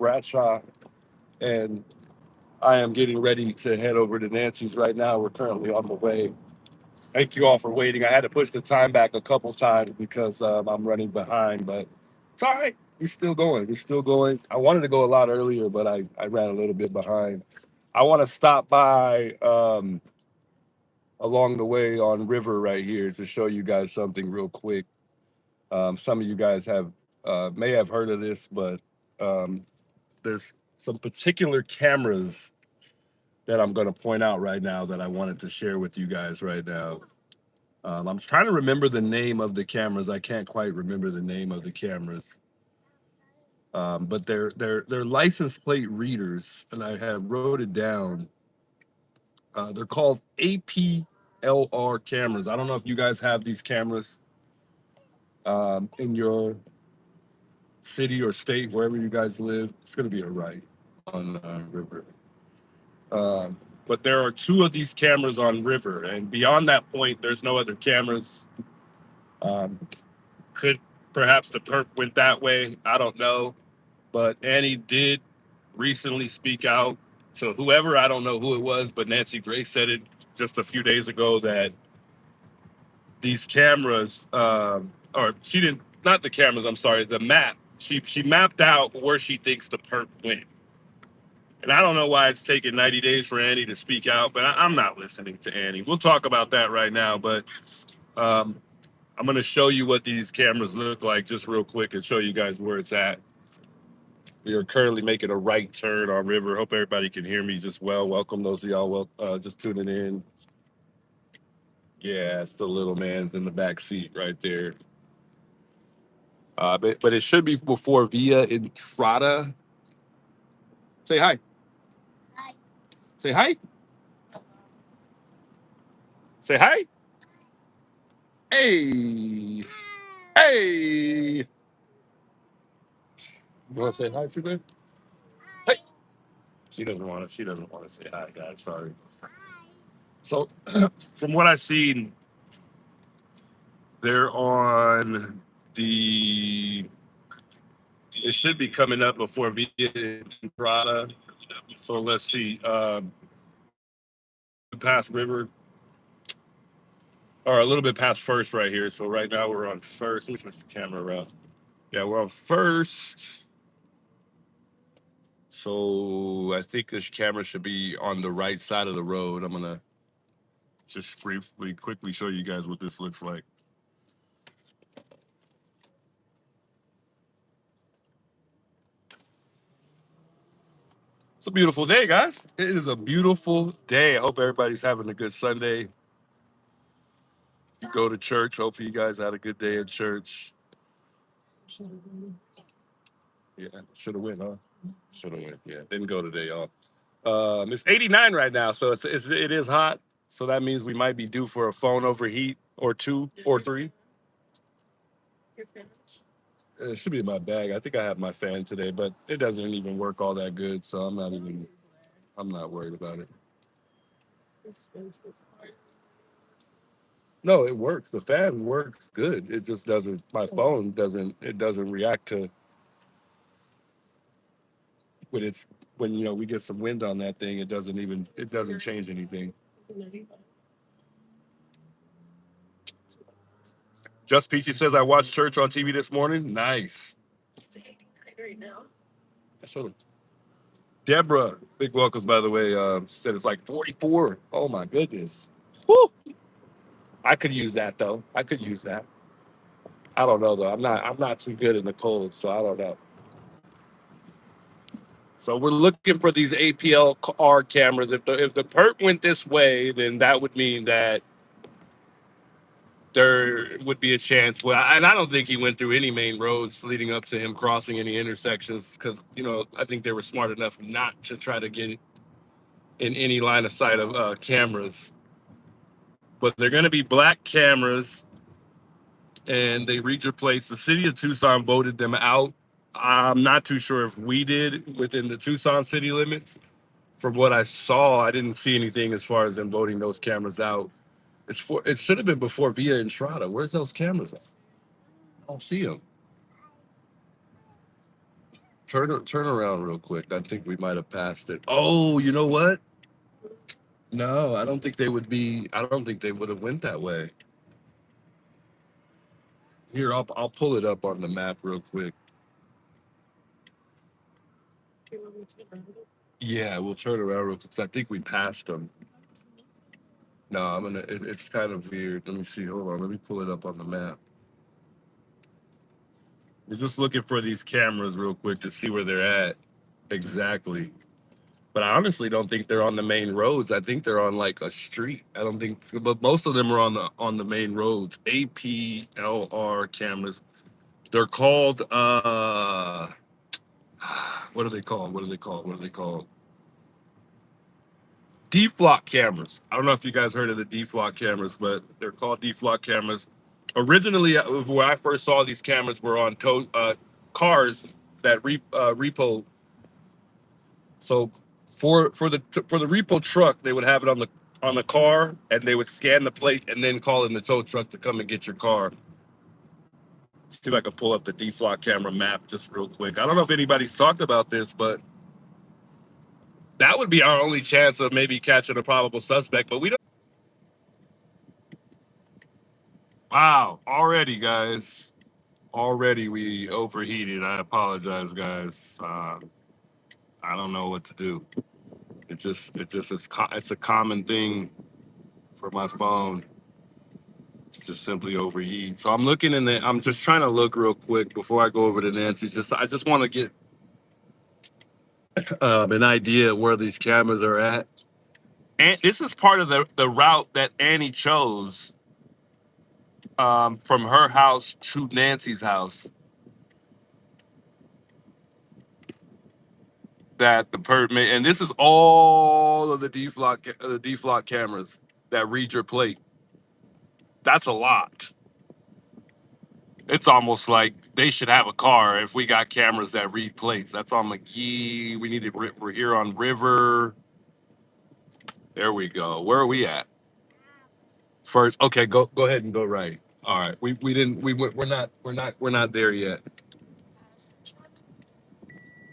Bradshaw, and I am getting ready to head over to Nancy's right now. We're currently on the way. Thank you all for waiting. I had to push the time back a couple times because I'm running behind, but it's all right. We're still going. We're still going. I wanted to go a lot earlier, but I ran a little bit behind. I want to stop by along the way on River right here to show you guys something real quick. Some of you guys have may have heard of this, but um, there's some particular cameras that I'm going to point out right now that I wanted to share with you guys right now. I'm trying to remember the name of the cameras. I can't quite remember the name of the cameras, but they're license plate readers, and I have wrote it down. They're called APLR cameras. I don't know if you guys have these cameras in your city or state, wherever you guys live. It's going to be a right on River. But there are two of these cameras on River, and beyond that point, there's no other cameras. Um, could perhaps the perp went that way? I don't know. But Annie did recently speak out to whoever, I don't know who it was, but Nancy Grace said it just a few days ago that these cameras, or she didn't, not the cameras, I'm sorry, the map. She mapped out where she thinks the perp went. And I don't know why it's taken 90 days for Annie to speak out, but I'm not listening to Annie. We'll talk about that right now, but um, I'm going to show you what these cameras look like just real quick and show you guys where it's at. We are currently making a right turn on River. Hope everybody can hear me just well. Welcome those of y'all just tuning in. Yeah, it's the little man's in the back seat right there. But it should be before Via Entrada. Say hi. Hi. Say hi. Say hi. Hey. Hey. You want to say hi to me? Hey. She doesn't want to. She doesn't want to say hi, guys. Sorry. So, from what I've seen, they're on the. It should be coming up before Via Entrada. So let's see. Past River, or a little bit past First right here. So right now we're on First. Let me switch the camera around. Yeah, we're on First. So I think this camera should be on the right side of the road. I'm gonna just briefly, quickly show you guys what this looks like. It's a beautiful day, guys. It is a beautiful day. I hope everybody's having a good Sunday. You go to church. Hopefully you guys had a good day at church. Yeah, should have went, huh? Should have went. Yeah, didn't go today, y'all. It's 89 right now, so it is hot. So that means we might be due for a phone overheat or two or three. It should be in my bag. I think I have my fan today, but it doesn't even work all that good, so I'm not worried about it. No, it works. The fan works good. It just doesn't. My phone doesn't. It doesn't react to when it's when we get some wind on that thing. It doesn't change anything. Just Peachy says I watched church on TV this morning. Nice. It's 89 right now. I showed him. Deborah, big welcomes by the way. She said it's like 44. Oh my goodness. Woo! I could use that though. I could use that. I don't know though. I'm not too good in the cold, so I don't know. So we're looking for these APLR cameras. If the perp went this way, then that would mean that there would be a chance. Well, and I don't think he went through any main roads leading up to him crossing any intersections because I think they were smart enough not to try to get in any line of sight of cameras. But they're going to be black cameras, and they read your plates. The city of Tucson voted them out. I'm not too sure if we did within the Tucson city limits. From what I saw, I didn't see anything as far as them voting those cameras out. It should have been before Via Entrada. Where's those cameras at? I don't see them. Turn around real quick. I think we might have passed it. Oh, you know what? No, I don't think they would be. I don't think they would have went that way. Here, I'll pull it up on the map real quick. Yeah, we'll turn around real quick 'cause I think we passed them. No, I'm gonna. It's kind of weird. Let me see. Hold on. Let me pull it up on the map. We're just looking for these cameras real quick to see where they're at exactly. But I honestly don't think they're on the main roads. I think they're on like a street. I don't think, but most of them are on the main roads. APLR cameras. They're called what are they called? What are they called? What are they called? D-flock cameras. I don't know if you guys heard of the D-flock cameras, but they're called D-flock cameras. Originally, when I first saw these cameras were on cars that repo. So for the repo truck, they would have it on the car, and they would scan the plate and then call in the tow truck to come and get your car. See if I can pull up the D-flock camera map just real quick. I don't know if anybody's talked about this, but that would be our only chance of maybe catching a probable suspect. But we don't. Wow, already, guys. Already we overheated. I apologize, guys. I don't know what to do. It's a common thing for my phone to just simply overheat. So I'm looking in the. I'm just trying to look real quick before I go over to Nancy. I just want to get an idea of where these cameras are at. And this is part of the route that Annie chose from her house to Nancy's house. That the perp made, and this is all of the D-flock cameras that read your plate. That's a lot. It's almost like they should have a car if we got cameras that read plates. That's on McGee. We need to. We're here on River. There we go. Where are we at? First, okay. Go ahead and go right. All right. We didn't. We're not there yet.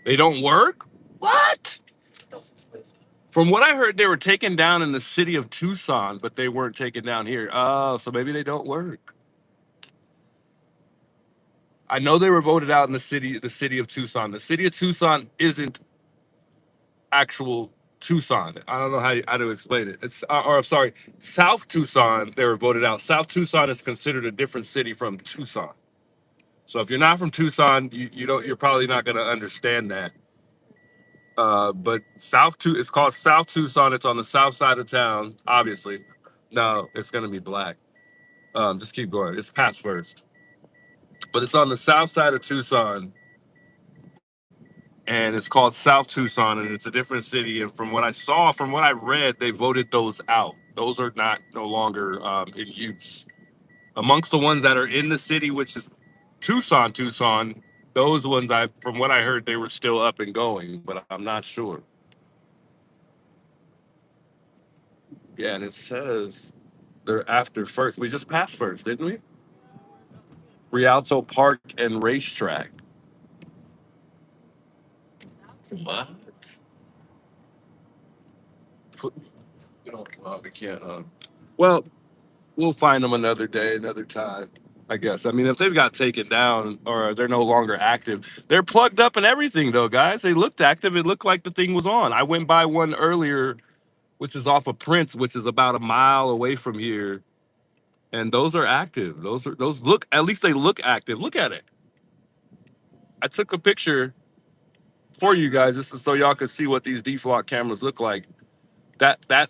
They don't work. What? From what I heard, they were taken down in the city of Tucson, but they weren't taken down here. Oh, so maybe they don't work. I know they were voted out in the city of Tucson. The city of Tucson isn't actual Tucson. I don't know how to explain it. Or I'm sorry, South Tucson. They were voted out. South Tucson is considered a different city from Tucson. So if you're not from Tucson, you don't. You're probably not going to understand that. But it's called South Tucson. It's on the south side of town. Obviously, no, it's going to be black. Just keep going. It's past first, but it's on the south side of Tucson, and it's called South Tucson, and it's a different city. And from what I saw, from what I read, they voted those out. Those are not no longer in use. Amongst the ones that are in the city, which is Tucson, those ones from what I heard, they were still up and going, but I'm not sure. Yeah, and it says they're after first. We just passed first, didn't we? Rialto Park and Racetrack. What? We can't. Well, we'll find them another day, another time. I guess. I mean, if they've got taken down or they're no longer active, they're plugged up and everything, though, guys. They looked active. It looked like the thing was on. I went by one earlier, which is off of Prince, which is about a mile away from here, and those are active. Those look. At least they look active. Look at it. I took a picture for you guys. This is so y'all can see what these D-flock cameras look like. That that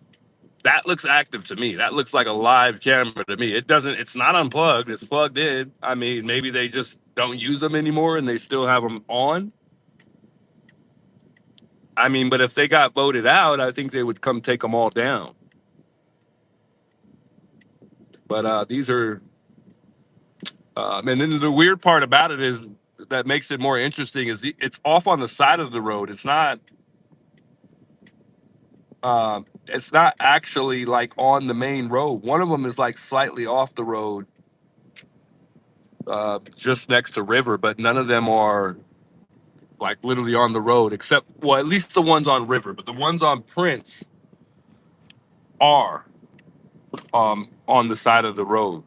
that looks active to me. That looks like a live camera to me. It doesn't. It's not unplugged. It's plugged in. I mean, maybe they just don't use them anymore and they still have them on. I mean, but if they got voted out, I think they would come take them all down. But these are, and then the weird part about it is that makes it more interesting is it's off on the side of the road. It's not actually like on the main road. One of them is like slightly off the road, just next to river, but none of them are like literally on the road, except, well, at least the ones on River, but the ones on Prince are on the side of the road.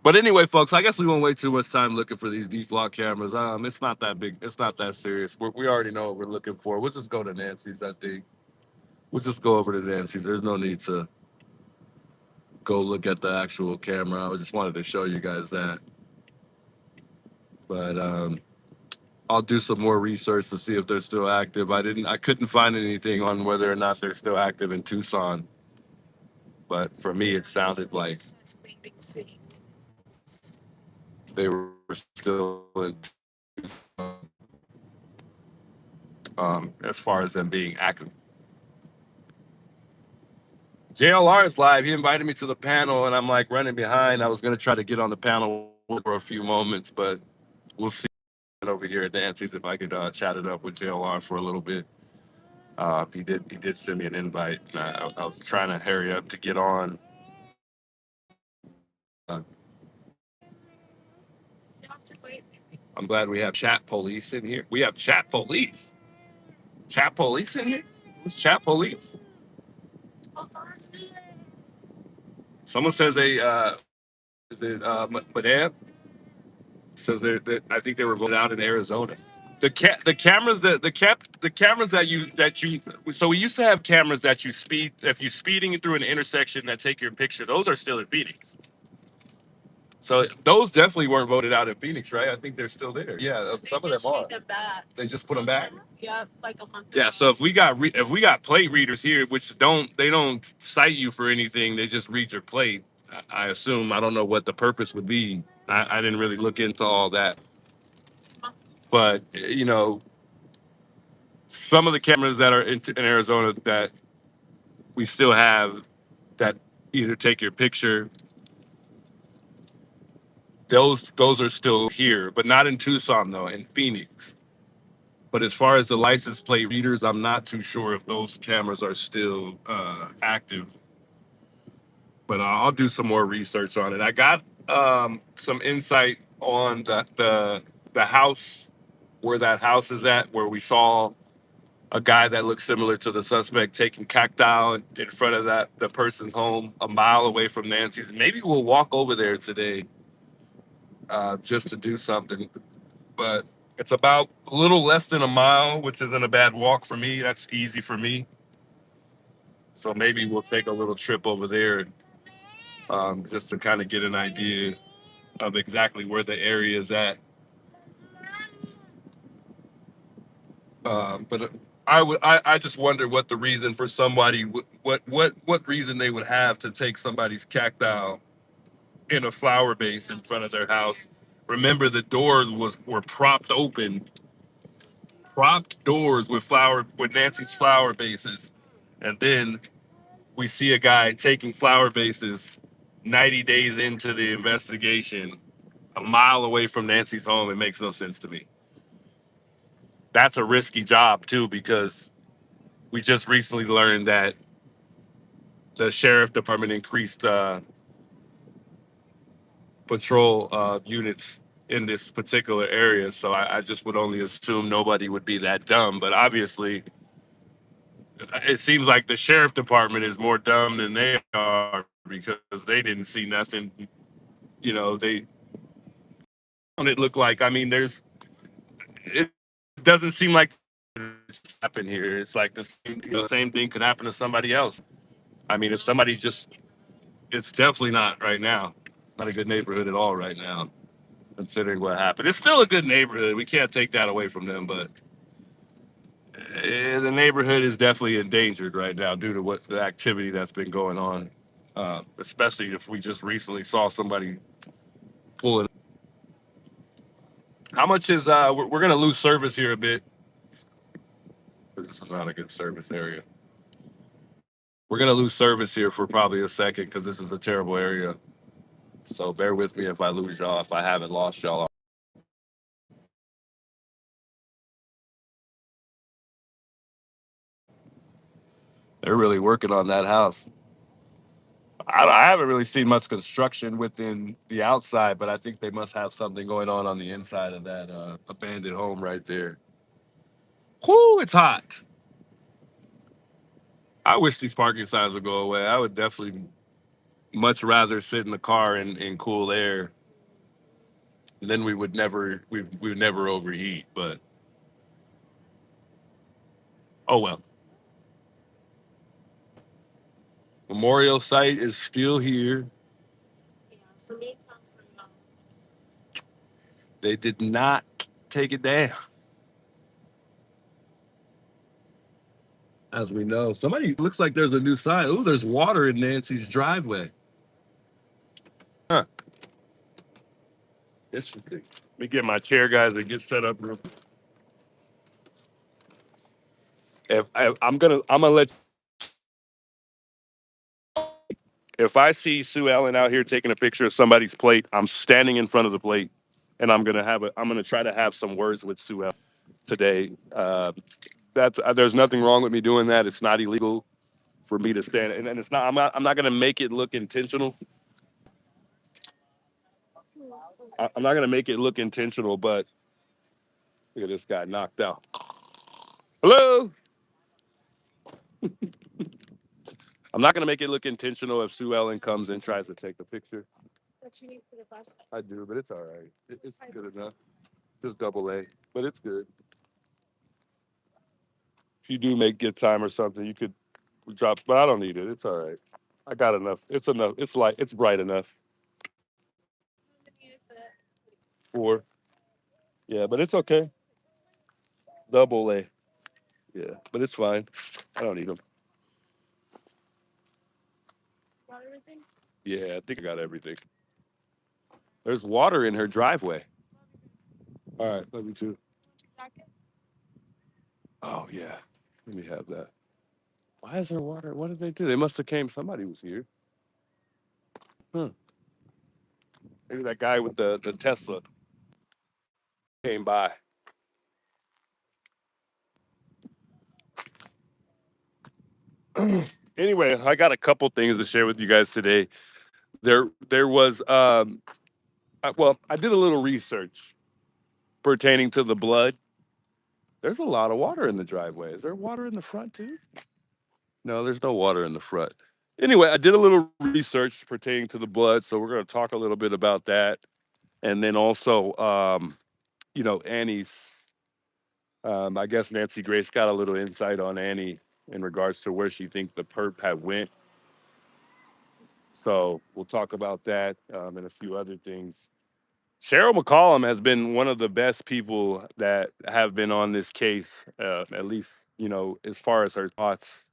But anyway, folks, I guess we won't wait too much time looking for these deflog cameras. It's not that big. It's not that serious. We already know what we're looking for. We'll just go to Nancy's, I think. We'll just go over to Nancy's. There's no need to go look at the actual camera. I just wanted to show you guys that. But I'll do some more research to see if they're still active. I couldn't find anything on whether or not they're still active in Tucson. But for me, it sounded like they were still in Tucson, as far as them being active. JLR is live. He invited me to the panel, and I'm like running behind. I was going to try to get on the panel for a few moments, but we'll see over here at Nancy's if I could chat it up with JLR for a little bit. He did send me an invite, and I was trying to hurry up to get on. I'm glad we have chat police in here. We have chat police. Chat police in here? Who's chat police? Someone says is it Madame? Says I think they were voted out in Arizona. The cameras the cameras that you so we used to have cameras that if you speeding through an intersection that take your picture. Those are still in Phoenix. So those definitely weren't voted out in Phoenix, right? I think they're still there. Yeah, some of them are. They just put them back. Yeah, like a month. Yeah, so if we got plate readers here, which they don't cite you for anything, they just read your plate. I assume. I don't know what the purpose would be. I didn't really look into all that, but some of the cameras that are in Arizona that we still have that either take your picture, those are still here, but not in Tucson though, in Phoenix. But as far as the license plate readers, I'm not too sure if those cameras are still active. But I'll do some more research on it. I got some insight on the house, where that house is at, where we saw a guy that looked similar to the suspect taking cacti in front of the person's home a mile away from Nancy's. Maybe we'll walk over there today just to do something. But it's about a little less than a mile, which isn't a bad walk for me. That's easy for me. So maybe we'll take a little trip over there just to kind of get an idea of exactly where the area is at. But I just wonder what the reason for somebody what reason they would have to take somebody's cacti in a flower vase in front of their house. Remember, the doors were propped doors with Nancy's flower vases, and then we see a guy taking flower vases 90 days into the investigation a mile away from Nancy's home. It makes no sense to me. That's a risky job too, because we just recently learned that the sheriff department increased patrol units in this particular area. So I just would only assume nobody would be that dumb. But obviously, it seems like the sheriff department is more dumb than they are, because they didn't see nothing. They it looked like. I mean, it doesn't seem like it's happened here. It's like the same thing could happen to somebody else. I mean, if somebody it's definitely not right now. It's not a good neighborhood at all right now, considering what happened. It's still a good neighborhood. We can't take that away from them, but the neighborhood is definitely endangered right now due to what the activity that's been going on. Especially if we just recently saw somebody pulling. How much is we're gonna lose service here a bit. This is not a good service area. We're gonna lose service here for probably a second because this is a terrible area. So bear with me if I lose y'all, if I haven't lost y'all. They're really working on that house. I haven't really seen much construction within the outside, but I think they must have something going on the inside of that abandoned home right there. Whoo, it's hot. I wish these parking signs would go away. I would definitely much rather sit in the car in cool air. Then we would never overheat. But oh well. Memorial site is still here. They did not take it down, as we know. Somebody looks like there's a new sign. Oh, there's water in Nancy's driveway. Huh. Interesting. Let me get my chair, guys, and get set up real quick. I'm gonna let. If I see Sue Ellen out here taking a picture of somebody's plate, I'm standing in front of the plate, and I'm gonna try to have some words with Sue Ellen today. That's there's nothing wrong with me doing that. It's not illegal for me to stand, and it's not. I'm not gonna make it look intentional. I'm not gonna make it look intentional, but look at this guy knocked out. Hello. I'm not gonna make it look intentional if Sue Ellen comes and tries to take the picture. I do, but it's all right. It's good enough. Just double A, but it's good. If you do make good time or something, you could drop, but I don't need it. It's all right. I got enough. It's enough. It's light. It's bright enough. Four. Yeah, but it's okay. Double A. Yeah, but it's fine. I don't need them. Yeah, I think I got everything. There's water in her driveway. All right, let me too. Oh yeah, let me have that. Why is there water? What did they do? They must have came. Somebody was here. Huh. Maybe that guy with the Tesla came by. Anyway, I got a couple things to share with you guys today. There was well, I did a little research pertaining to the blood. There's a lot of water in the driveway. Is there water in the front too? No, there's no water in the front. Anyway, I did a little research pertaining to the blood, so we're going to talk a little bit about that, and then also, Annie's. I guess Nancy Grace got a little insight on Annie in regards to where she thinks the perp had went. So we'll talk about that and a few other things. Cheryl McCollum has been one of the best people that have been on this case, at least, as far as her thoughts.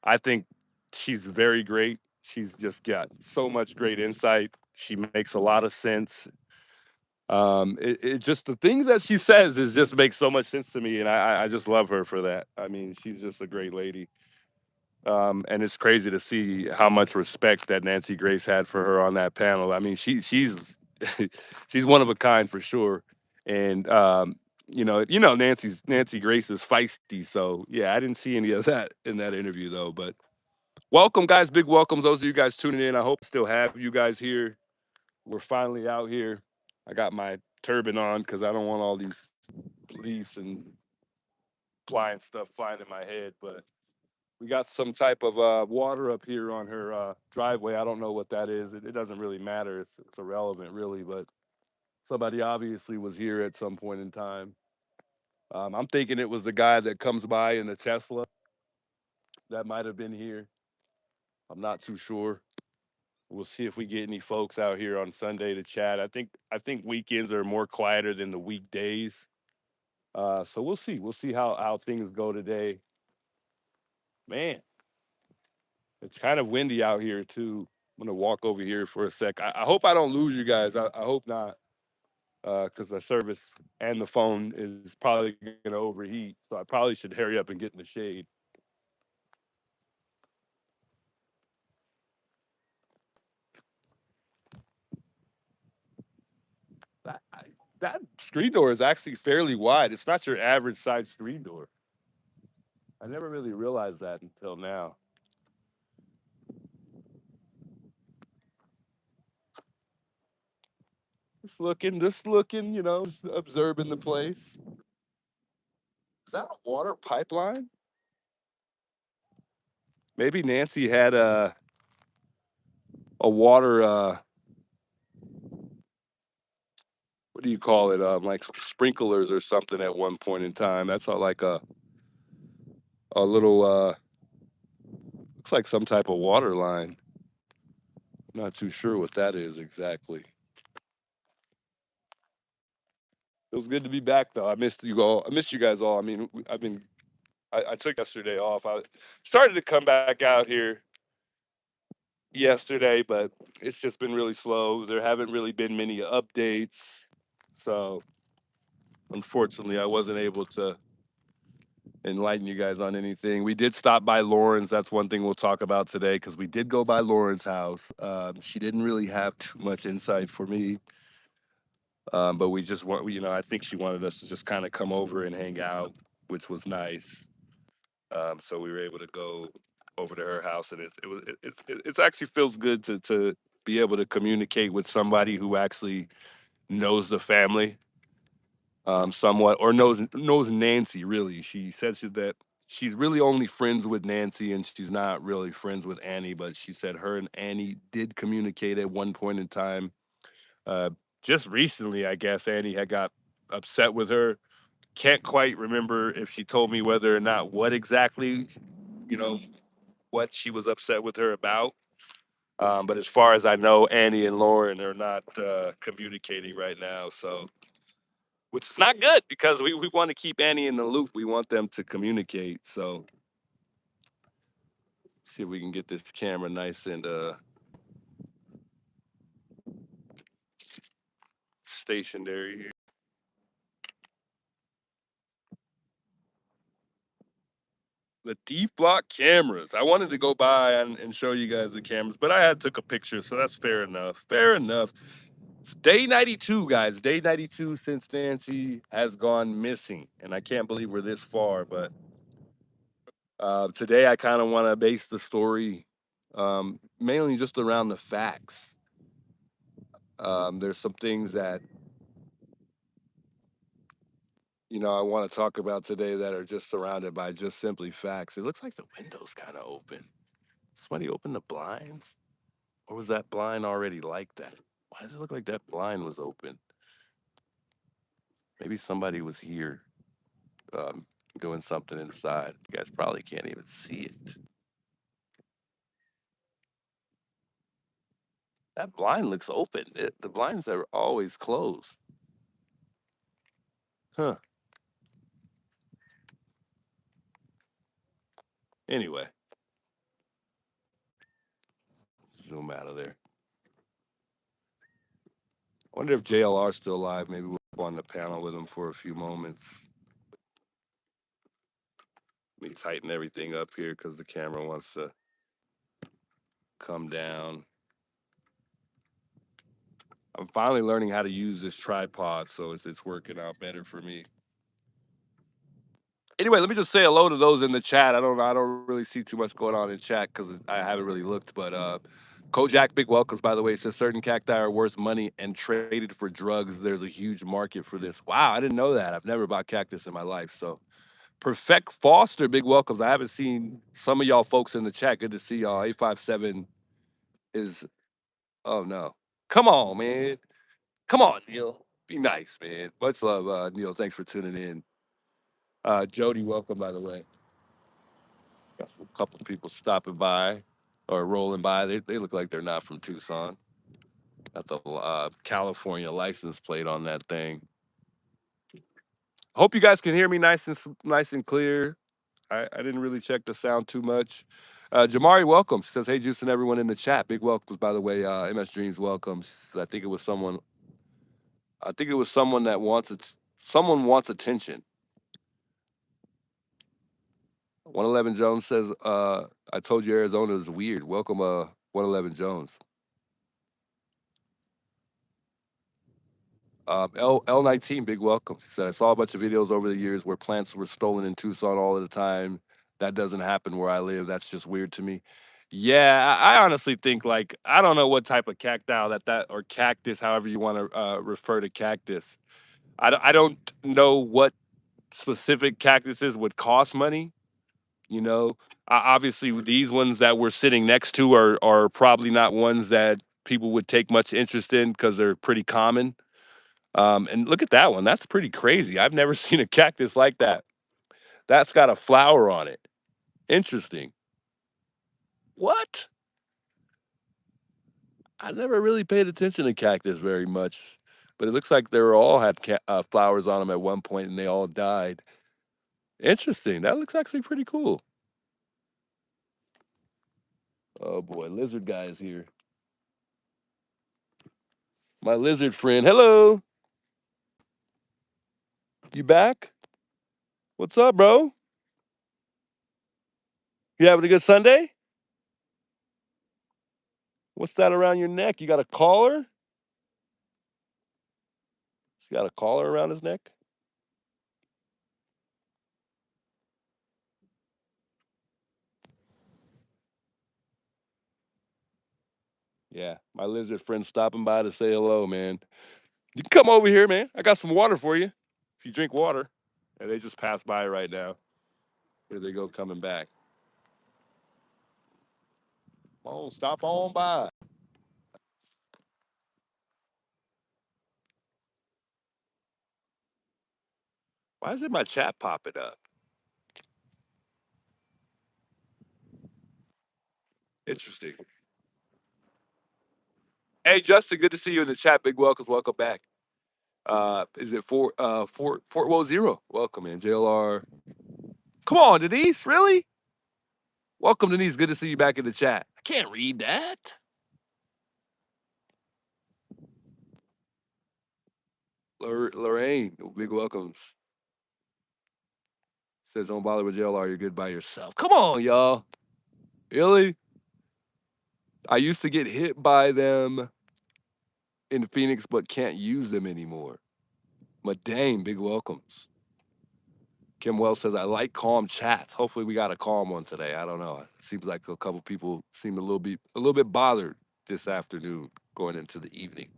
I think she's very great. She's just got so much great insight. She makes a lot of sense. It just the things that she says is just makes so much sense to me, and I just love her for that. I mean, she's just a great lady. And it's crazy to see how much respect that Nancy Grace had for her on that panel. I mean, she's she's one of a kind for sure. And Nancy Grace is feisty. So yeah, I didn't see any of that in that interview though. But welcome, guys. Big welcomes. Those of you guys tuning in. I hope I still have you guys here. We're finally out here. I got my turban on because I don't want all these police and flying stuff flying in my head. But we got some type of water up here on her driveway. I don't know what that is. It doesn't really matter. It's irrelevant, really. But somebody obviously was here at some point in time. I'm thinking it was the guy that comes by in the Tesla that might have been here. I'm not too sure. We'll see if we get any folks out here on Sunday to chat. I think weekends are more quieter than the weekdays. So we'll see. We'll see how things go today. Man, it's kind of windy out here too. I'm gonna walk over here for a sec. I hope I don't lose you guys. I hope not, because the service and the phone is probably gonna overheat. So I probably should hurry up and get in the shade. That, that screen door is actually fairly wide. It's not your average size screen door. I never really realized that until now. just looking, just observing the place. Is that a water pipeline? Maybe Nancy had a water what do you call it? Like sprinklers or something at one point in time. That's not like a little looks like some type of water line. Not too sure what that is exactly. It was good to be back though. I missed you all. I missed you guys all. I mean, I took yesterday off. I started to come back out here yesterday, but it's just been really slow. There haven't really been many updates. So unfortunately, I wasn't able to enlighten you guys on anything. We did stop by Lauren's. That's one thing we'll talk about today because we did go by Lauren's house. She didn't really have too much insight for me, but we just want, I think she wanted us to just kind of come over and hang out, which was nice. So we were able to go over to her house, and it's actually feels good to be able to communicate with somebody who actually knows the family somewhat, or knows Nancy really. She said that she's really only friends with Nancy, and she's not really friends with Annie. But she said her and Annie did communicate at one point in time. Uh, just recently, I guess Annie had got upset with her. Can't quite remember if she told me whether or not what exactly, you know, what she was upset with her about. But as far as I know, Annie and Lauren are not communicating right now. So which is not good because we want to keep Annie in the loop. We want them to communicate. So see if we can get this camera nice and stationary here. The deep block cameras. I wanted to go by and show you guys the cameras, but I had took a picture, so that's fair enough. Fair enough. It's day 92, guys. Day 92 since Nancy has gone missing. And I can't believe we're this far, but today I kind of want to base the story mainly just around the facts. There's some things that I want to talk about today that are just surrounded by just simply facts. It looks like the window's kind of open. Somebody opened the blinds, or was that blind already like that? Why does it look like that blind was open? Maybe somebody was here um, doing something inside. You guys probably can't even see it. That blind looks open. The blinds are always closed. Huh. Anyway, zoom out of there. I wonder if JLR's still alive. Maybe we'll go on the panel with him for a few moments. Let me tighten everything up here because the camera wants to come down. I'm finally learning how to use this tripod, so it's working out better for me. Anyway, let me just say hello to those in the chat. I don't really see too much going on in chat because I haven't really looked. But Kojak, big welcomes by the way. Says certain cacti are worth money and traded for drugs. There's a huge market for this. Wow, I didn't know that. I've never bought cactus in my life. So Perfect Foster, big welcomes. I haven't seen some of y'all folks in the chat. Good to see y'all. 857 is oh no. Come on, man. Come on, Neil. Be nice, man. Much love, Neil. Thanks for tuning in. Jody, welcome, by the way. Got a couple people stopping by or rolling by. They look like they're not from Tucson. Got the California license plate on that thing. Hope you guys can hear me nice and clear. I didn't really check the sound too much. Jamari, welcome. She says, "Hey, Juice and everyone in the chat. Big welcomes, by the way. MS Dreams, welcome." She says, I think it was someone. I think it was someone that wants it. Someone wants attention. 111 Jones says, "I told you Arizona is weird. Welcome, 111 Jones." L19, big welcome. She said, "I saw a bunch of videos over the years where plants were stolen in Tucson all of the time. That doesn't happen where I live. That's just weird to me." Yeah, I honestly think like I don't know what type of cacti that or cactus, however you want to refer to cactus. I don't know what specific cactuses would cost money. You know, obviously these ones that we're sitting next to are probably not ones that people would take much interest in because they're pretty common. And look at that one. That's pretty crazy. I've never seen a cactus like that. That's got a flower on it. Interesting. What? I never really paid attention to cactus very much, but it looks like they were all had flowers on them at one point, and they all died. Interesting. That looks actually pretty cool. Oh boy, lizard guy is here. My lizard friend. Hello. You back? What's up, bro? You having a good Sunday? What's that around your neck? You got a collar? He's got a collar around his neck? Yeah, my lizard friend stopping by to say hello, man. You can come over here, man. I got some water for you if you drink water. And they just passed by right now. Here they go coming back. Come on, stop on by. Why is it my chat popping up? Interesting. Hey, Justin, good to see you in the chat. Big welcome back. Is it Fort Woe Zero? Welcome in, JLR. Come on, Denise, really? Welcome, Denise. Good to see you back in the chat. I can't read that. Lorraine, big welcomes. Says, don't bother with JLR. You're good by yourself. Come on, y'all. Really? I used to get hit by them in Phoenix, but can't use them anymore. But dang, big welcomes. Kim Wells says, I like calm chats. Hopefully we got a calm one today. I don't know. It seems like a couple people seem a little bit bothered this afternoon going into the evening.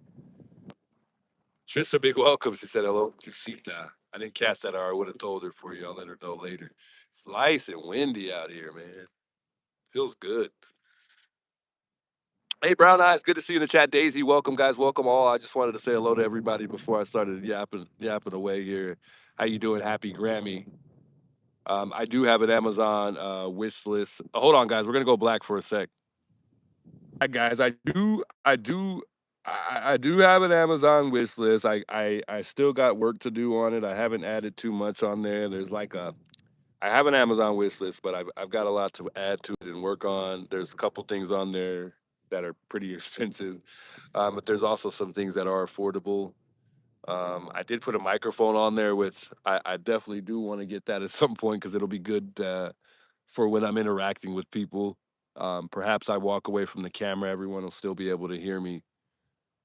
Trisha, big welcome. She said hello to Sita. I didn't catch that or I would have told her for you. I'll let her know later. It's nice and windy out here, man. Feels good. Hey, Brown Eyes, good to see you in the chat. Daisy, welcome, guys. Welcome all. I just wanted to say hello to everybody before I started yapping away here. How you doing? Happy Grammy. I do have an Amazon wish list. Hold on, guys. We're gonna go black for a sec. Hi, guys. I do have an Amazon wish list. I still got work to do on it. I haven't added too much on there. I have an Amazon wish list, but I've got a lot to add to it and work on. There's a couple things on there that are pretty expensive, but there's also some things that are affordable. I did put a microphone on there, which I definitely do want to get that at some point because it'll be good for when I'm interacting with people. Perhaps I walk away from the camera, everyone will still be able to hear me.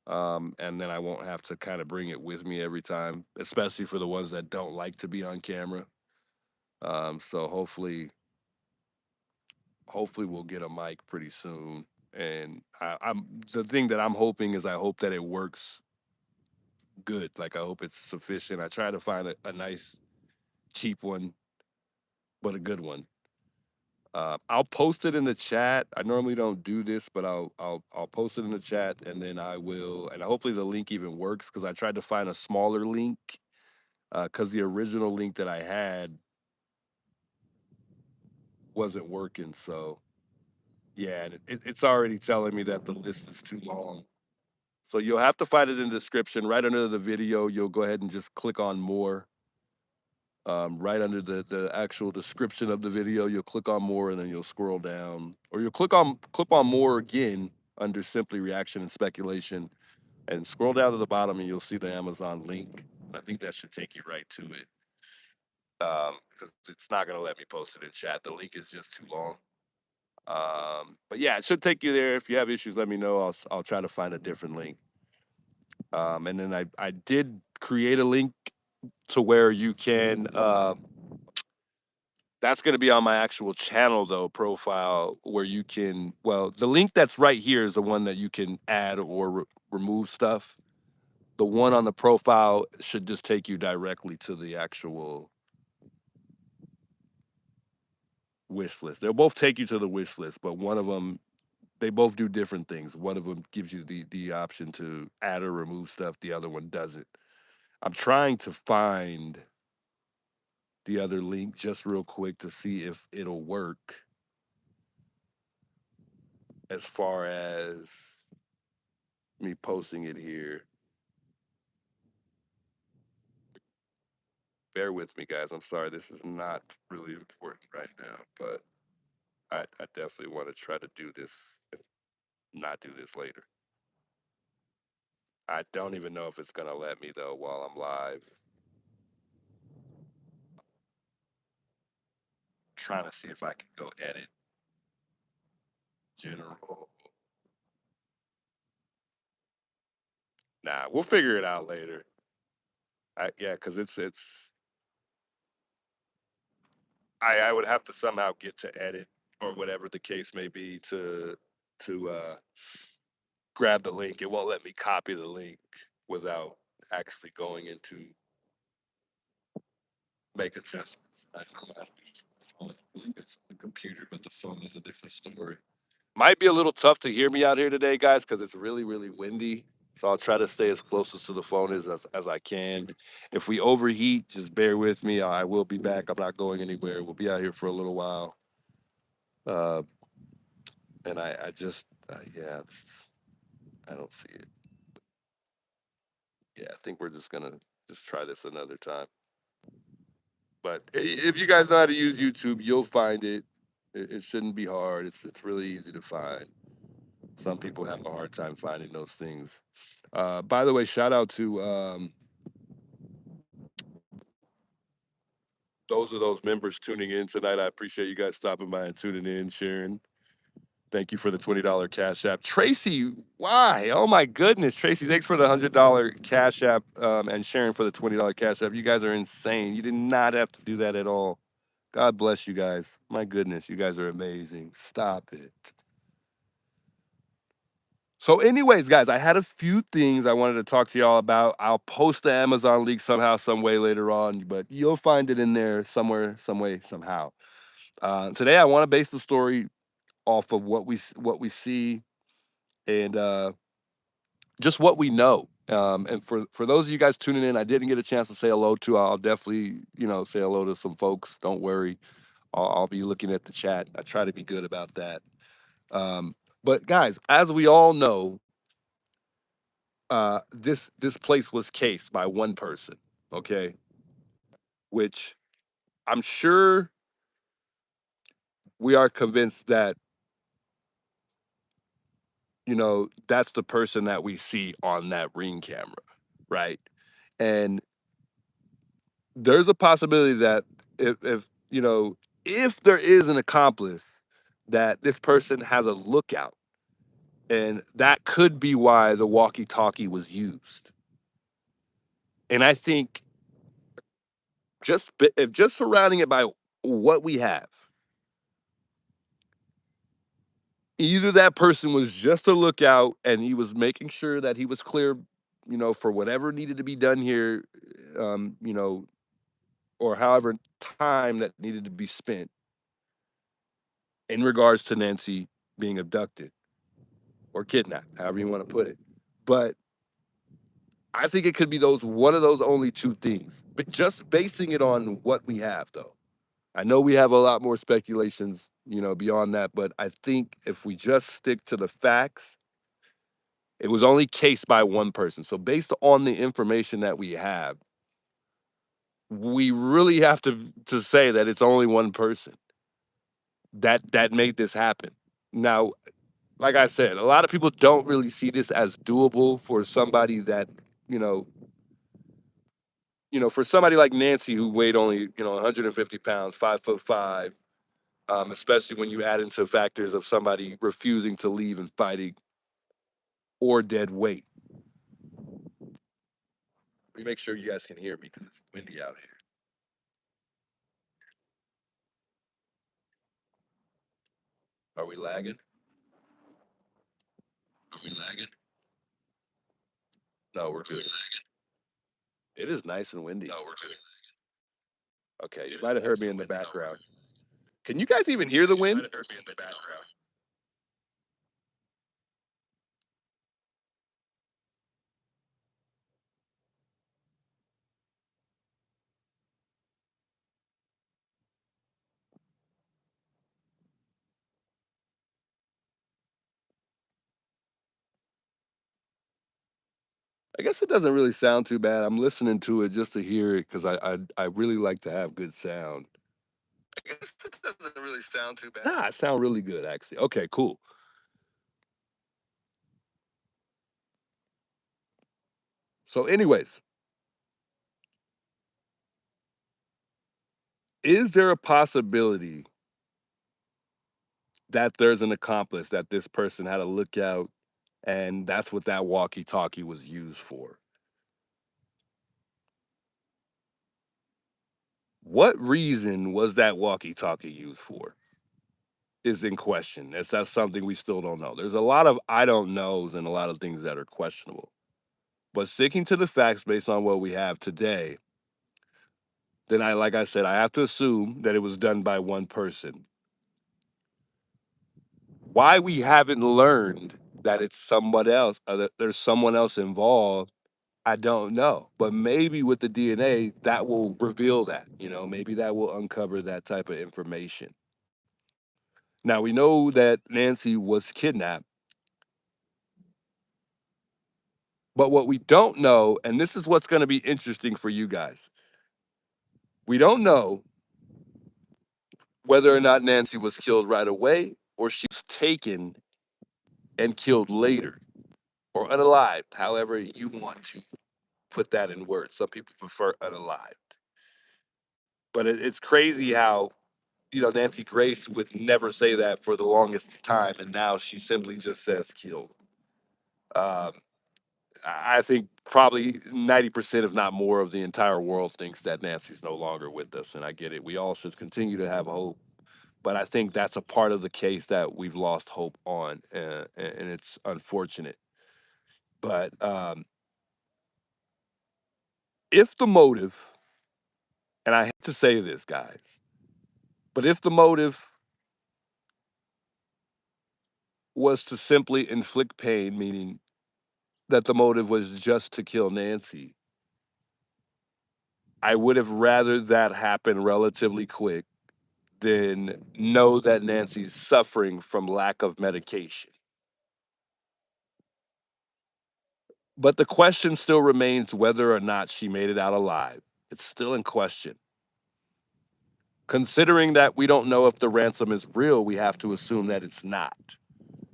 And then I won't have to kind of bring it with me every time, especially for the ones that don't like to be on camera. So hopefully we'll get a mic pretty soon. And I'm the thing that I'm hoping is I hope that it works good. Like I hope it's sufficient. I try to find a nice cheap one, but a good one. I'll post it in the chat. I normally don't do this, but I'll post it in the chat, and then I will. And hopefully the link even works because I tried to find a smaller link because the original link that I had wasn't working. So yeah, and it's already telling me that the list is too long. So you'll have to find it in the description right under the video. You'll go ahead and just click on more. Right under the actual description of the video, you'll click on more and then you'll scroll down, or you'll click on more again under simply reaction and speculation, and scroll down to the bottom and you'll see the Amazon link. I think that should take you right to it because it's not going to let me post it in chat. The link is just too long. But yeah, it should take you there. If you have issues, let me know. I'll try to find a different link. And then I did create a link to where you can That's going to be on my actual channel though, profile, where you can, well, the link that's right here is the one that you can add or remove stuff. The one on the profile should just take you directly to the actual wish list. They'll both take you to the wish list, but one of them, they both do different things. One of them gives you the option to add or remove stuff. The other one doesn't. I'm trying to find the other link just real quick to see if it'll work as far as me posting it here. Bear with me, guys. I'm sorry. This is not really important right now, but I definitely want to try to do this and not do this later. I don't even know if it's going to let me, though, while I'm live. Trying to see if I can go edit general. Nah, we'll figure it out later. Yeah, because I would have to somehow get to edit or whatever the case may be to grab the link. It won't let me copy the link without actually going into make adjustments. I don't know how to do it from the phone. I believe it's the computer, but the phone is a different story. Might be a little tough to hear me out here today, guys, because it's really, really windy. So I'll try to stay as closest to the phone as I can. If we overheat, just bear with me. I will be back. I'm not going anywhere. We'll be out here for a little while. Uh, and I just, yeah, I don't see it. Yeah, I think we're just gonna just try this another time. But if you guys know how to use YouTube, you'll find it. It shouldn't be hard. It's really easy to find. Some people have a hard time finding those things. By the way, shout out to those members tuning in tonight. I appreciate you guys stopping by and tuning in, sharing. Thank you for the $20 Cash App. Tracy, why? Oh my goodness. Tracy, thanks for the $100 Cash App and sharing for the $20 Cash App. You guys are insane. You did not have to do that at all. God bless you guys. My goodness, you guys are amazing. Stop it. So, anyways, guys, I had a few things I wanted to talk to y'all about. I'll post the Amazon link somehow, some way later on, but you'll find it in there somewhere, some way, somehow. Today, I want to base the story off of what we see and just what we know. And for those of you guys tuning in, I didn't get a chance to say hello to. I'll definitely say hello to some folks. Don't worry, I'll be looking at the chat. I try to be good about that. But guys, as we all know, this place was cased by one person. Okay, which I'm sure we are convinced that that's the person that we see on that ring camera, right? And there's a possibility that if there is an accomplice, that this person has a lookout, and that could be why the walkie-talkie was used. And I think if just surrounding it by what we have, either that person was just a lookout and he was making sure that he was clear, for whatever needed to be done here, um, you know, or however time that needed to be spent in regards to Nancy being abducted or kidnapped, however you want to put it. But I think it could be one of those only two things. But just basing it on what we have, though. I know we have a lot more speculations, beyond that, but I think if we just stick to the facts, it was only cased by one person. So based on the information that we have, we really have to say that it's only one person that made this happen. Now, like I said, a lot of people don't really see this as doable for somebody that, you know, for somebody like Nancy who weighed only, 150 pounds, 5'5", especially when you add into factors of somebody refusing to leave and fighting or dead weight. Let me make sure you guys can hear me because it's windy out here. Are we lagging? Are we lagging? No, we're good. It is nice and windy. No, we're good. Okay, you might have heard me in the background. Can you guys even hear the wind? You might have heard me in the background. I guess it doesn't really sound too bad. I'm listening to it just to hear it because I really like to have good sound. I guess it doesn't really sound too bad. Nah, it sound really good actually. Okay, cool. So, anyways, is there a possibility that there's an accomplice that this person had a lookout and that's what that walkie-talkie was used for? What reason was that walkie-talkie used for? Is in question. That's something we still don't know. There's a lot of I don't knows and a lot of things that are questionable. But sticking to the facts based on what we have today, then like I said, I have to assume that it was done by one person. Why we haven't learned that it's someone else, that there's someone else involved, I don't know. But maybe with the DNA, that will reveal that. Maybe that will uncover that type of information. Now we know that Nancy was kidnapped. But what we don't know, and this is what's going to be interesting for you guys, we don't know whether or not Nancy was killed right away or she was taken and killed later or unalived, however you want to put that in words. Some people prefer unalived. But it's crazy how, Nancy Grace would never say that for the longest time, and now she simply just says killed. Um, I think probably 90%, if not more, of the entire world thinks that Nancy's no longer with us. And I get it. We all should continue to have hope. But I think that's a part of the case that we've lost hope on. And it's unfortunate. But if the motive, and I hate to say this, guys, but if the motive was to simply inflict pain, meaning that the motive was just to kill Nancy, I would have rather that happen relatively quick than know that Nancy's suffering from lack of medication. But the question still remains whether or not she made it out alive. It's still in question. Considering that we don't know if the ransom is real, we have to assume that it's not.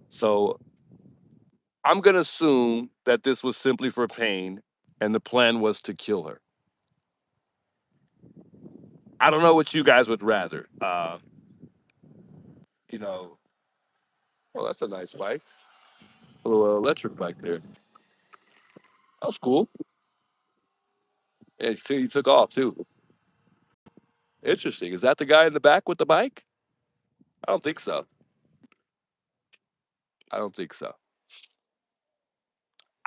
So I'm going to assume that this was simply for pain and the plan was to kill her. I don't know what you guys would rather. You know, well, that's a nice bike. A little electric bike there. That was cool. Yeah, he took off too. Interesting. Is that the guy in the back with the bike? I don't think so. I don't think so.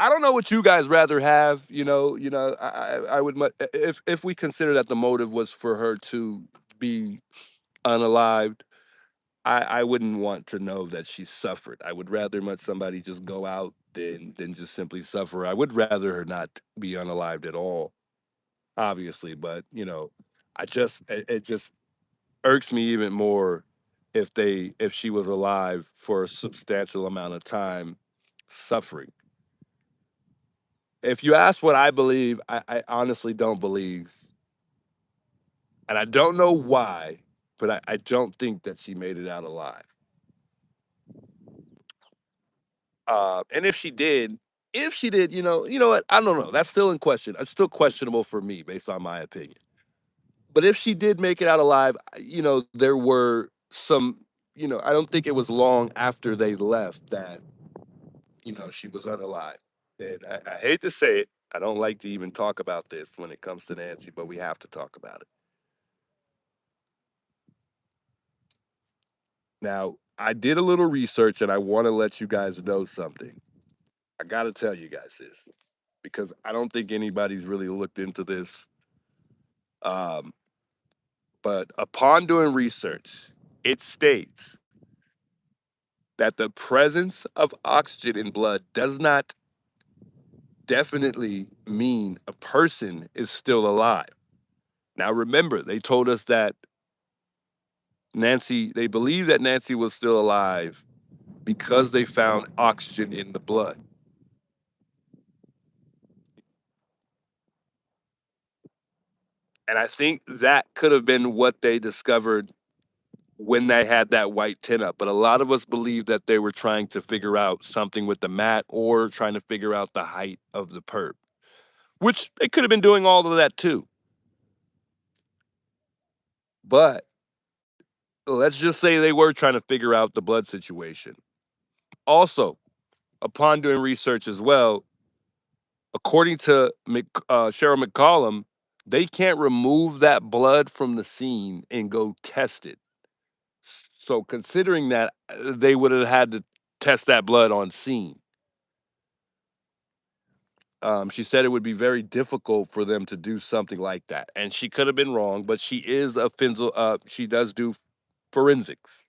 I don't know what you guys rather have. I would if we consider that the motive was for her to be unalived. I wouldn't want to know that she suffered. I would rather much somebody just go out than just simply suffer. I would rather her not be unalived at all, obviously. But it just irks me even more if she was alive for a substantial amount of time suffering. If you ask what I believe, I honestly don't believe, and I don't know why, but I don't think that she made it out alive. And if she did, you know what? I don't know. That's still in question. It's still questionable for me based on my opinion. But if she did make it out alive, there were some, I don't think it was long after they left that, she was unalive. And I hate to say it. I don't like to even talk about this when it comes to Nancy, but we have to talk about it. Now, I did a little research and I want to let you guys know something. I got to tell you guys this because I don't think anybody's really looked into this. Um, but upon doing research, it states that the presence of oxygen in blood does not definitely mean a person is still alive. Now, remember, they told us that they believe that Nancy was still alive because they found oxygen in the blood. And I think that could have been what they discovered when they had that white tin up. But a lot of us believe that they were trying to figure out something with the mat or trying to figure out the height of the perp, which they could have been doing all of that too. But let's just say they were trying to figure out the blood situation. Also, upon doing research as well, according to Cheryl McCollum, they can't remove that blood from the scene and go test it. So, considering that, they would have had to test that blood on scene. She said it would be very difficult for them to do something like that, and she could have been wrong. But she is a Finzel. She does do forensics.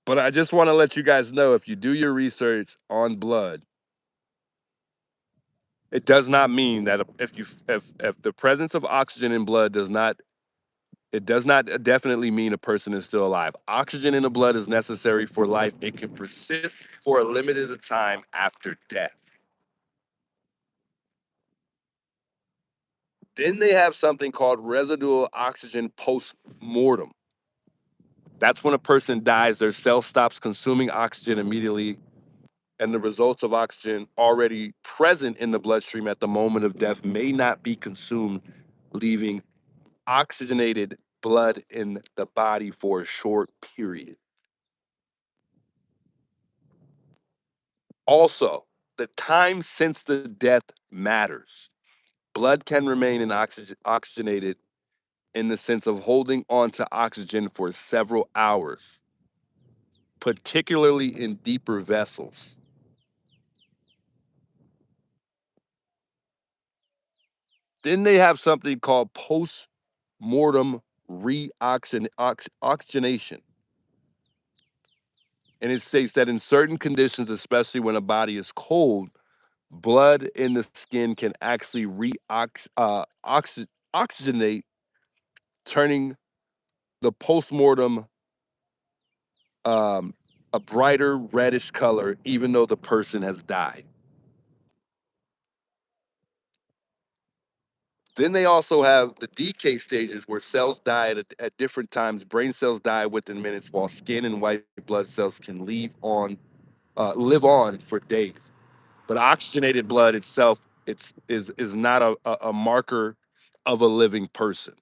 But I just want to let you guys know if you do your research on blood, it does not mean that if the presence of oxygen in blood does not definitely mean a person is still alive. Oxygen in the blood is necessary for life. It can persist for a limited time after death. Then they have something called residual oxygen post mortem. That's when a person dies, their cell stops consuming oxygen immediately, and the results of oxygen already present in the bloodstream at the moment of death may not be consumed, leaving oxygenated blood in the body for a short period. Also, the time since the death matters. Blood can remain oxygenated in the sense of holding on to oxygen for several hours, particularly in deeper vessels. Then they have something called post mortem oxygenation. And it states that in certain conditions, especially when a body is cold, blood in the skin can actually oxygenate, turning the postmortem um, a brighter reddish color, even though the person has died. Then they also have the decay stages where cells die at different times. Brain cells die within minutes, while skin and white blood cells can live on for days. But oxygenated blood itself is not a marker of a living person.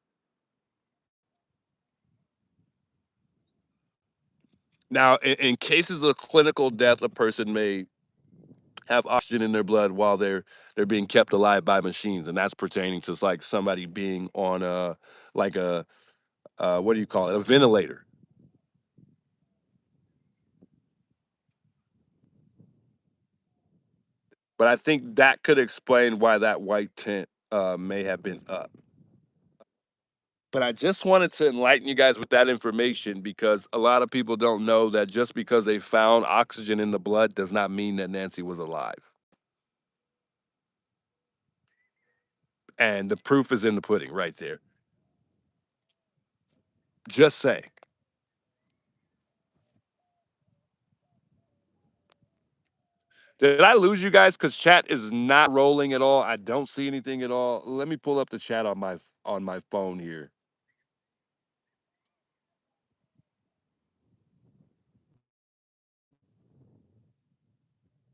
Now, in cases of clinical death, a person may have oxygen in their blood while they're being kept alive by machines, and that's pertaining to like somebody being on a like a what do you call it, a ventilator. But I think that could explain why that white tint may have been up. But I just wanted to enlighten you guys with that information because a lot of people don't know that just because they found oxygen in the blood does not mean that Nancy was alive. And the proof is in the pudding right there. Just saying. Did I lose you guys? Because chat is not rolling at all. I don't see anything at all. Let me pull up the chat on my phone here.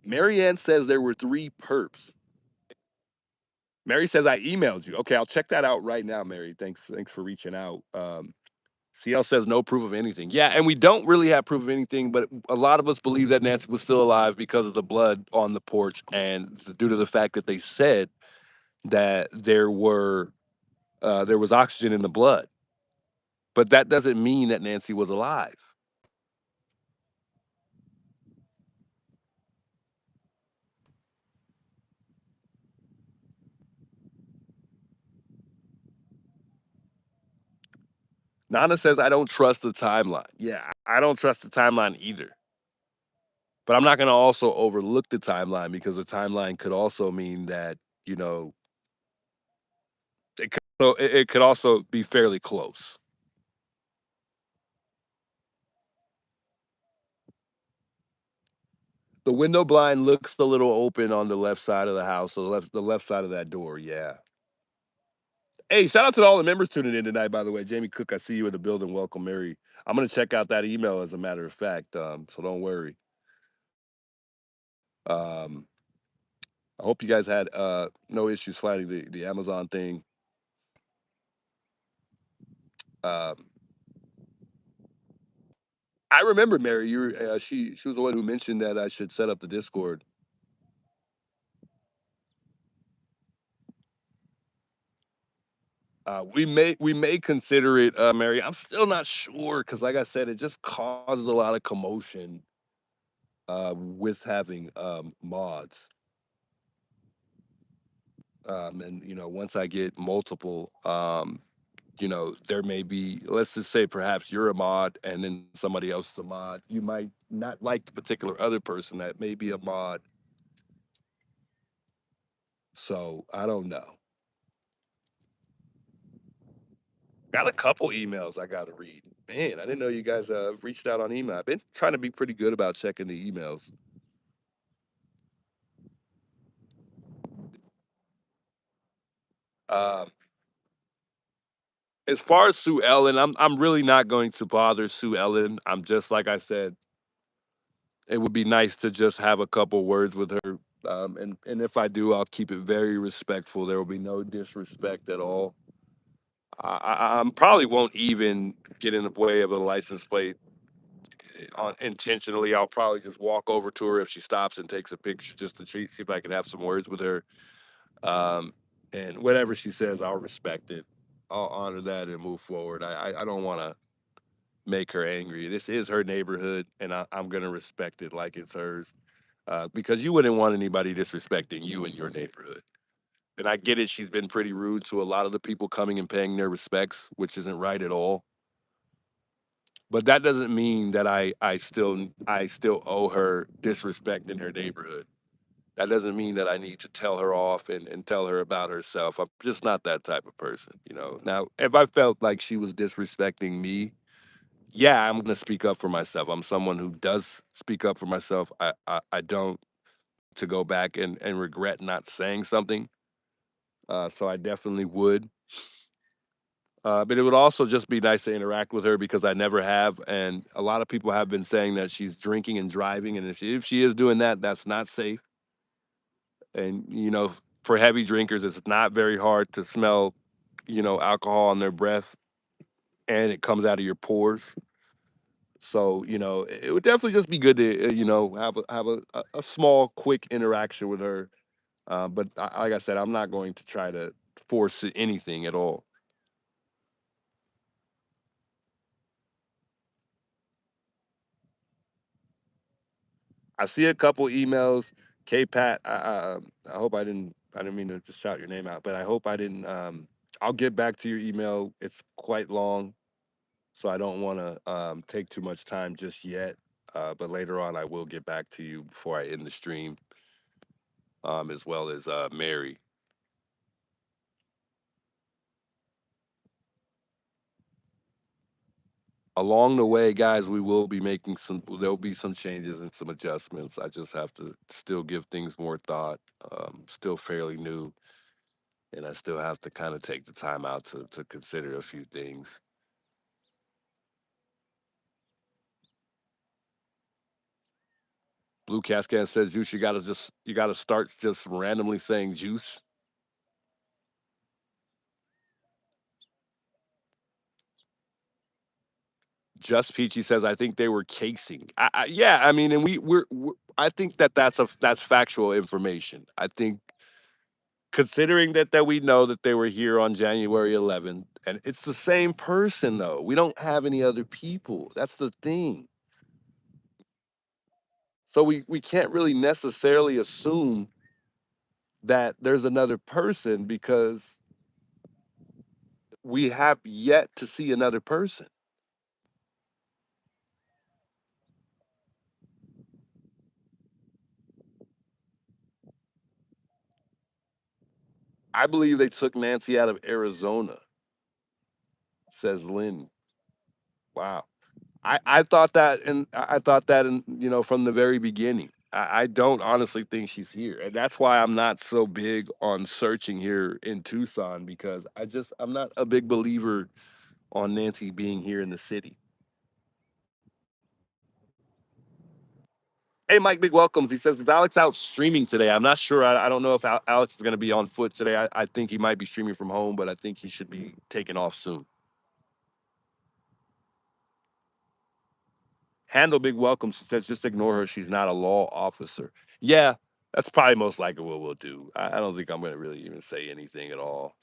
Marianne says there were 3 perps. Mary says I emailed you. Okay, I'll check that out right now, Mary. Thanks for reaching out. CL says no proof of anything. Yeah, and we don't really have proof of anything, but a lot of us believe that Nancy was still alive because of the blood on the porch and due to the fact that they said that there was oxygen in the blood, but that doesn't mean that Nancy was alive. Nana says, I don't trust the timeline. Yeah, I don't trust the timeline either. But I'm not going to also overlook the timeline because the timeline could also mean that, you know, it could also be fairly close. The window blind looks a little open on the left side of the house, so the left side of that door, yeah. Hey, shout out to all the members tuning in tonight, by the way. Jamie Cook, I see you in the building. Welcome, Mary. I'm gonna check out that email as a matter of fact. So don't worry. Um, I hope you guys had no issues finding the Amazon thing. Um, I remember Mary. She was the one who mentioned that I should set up the Discord. We may consider it, Mary. I'm still not sure because, like I said, it just causes a lot of commotion with having mods. And once I get multiple, there may be, let's just say, perhaps you're a mod, and then somebody else is a mod. You might not like the particular other person that may be a mod. So I don't know. Got a couple emails I got to read. Man, I didn't know you guys reached out on email. I've been trying to be pretty good about checking the emails. Um, as far as Sue Ellen, I'm really not going to bother Sue Ellen. I'm just like I said, it would be nice to just have a couple words with her. And if I do, I'll keep it very respectful. There will be no disrespect at all. I probably won't even get in the way of a license plate intentionally. I'll probably just walk over to her if she stops and takes a picture just to see if I can have some words with her. Um, and whatever she says, I'll respect it. I'll honor that and move forward. I don't want to make her angry. This is her neighborhood, and I'm going to respect it like it's hers. Because you wouldn't want anybody disrespecting you in your neighborhood. And I get it. She's been pretty rude to a lot of the people coming and paying their respects, which isn't right at all. But that doesn't mean that I still owe her disrespect in her neighborhood. That doesn't mean that I need to tell her off and tell her about herself. I'm just not that type of person. Now, if I felt like she was disrespecting me, yeah, I'm gonna speak up for myself. I'm someone who does speak up for myself. I don't to go back and regret not saying something. So I definitely would. But it would also just be nice to interact with her because I never have, and a lot of people have been saying that she's drinking and driving, and if she is doing that, that's not safe. And for heavy drinkers, it's not very hard to smell, alcohol on their breath, and it comes out of your pores. So it would definitely just be good to have a small, quick interaction with her. But like I said, I'm not going to try to force anything at all. I see a couple emails. K Pat, I hope I didn't mean to just shout your name out, but I hope I didn't. I'll get back to your email. It's quite long, so I don't want to take too much time just yet. But later on, I will get back to you before I end the stream, as well as Mary. Along the way, guys, we will be making some. There'll be some changes and some adjustments. I just have to still give things more thought. Still fairly new, and I still have to kind of take the time out to consider a few things. Blue Cascade says juice. You gotta start just randomly saying juice. Just Peachy says I think they were casing. Yeah, I mean, and I think that's factual information. I think considering that we know that they were here on January 11th, and it's the same person though. We don't have any other people. That's the thing. So we can't really necessarily assume that there's another person because we have yet to see another person. I believe they took Nancy out of Arizona, says Lynn. Wow. I thought that, and I thought that, and from the very beginning. I don't honestly think she's here, and that's why I'm not so big on searching here in Tucson because I'm not a big believer on Nancy being here in the city. Hey, Mike, big welcomes. He says, "Is Alex out streaming today?" I'm not sure. I don't know if Alex is going to be on foot today. I think he might be streaming from home, but I think he should be taking off soon. Handle big welcomes. She says, "Just ignore her. She's not a law officer." Yeah, that's probably most likely what we'll do. I don't think I'm going to really even say anything at all,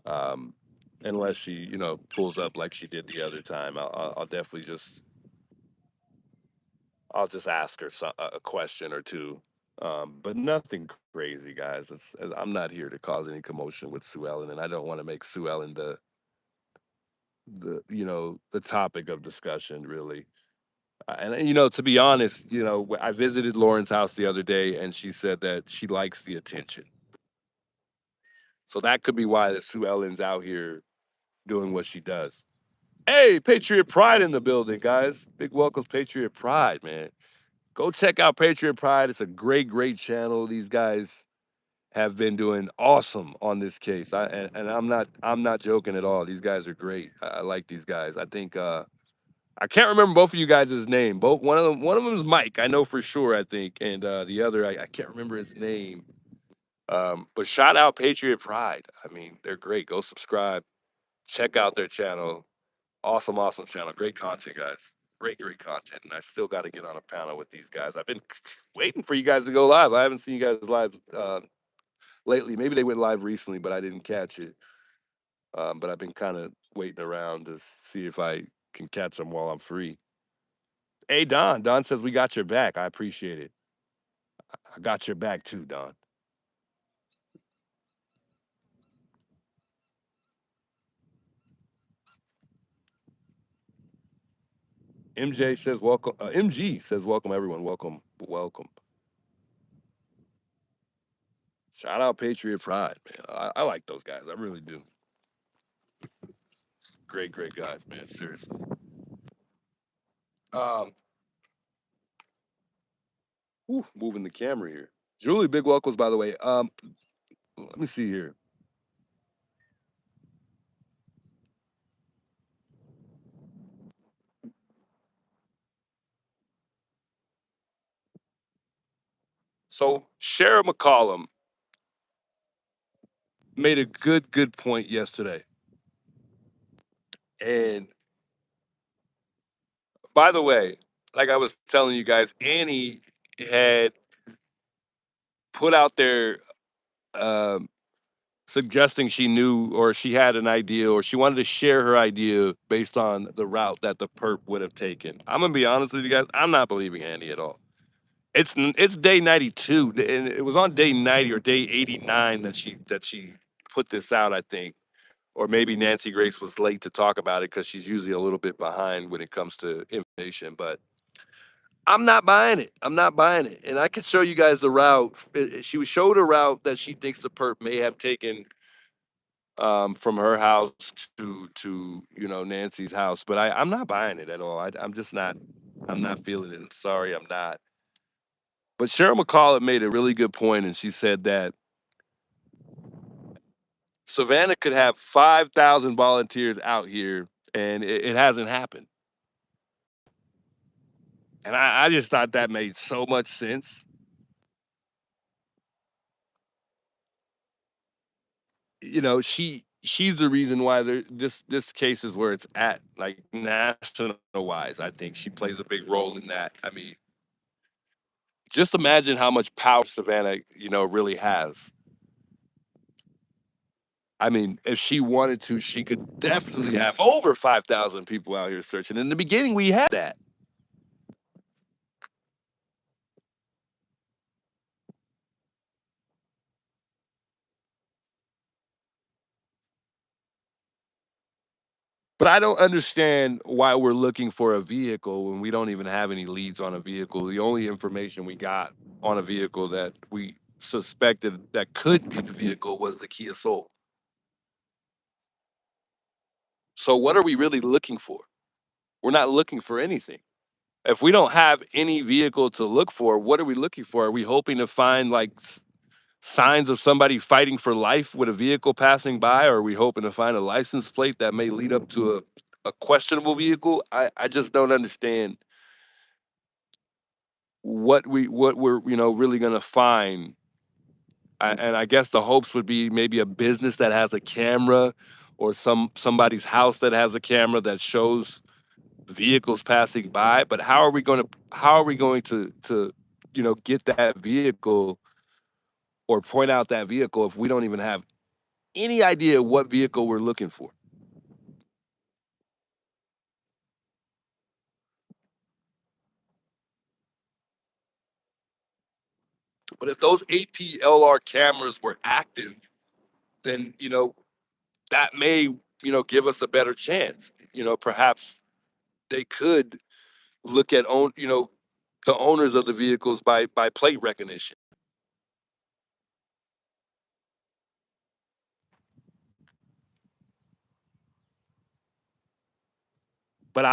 um, unless she, pulls up like she did the other time. I'll definitely I'll just ask her a question or two, but nothing crazy, guys. I'm not here to cause any commotion with Sue Ellen, and I don't want to make Sue Ellen the topic of discussion, really. And to be honest, I visited Lauren's house the other day, and she said that she likes the attention. So that could be why the Sue Ellen's out here doing what she does. Hey, Patriot Pride in the building, guys. Big welcomes, Patriot Pride, man. Go check out Patriot Pride. It's a great, great channel. These guys have been doing awesome on this case. And I'm not joking at all. These guys are great. I like these guys. I think I can't remember both of you guys' name. Both one of them is Mike, I know for sure, I think, and the other I can't remember his name. But shout out Patriot Pride. I mean, they're great. Go subscribe. Check out their channel. Awesome, awesome channel. Great content, guys. Great, great content. And I still got to get on a panel with these guys. I've been waiting for you guys to go live. I haven't seen you guys live lately. Maybe they went live recently, but I didn't catch it. But I've been kind of waiting around to see if I can catch them while I'm free. Hey, Don. Don says we got your back. I appreciate it. I got your back too, Don. MJ says welcome. MG says welcome, everyone. Welcome, welcome. Shout out Patriot Pride, man. I like those guys. I really do. Great, great guys, man. Seriously. Um, moving the camera here. Julie, big welcomes, by the way. Let me see here. So Sheriff McCollum made a good point yesterday. And by the way, like I was telling you guys, Annie had put out there um, suggesting she knew or she had an idea or she wanted to share her idea based on the route that the perp would have taken. I'm gonna be honest with you guys. I'm not believing Annie at all. It's day 92, and it was on day 90 or day 89 that she put this out. I think, or maybe Nancy Grace was late to talk about it because she's usually a little bit behind when it comes to information. But I'm not buying it. I'm not buying it, and I can show you guys the route. She showed a route that she thinks the perp may have taken from her house to Nancy's house, but I'm not buying it at all. I'm just not. I'm not feeling it. I'm sorry, I'm not. But Cheryl McCall made a really good point, and she said that Savannah could have 5,000 volunteers out here, and it hasn't happened. And I just thought that made so much sense. She's the reason why this case is where it's at, like national wise. I think she plays a big role in that. I mean, just imagine how much power Savannah, really has. I mean, if she wanted to, she could definitely have over 5,000 people out here searching. In the beginning, we had that. But I don't understand why we're looking for a vehicle when we don't even have any leads on a vehicle. The only information we got on a vehicle that we suspected that could be the vehicle was the Kia Soul. So what are we really looking for? We're not looking for anything. If we don't have any vehicle to look for, what are we looking for? Are we hoping to find like signs of somebody fighting for life with a vehicle passing by? Or are we hoping to find a license plate that may lead up to a questionable vehicle? I just don't understand what we're really gonna find. And I guess the hopes would be maybe a business that has a camera, or somebody's house that has a camera that shows vehicles passing by. But how are we going to get that vehicle or point out that vehicle if we don't even have any idea what vehicle we're looking for? But if those APLR cameras were active, then that may give us a better chance. Perhaps they could look at the owners of the vehicles by plate recognition. But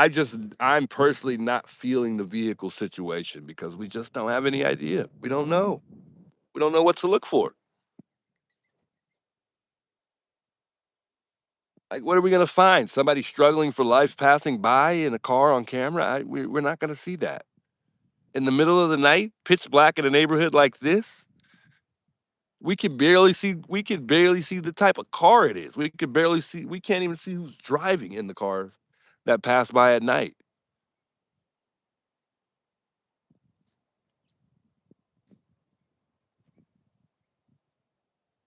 I'm personally not feeling the vehicle situation because we just don't have any idea. We don't know. We don't know what to look for. Like, what are we gonna find? Somebody struggling for life passing by in a car on camera? We're not gonna see that. In the middle of the night, pitch black in a neighborhood like this, we could barely see the type of car it is. We can't even see who's driving in the cars that pass by at night.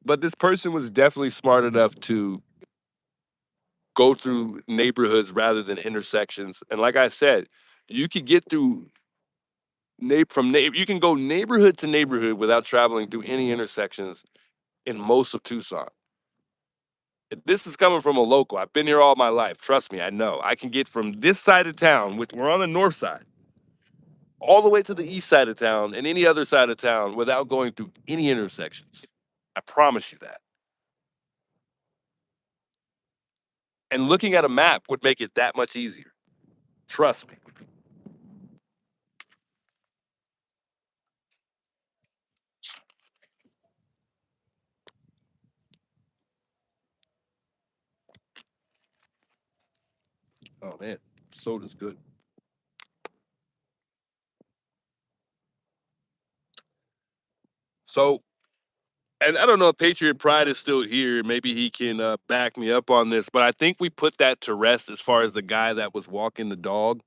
But this person was definitely smart enough to go through neighborhoods rather than intersections. And like I said, you could get through you can go neighborhood to neighborhood without traveling through any intersections in most of Tucson. This is coming from a local. I've been here all my life. Trust me, I know. I can get from this side of town, which we're on the north side, all the way to the east side of town and any other side of town without going through any intersections. I promise you that. And looking at a map would make it that much easier. Trust me. Oh man, soda's good. So, and I don't know if Patriot Pride is still here. Maybe he can back me up on this, but I think we put that to rest as far as the guy that was walking the dog,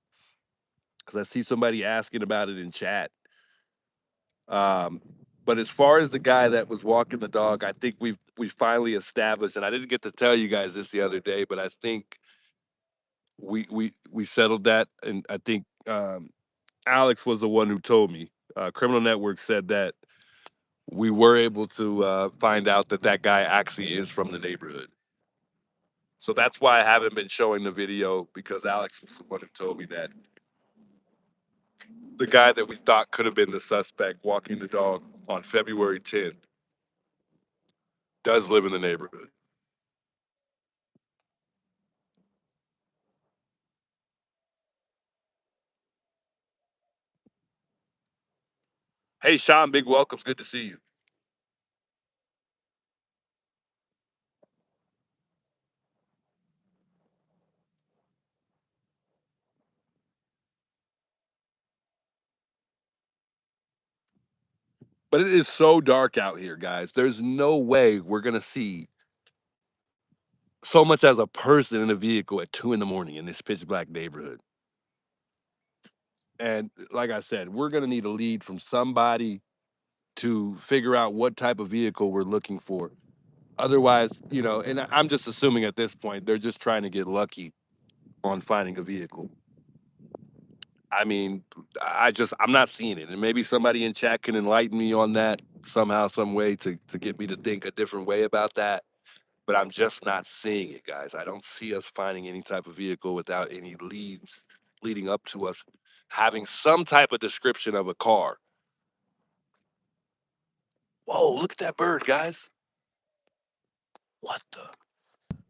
because I see somebody asking about it in chat. Um, but as far as the guy that was walking the dog, I think we finally established, and I didn't get to tell you guys this the other day, but I think we settled that, and I think Alex was the one who told me. Criminal Network said that we were able to find out that that guy actually is from the neighborhood. So that's why I haven't been showing the video, because Alex was the one who told me that the guy that we thought could have been the suspect walking the dog on February 10th does live in the neighborhood. Hey, Sean, big welcomes. Good to see you. But it is so dark out here, guys. There's no way we're going to see so much as a person in a vehicle at 2 in the morning in this pitch black neighborhood. And like I said, we're going to need a lead from somebody to figure out what type of vehicle we're looking for. Otherwise, you know, and I'm just assuming at this point they're just trying to get lucky on finding a vehicle. I mean, I'm not seeing it, and maybe somebody in chat can enlighten me on that somehow, some way to get me to think a different way about that. But I'm just not seeing it, guys. I don't see us finding any type of vehicle without any leads leading up to us having some type of description of a car. Whoa, look at that bird, guys. What the?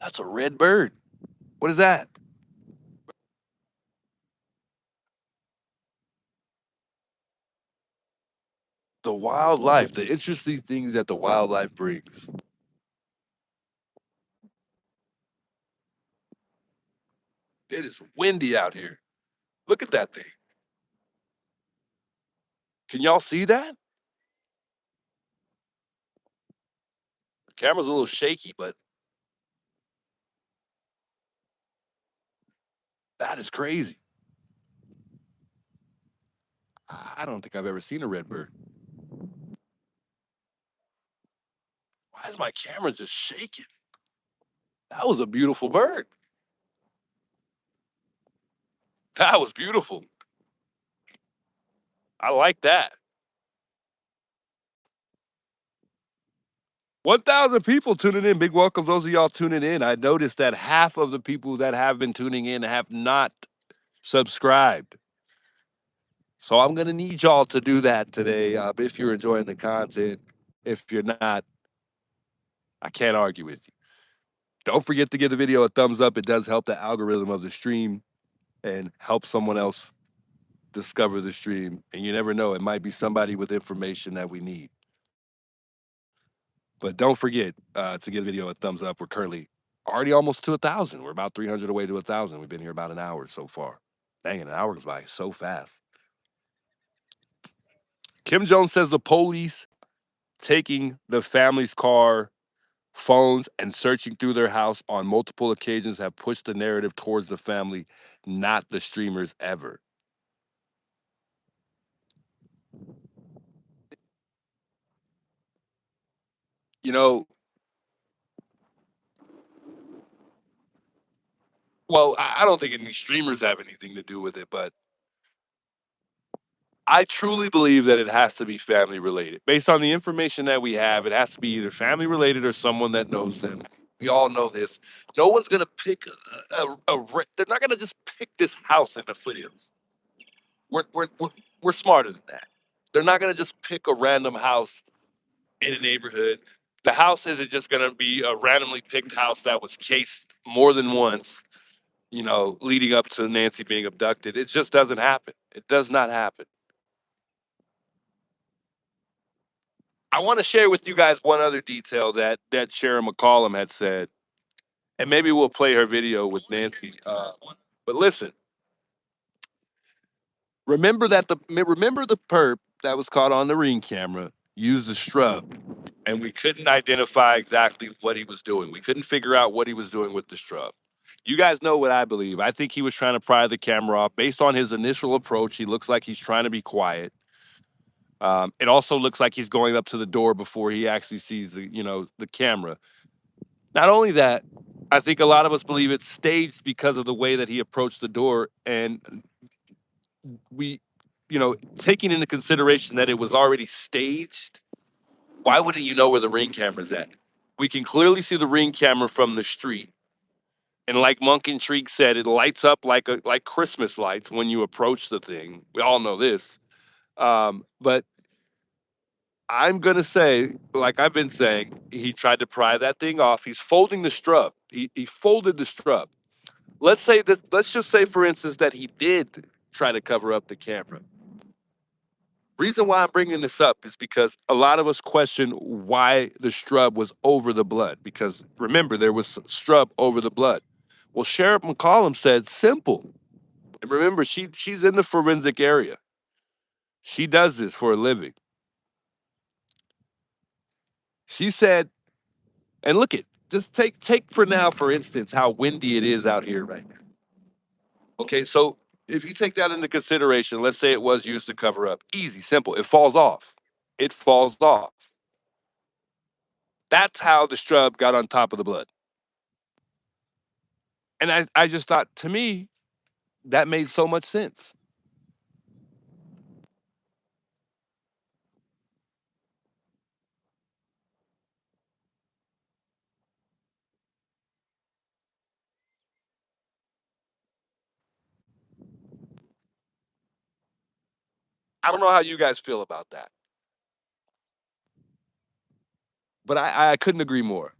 That's a red bird. What is that? The wildlife, the interesting things that the wildlife brings. It is windy out here. Look at that thing. Can y'all see that? The camera's a little shaky, but that is crazy. I don't think I've ever seen a red bird. Why is my camera just shaking? That was a beautiful bird. That was beautiful. I like that. 1,000 people tuning in. Big welcome, those of y'all tuning in. I noticed that half of the people that have been tuning in have not subscribed. So I'm going to need y'all to do that today if you're enjoying the content. If you're not, I can't argue with you. Don't forget to give the video a thumbs up. It does help the algorithm of the stream and help someone else discover the stream. And you never know, it might be somebody with information that we need. But don't forget to give the video a thumbs up. We're currently already almost to 1,000. We're about 300 away to 1,000. We've been here about an hour so far. Dang it, an hour goes by so fast. Kim Jones says the police taking the family's car, phones, and searching through their house on multiple occasions have pushed the narrative towards the family, not the streamers ever. You know, well, I don't think any streamers have anything to do with it, but I truly believe that it has to be family related. Based on the information that we have, it has to be either family related or someone that knows them. We all know this. No one's gonna pick they're not gonna just pick this house in the foothills. We're smarter than that. They're not gonna just pick a random house in a neighborhood. The house isn't just gonna be a randomly picked house that was cased more than once, you know, leading up to Nancy being abducted. It just doesn't happen. It does not happen. I want to share with you guys one other detail that Sharon McCollum had said, and maybe we'll play her video with Nancy. But listen, remember the perp that was caught on the ring camera used the strub, and we couldn't identify exactly what he was doing. We couldn't figure out what he was doing with the strub. You guys know what I believe. I think he was trying to pry the camera off. Based on his initial approach, he looks like he's trying to be quiet. It also looks like he's going up to the door before he actually sees the camera. Not only that, I think a lot of us believe it's staged because of the way that he approached the door, and we, taking into consideration that it was already staged. Why wouldn't you know where the ring camera's at? We can clearly see the ring camera from the street, and like Monk Intrigue said, it lights up like Christmas lights when you approach the thing. We all know this, but I'm gonna say, like I've been saying, he tried to pry that thing off. He's folding the strub. He folded the strub. Let's say this. Let's just say, for instance, that he did try to cover up the camera. Reason why I'm bringing this up is because a lot of us question why the strub was over the blood. Because remember, there was strub over the blood. Well, Sheriff McCollum said simple. And remember, she's in the forensic area. She does this for a living. She said, and look at just take for now, for instance, how windy it is out here right now. Okay, so if you take that into consideration, let's say it was used to cover up. Easy, simple. It falls off. It falls off. That's how the strub got on top of the blood. And I just thought, to me, that made so much sense. I don't know how you guys feel about that, but I couldn't agree more.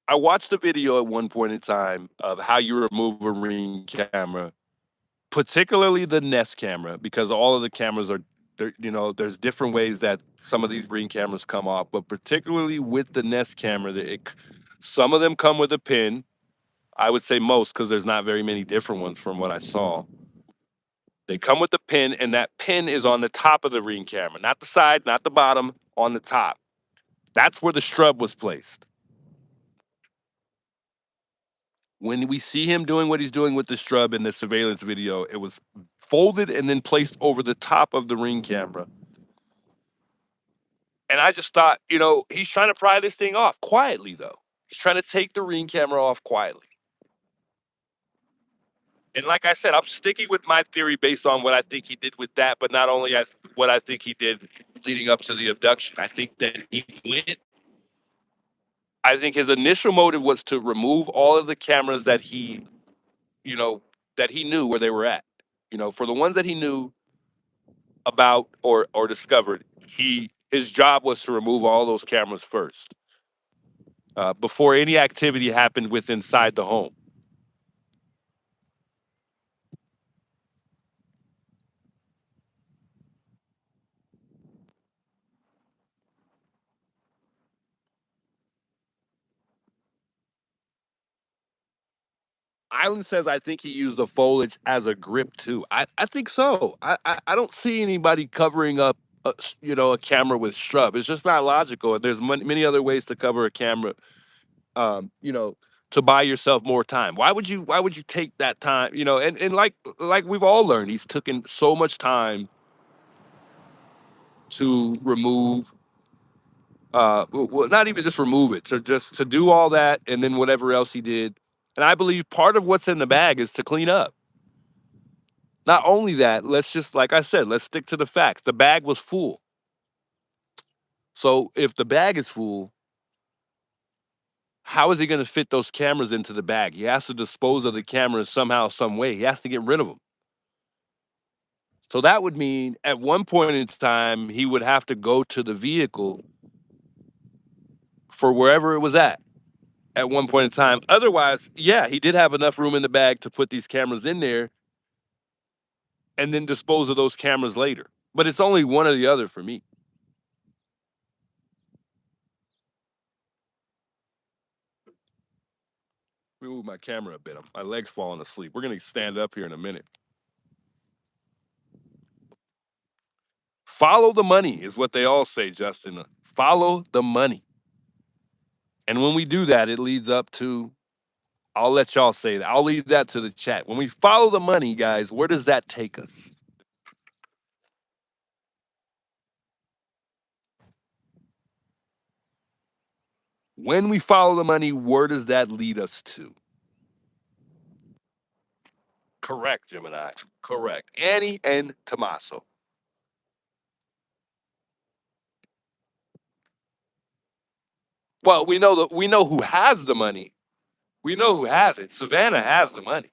I watched a video at one point in time of how you remove a Ring camera, particularly the Nest camera, because all of the cameras are there, there's different ways that some of these Ring cameras come off, but particularly with the Nest camera, some of them come with a pin. I would say most, because there's not very many different ones from what I saw. They come with the pin, and that pin is on the top of the Ring camera, not the side, not the bottom, on the top. That's where the strub was placed. When we see him doing what he's doing with the strub in the surveillance video, it was folded and then placed over the top of the Ring camera. And I just thought, he's trying to pry this thing off quietly, though. He's trying to take the Ring camera off quietly. And like I said, I'm sticking with my theory based on what I think he did with that, but not only as what I think he did leading up to the abduction. I think that he went. I think his initial motive was to remove all of the cameras you know, that he knew where they were at. For the ones that he knew about or discovered, his job was to remove all those cameras first, before any activity happened with inside the home. Island says I think he used the foliage as a grip too. I think so. I don't see anybody covering up a camera with strub. It's just not logical. And there's many other ways to cover a camera. Um, you know, to buy yourself more time. Why would you take that time? And like we've all learned, he's taken so much time to remove. Well, not even just remove it, to do all that, and then whatever else he did. And I believe part of what's in the bag is to clean up. Not only that, let's just, like I said, let's stick to the facts. The bag was full. So if the bag is full, how is he going to fit those cameras into the bag? He has to dispose of the cameras somehow, some way. He has to get rid of them. So that would mean at one point in time, he would have to go to the vehicle for wherever it was at one point in time. Otherwise, yeah, he did have enough room in the bag to put these cameras in there and then dispose of those cameras later. But it's only one or the other for me. Let me move my camera a bit. My leg's falling asleep. We're going to stand up here in a minute. Follow the money is what they all say, Justin. Follow the money. And when we do that, it leads up to, I'll let y'all say that. I'll leave that to the chat. When we follow the money, guys, where does that take us? When we follow the money, where does that lead us to? Correct, Gemini. Correct. Annie and Tommaso. Well, we know who has the money. We know who has it. Savannah has the money.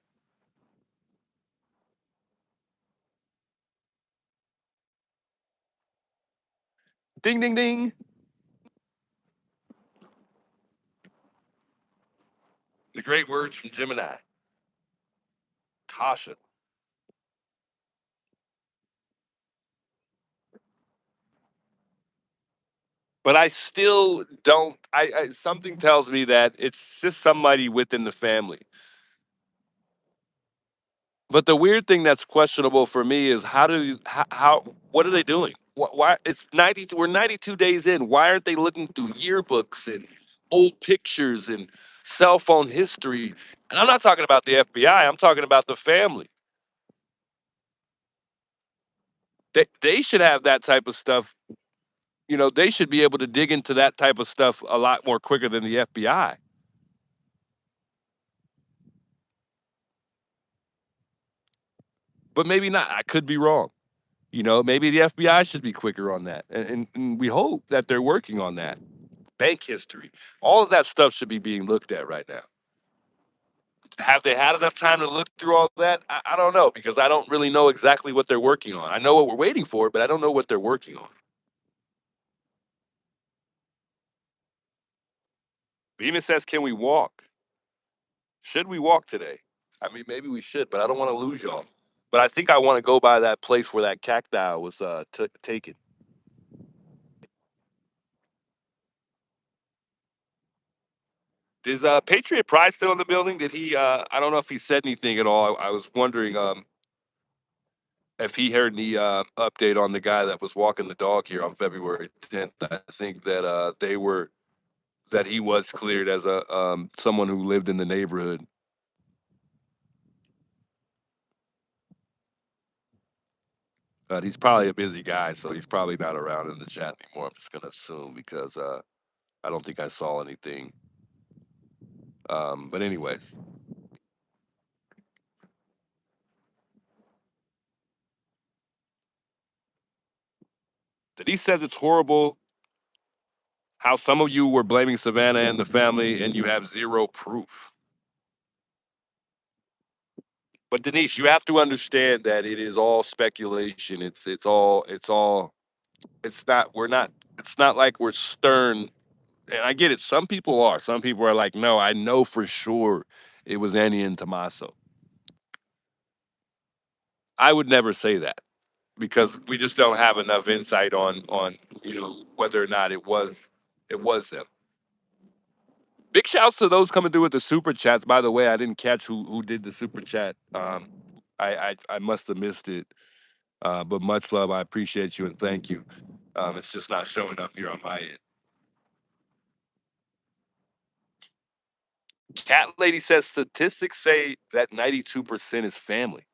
Ding ding ding. The great words from Gemini. Tasha. But I still don't. Something tells me that it's just somebody within the family. But the weird thing that's questionable for me is how what are they doing? Why it's 90? We're 92 days in. Why aren't they looking through yearbooks and old pictures and cell phone history? And I'm not talking about the FBI. I'm talking about the family. They should have that type of stuff. You know, they should be able to dig into that type of stuff a lot more quicker than the FBI. But maybe not. I could be wrong. You know, maybe the FBI should be quicker on that, and we hope that they're working on that. Bank history, all of that stuff should be being looked at right now. Have they had enough time to look through all that? I don't know because I don't really know exactly what they're working on. I know what we're waiting for, but I don't know what they're working on. Venus says, "Can we walk? Should we walk today?" I mean, maybe we should, but I don't want to lose y'all. But I think I want to go by that place where that cacti was taken. Is Patriot Pride still in the building? Did he? I don't know if he said anything at all. I was wondering if he heard any update on the guy that was walking the dog here on February 10th. I think that that he was cleared as a someone who lived in the neighborhood. But he's probably a busy guy, so he's probably not around in the chat anymore. I'm just gonna assume because I don't think I saw anything. But anyways, Denise says it's horrible how some of you were blaming Savannah and the family, and you have zero proof. But Denise, you have to understand that it is all speculation. It's not. We're not. It's not like we're stern. And I get it. Some people are. Some people are like, no, I know for sure it was Annie and Tommaso. I would never say that because we just don't have enough insight on whether or not it was them. Big shouts to those coming through with the super chats. By the way, I didn't catch who did the super chat. I must have missed it. But much love. I appreciate you and thank you. It's just not showing up here on my end. Cat lady says statistics say that 92% is family.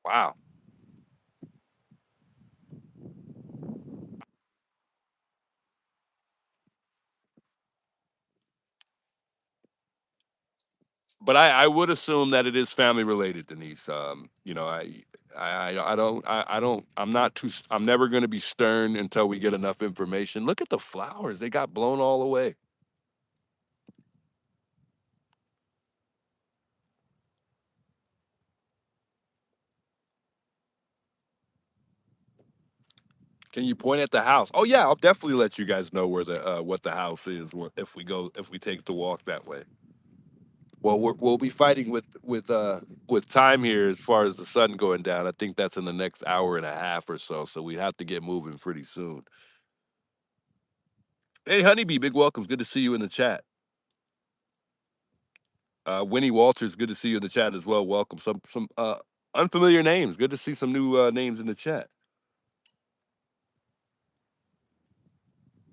Wow. But I would assume that it is family related, Denise. I'm not too, I'm never going to be stern until we get enough information. Look at the flowers. They got blown all away. Can you point at the house? Oh yeah, I'll definitely let you guys know where the what the house is if we take the walk that way. Well, we'll be fighting with time here as far as the sun going down. I think that's in the next hour and a half or so. So we have to get moving pretty soon. Hey, Honeybee, big welcomes. Good to see you in the chat. Winnie Walters, good to see you in the chat as well. Welcome. Some unfamiliar names. Good to see some new names in the chat.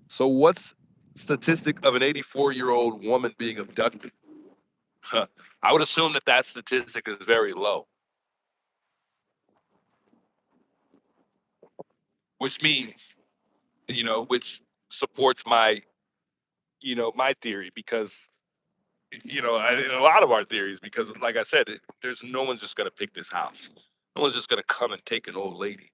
So, what's statistic of an 84-year-old woman being abducted? I would assume that that statistic is very low, which means, which supports my theory because, in a lot of our theories, because like I said, there's no one's just going to pick this house. No one's just going to come and take an old lady.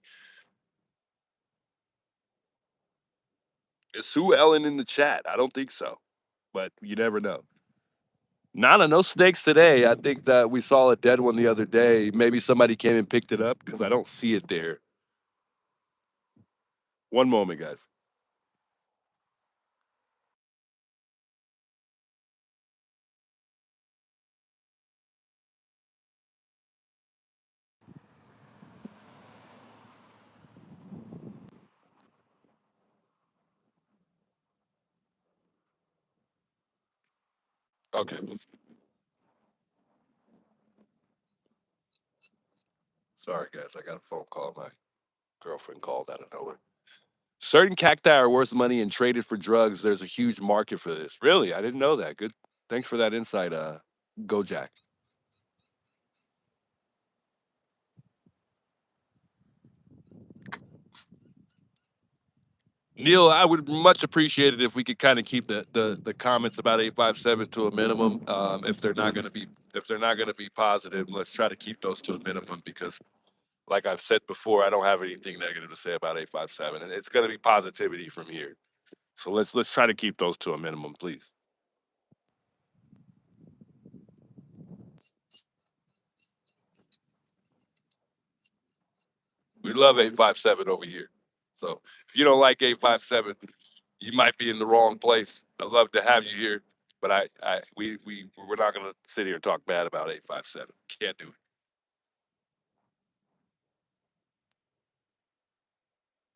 Is Sue Ellen in the chat? I don't think so, but you never know. Nana, no snakes today. I think that we saw a dead one the other day. Maybe somebody came and picked it up because I don't see it there. One moment, guys. Okay. Sorry, guys. I got a phone call. My girlfriend called out of nowhere. Certain cacti are worth money and traded for drugs. There's a huge market for this. Really? I didn't know that. Good. Thanks for that insight, Go Jack. Neil, I would much appreciate it if we could kind of keep the comments about 857 to a minimum. If they're not gonna be positive, let's try to keep those to a minimum because, like I've said before, I don't have anything negative to say about 857, and it's gonna be positivity from here. So let's try to keep those to a minimum, please. We love 857 over here. So if you don't like 857, you might be in the wrong place. I'd love to have you here, but we're not gonna sit here and talk bad about 857. Can't do it.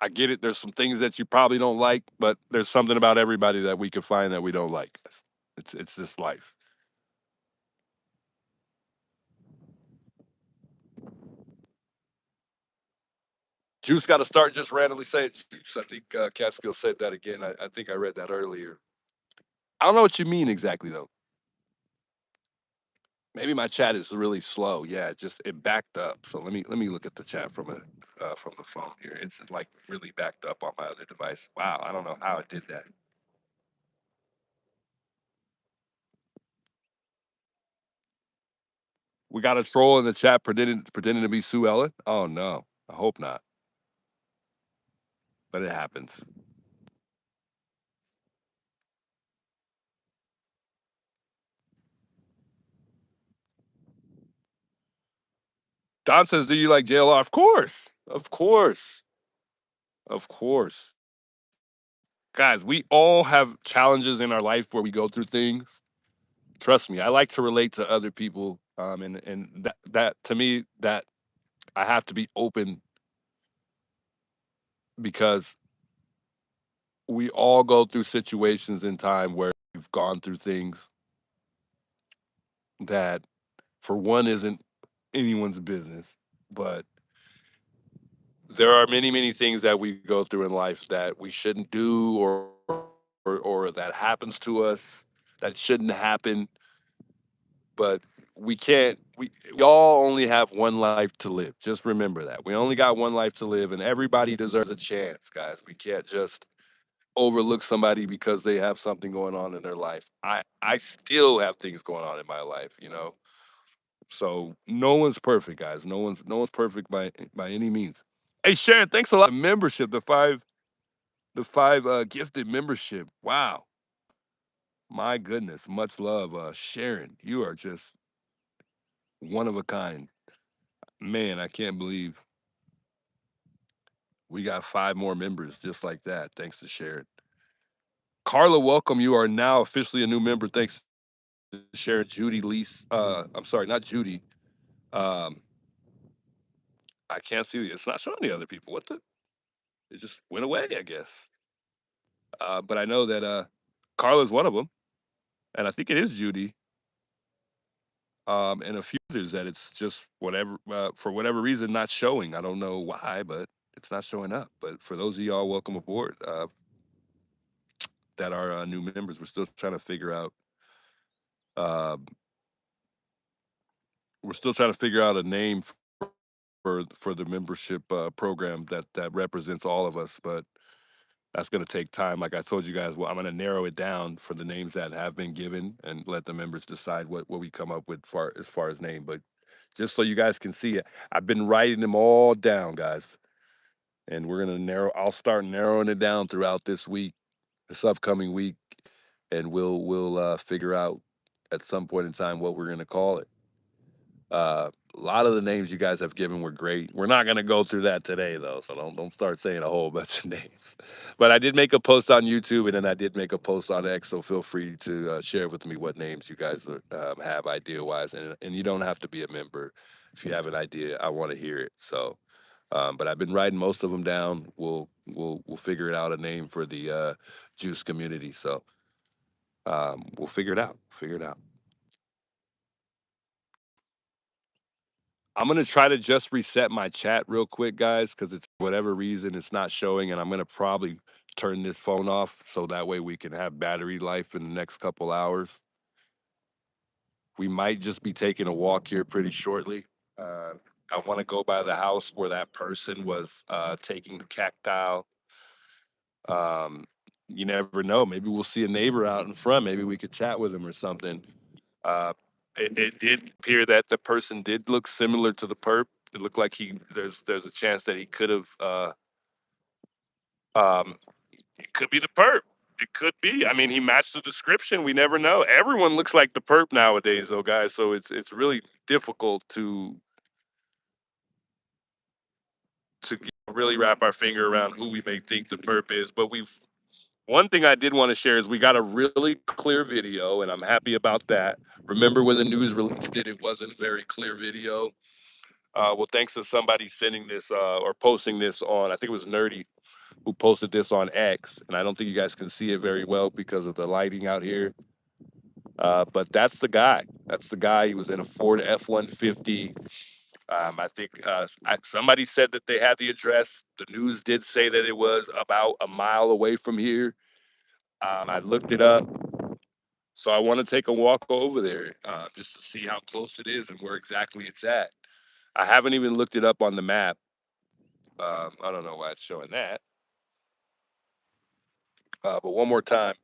I get it. There's some things that you probably don't like, but there's something about everybody that we can find that we don't like. It's just life. Juice got to start just randomly saying juice. I think Catskill said that again. I think I read that earlier. I don't know what you mean exactly though. Maybe my chat is really slow. Yeah, it backed up. So let me look at the chat from the phone here. It's like really backed up on my other device. Wow, I don't know how it did that. We got a troll in the chat pretending to be Sue Ellen. Oh no, I hope not, but it happens. Don says, "Do you like JLR?" Of course, of course, of course. Guys, we all have challenges in our life where we go through things. Trust me, I like to relate to other people, and that to me that I have to be open because we all go through situations in time where we've gone through things that, for one, isn't anyone's business, but there are many things that we go through in life that we shouldn't do or that happens to us that shouldn't happen, but we all only have one life to live. Just remember that. We only got one life to live and everybody deserves a chance, guys. We can't just overlook somebody because they have something going on in their life. I still have things going on in my life, you know. So no one's perfect, guys. No one's perfect by any means. Hey Sharon, thanks a lot. Membership, the five gifted membership. Wow. My goodness. Much love. Sharon, you are just one of a kind. Man, I can't believe we got five more members just like that. Thanks to Sharon. Carla, welcome. You are now officially a new member. Thanks to Sharon. Judy Lease. I'm sorry, not Judy. Um, I can't see it's not showing the other people. What the it just went away, I guess. But I know that Carla's one of them, and I think it is Judy. And a few others that it's just whatever for whatever reason not showing. I don't know why, but it's not showing up. But for those of y'all, welcome aboard. That are new members, we're still trying to figure out. Uh, we're still trying to figure out a name for the membership program that represents all of us, but that's going to take time. Like I told you guys, well, I'm going to narrow it down for the names that have been given and let the members decide what we come up with as far as name. But just so you guys can see it, I've been writing them all down, guys, and we're going to narrow. I'll start narrowing it down throughout this week, this upcoming week, and we'll figure out at some point in time what we're going to call it. A lot of the names you guys have given were great. We're not going to go through that today, though, so don't start saying a whole bunch of names. But I did make a post on YouTube, and then I did make a post on X. So feel free to share with me what names you guys have idea wise, and you don't have to be a member if you have an idea. I want to hear it. So, but I've been writing most of them down. We'll figure it out a name for the juice community. So we'll figure it out. Figure it out. I'm gonna try to just reset my chat real quick, guys, because it's whatever reason it's not showing, and I'm gonna probably turn this phone off so that way we can have battery life in the next couple hours. We might just be taking a walk here pretty shortly. Uh, I want to go by the house where that person was taking the cacti Um, you never know. Maybe we'll see a neighbor out in front. Maybe we could chat with him or something. Uh, it did appear that the person did look similar to the perp. It looked like there's a chance that he could have um it could be the perp. It could be. I mean, he matched the description. We never know. Everyone looks like the perp nowadays, though, guys. So it's really difficult to really wrap our finger around who we may think the perp is. But we've one thing I did want to share is we got a really clear video, and I'm happy about that. Remember when the news released it, it wasn't a very clear video. Well, thanks to somebody sending this or posting this on, I think it was Nerdy who posted this on X, and I don't think you guys can see it very well because of the lighting out here. But that's the guy. That's the guy. He was in a Ford F-150. I think somebody said that they had the address. The news did say that it was about a mile away from here. I looked it up. So I want to take a walk over there just to see how close it is and where exactly it's at. I haven't even looked it up on the map. I don't know why it's showing that. But one more time.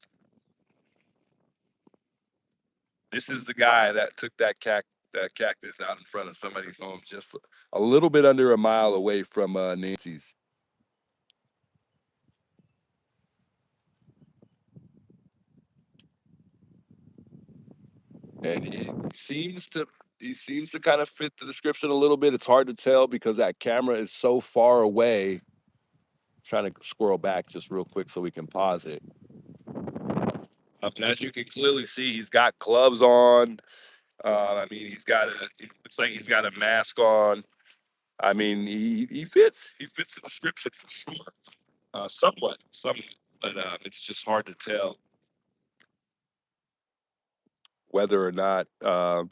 This is the guy that took that cactus out in front of somebody's home just a little bit under a mile away from Nancy's. And he seems to kind of fit the description a little bit. It's hard to tell because that camera is so far away. Trying to scroll back just real quick so we can pause it. And as you can clearly see, he's got gloves on. I mean, it looks like he's got a mask on. I mean, he fits. He fits the description for sure. Somewhat, but it's just hard to tell whether or not And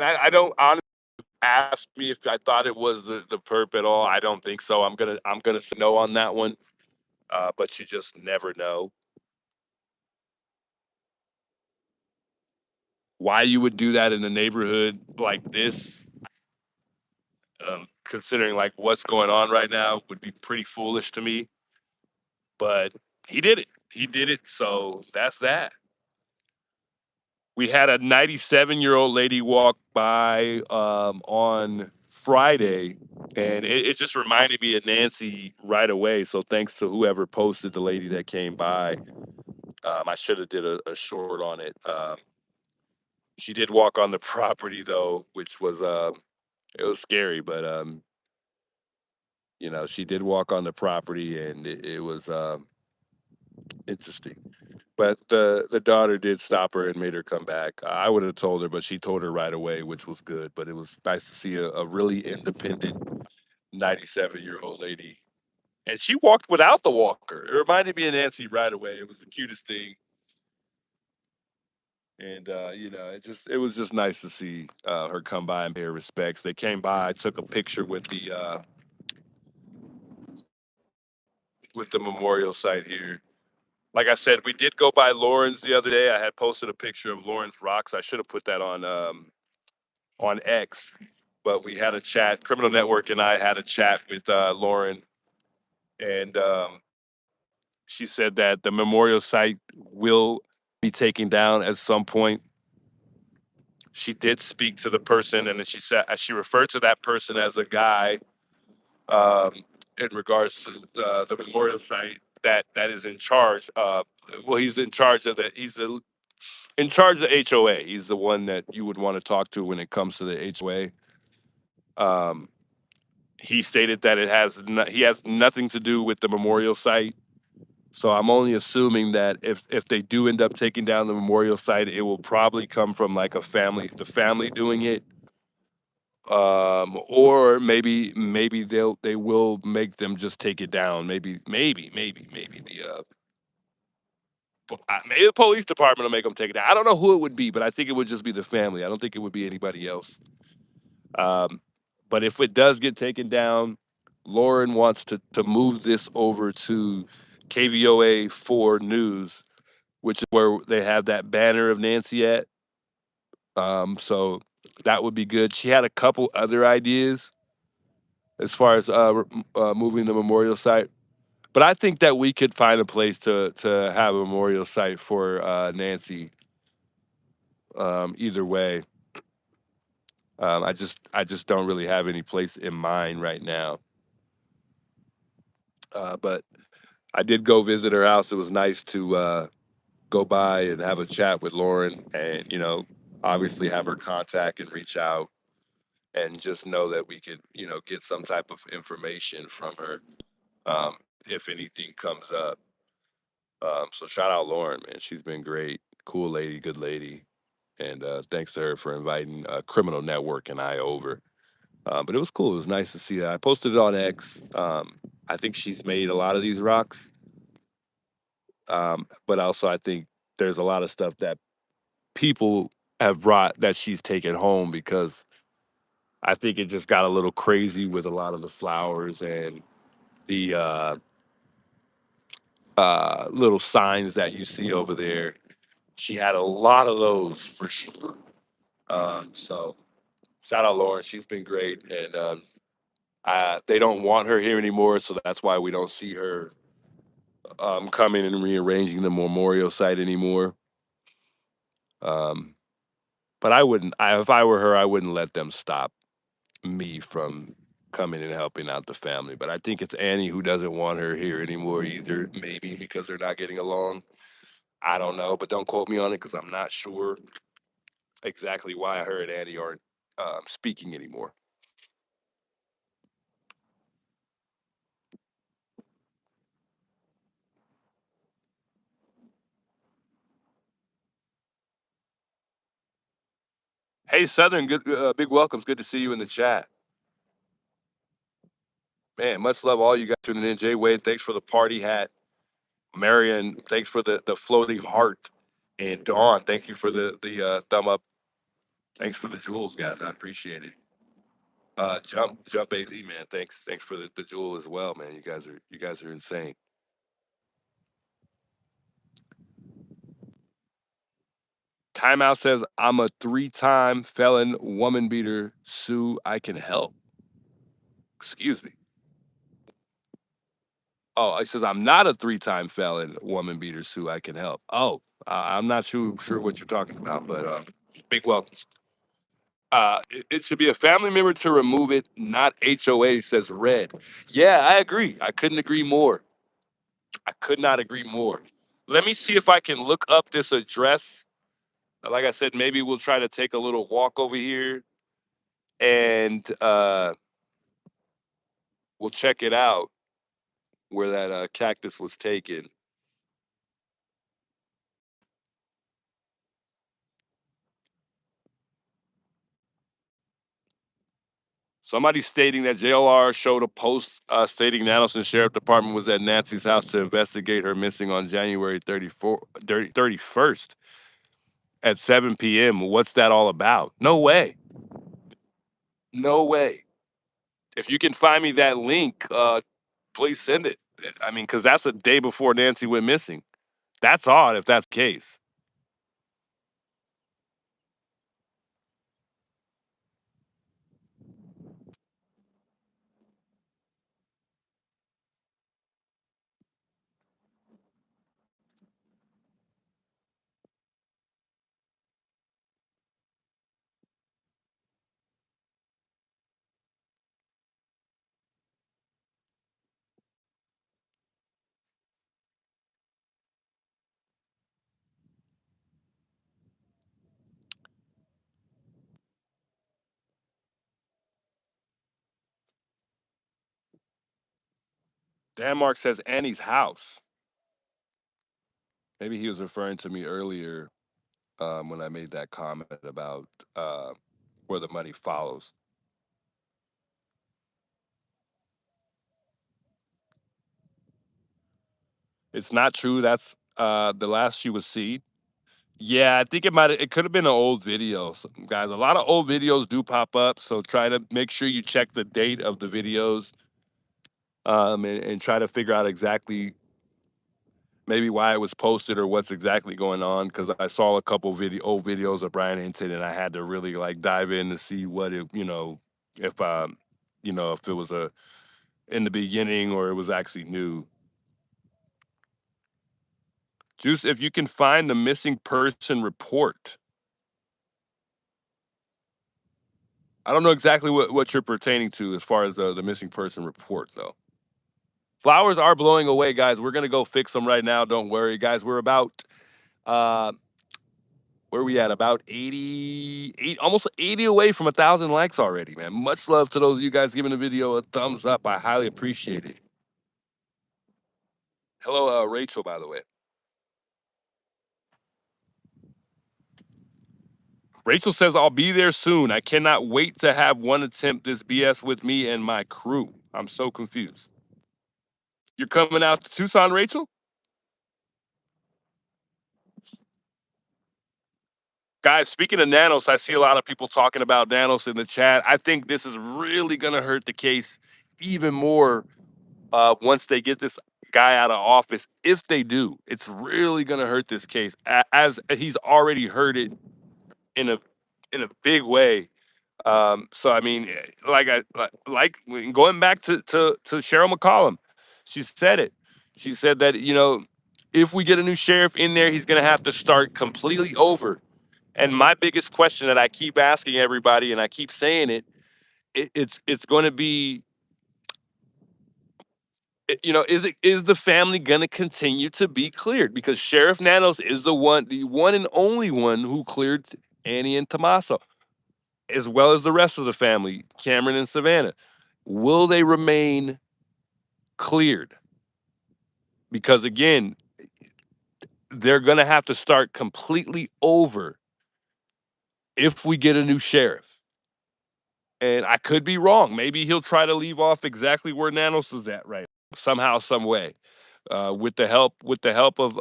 I don't honestly ask me if I thought it was the perp at all. I don't think so. I'm gonna say no on that one. But you just never know why you would do that in a neighborhood like this. Considering like what's going on right now would be pretty foolish to me. But he did it. He did it. So that's that. We had a 97-year-old lady walk by on Friday, and it just reminded me of Nancy right away. So thanks to whoever posted the lady that came by. I should have did a short on it. She did walk on the property though, which was it was scary, but she did walk on the property, and it was interesting. But the daughter did stop her and made her come back. I would have told her, but she told her right away, which was good. But it was nice to see a really independent 97-year-old lady. And she walked without the walker. It reminded me of Nancy right away. It was the cutest thing. And it was just nice to see her come by and pay her respects. They came by, took a picture with the memorial site here. Like I said, we did go by Lauren's the other day. I had posted a picture of Lauren's rocks. I should have put that on X, but we had a chat. Criminal Network and I had a chat with Lauren, and she said that the memorial site will be taken down at some point. She did speak to the person, and then she referred to that person as a guy in regards to the memorial site that is in charge. Well, he's in charge of in charge of the HOA. He's the one that you would want to talk to when it comes to the HOA. Um, he stated that he has nothing to do with the memorial site. So I'm only assuming that if they do end up taking down the memorial site, it will probably come from like the family doing it. Or maybe they will make them just take it down. Maybe maybe the police department will make them take it down. I don't know who it would be, but I think it would just be the family. I don't think it would be anybody else. Um, but if it does get taken down, Lauren wants to move this over to KVOA 4 News, which is where they have that banner of Nancy at. So that would be good. She had a couple other ideas as far as moving the memorial site. But I think that we could find a place to have a memorial site for Nancy. Either way, I just don't really have any place in mind right now. But I did go visit her house. It was nice to go by and have a chat with Lauren, and obviously have her contact and reach out and just know that we could get some type of information from her if anything comes up. So shout out Lauren, man. She's been great, cool lady, good lady, and thanks to her for inviting Criminal Network and I over. But it was cool. It was nice to see that. I posted it on X. I think she's made a lot of these rocks, but also I think there's a lot of stuff that people have brought that she's taken home because I think it just got a little crazy with a lot of the flowers and the little signs that you see over there. She had a lot of those for sure. So shout out Lauren. She's been great. And they don't want her here anymore. So that's why we don't see her coming and rearranging the memorial site anymore. Um, but if I were her, I wouldn't let them stop me from coming and helping out the family. But I think it's Annie who doesn't want her here anymore either. Maybe because they're not getting along. I don't know, but don't quote me on it because I'm not sure exactly why her and Annie aren't speaking anymore. Hey, Southern, good, big welcomes. Good to see you in the chat. Man, much love all you guys tuning in. Jay Wade, thanks for the party hat. Marion, thanks for the floating heart. And Dawn, thank you for the thumb up. Thanks for the jewels, guys. I appreciate it. Jump AZ, man. Thanks for the jewel as well, man. You guys are insane. Timeout says I'm a 3-time felon woman beater. Sue, I can help. Excuse me. Oh, it says I'm not a 3-time felon woman beater. Sue, I can help. Oh, I'm not sure what you're talking about, but big welcomes. It should be a family member to remove it, not HOA, says Red. Yeah, I agree. I couldn't agree more. I could not agree more. Let me see if I can look up this address. Like I said, maybe we'll try to take a little walk over here and we'll check it out where that cactus was taken. Somebody stating that JLR showed a post stating Nanosin Sheriff Department was at Nancy's house to investigate her missing on January 31st at 7 p.m. What's that all about? No way. No way. If you can find me that link, please send it. I mean, because that's a day before Nancy went missing. That's odd if that's the case. Denmark says Annie's house. Maybe he was referring to me earlier when I made that comment about where the money follows. It's not true. That's the last she was seen. Yeah, I think it could have been an old video. So, guys, a lot of old videos do pop up, so try to make sure you check the date of the videos and try to figure out exactly maybe why it was posted or what's exactly going on because I saw a couple old videos of Brian Hinton and I had to really like dive in to see what it if if it was a in the beginning or it was actually new. Juice, if you can find the missing person report. I don't know exactly what you're pertaining to as far as the missing person report, though. Flowers are blowing away, guys. We're gonna go fix them right now. Don't worry, guys. We're about uh where are we at? About 88, almost 80 away from 1,000 likes already, man. Much love to those of you guys giving the video a thumbs up. I highly appreciate it. Hello, Rachel, by the way. Rachel says, I'll be there soon. I cannot wait to have one attempt this BS with me and my crew. I'm so confused. You're coming out to Tucson, Rachel? Guys, speaking of Nanos, I see a lot of people talking about Nanos in the chat. I think this is really going to hurt the case even more once they get this guy out of office. If they do, it's really going to hurt this case, as he's already hurt it in a big way. So I mean, going back to Cheryl McCollum, she said it. She said that if we get a new sheriff in there, he's going to have to start completely over. And my biggest question that I keep asking everybody, and I keep saying it's going to be, is the family going to continue to be cleared? Because Sheriff Nanos is the one and only one who cleared Annie and Tommaso, as well as the rest of the family, Cameron and Savannah. Will they remain cleared? Because again, they're going to have to start completely over if we get a new sheriff. And I could be wrong. Maybe he'll try to leave off exactly where Nanos is at right now, somehow, some way, with the help of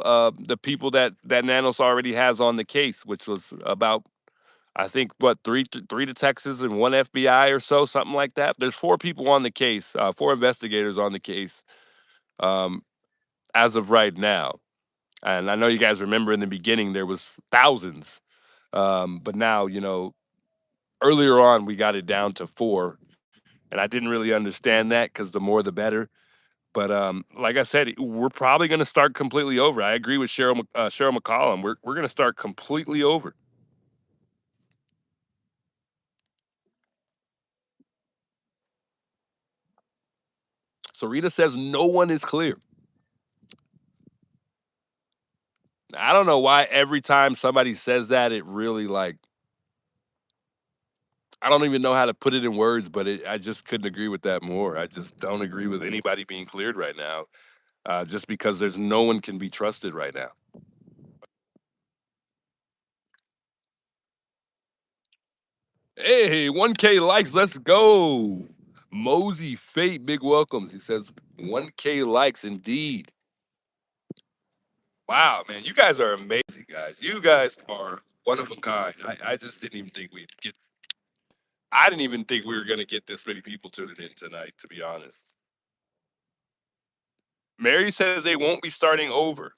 the people that Nanos already has on the case, which was about, I think, what, three detectives and one FBI or so, something like that. There's four people on the case, four investigators on the case, um, as of right now. And I know you guys remember in the beginning there was thousands, but now earlier on we got it down to four, and I didn't really understand that because the more the better. But like I said, we're probably going to start completely over. I agree with Cheryl McCollum. We're going to start completely over. Sarita says no one is clear. I don't know why every time somebody says that, it really like, I don't even know how to put it in words, but I just couldn't agree with that more. I just don't agree with anybody being cleared right now, just because there's no one can be trusted right now. Hey, 1K likes, let's go. Mosey Fate, big welcomes. He says 1K likes indeed. Wow, man, you guys are amazing, guys. You guys are one of a kind. I just didn't even think we'd get. I didn't even think we were gonna get this many people tuning in tonight, to be honest. Mary says they won't be starting over.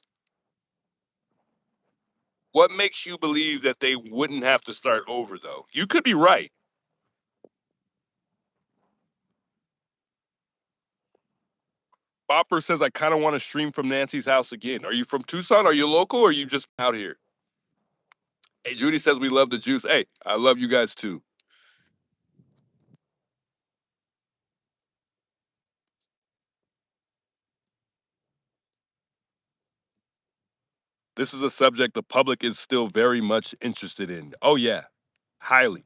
What makes you believe that they wouldn't have to start over, though? You could be right. Bopper says I kind of want to stream from Nancy's house again. Are you from Tucson? Are you local? Or are you just out here? Hey, Judy says we love the juice. Hey, I love you guys too. This is a subject the public is still very much interested in. Oh, yeah, highly.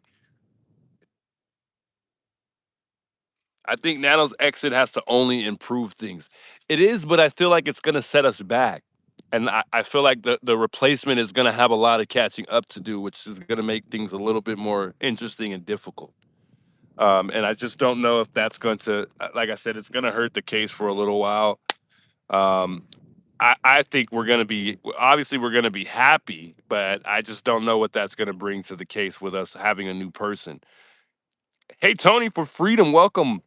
I think Nano's exit has to only improve things. It is, but I feel like it's going to set us back. And I feel like the replacement is going to have a lot of catching up to do, which is going to make things a little bit more interesting and difficult. And I just don't know if that's going to, like I said, it's going to hurt the case for a little while. Um, I think we're going to be happy, but I just don't know what that's going to bring to the case with us having a new person. Hey, Tony for Freedom, welcome.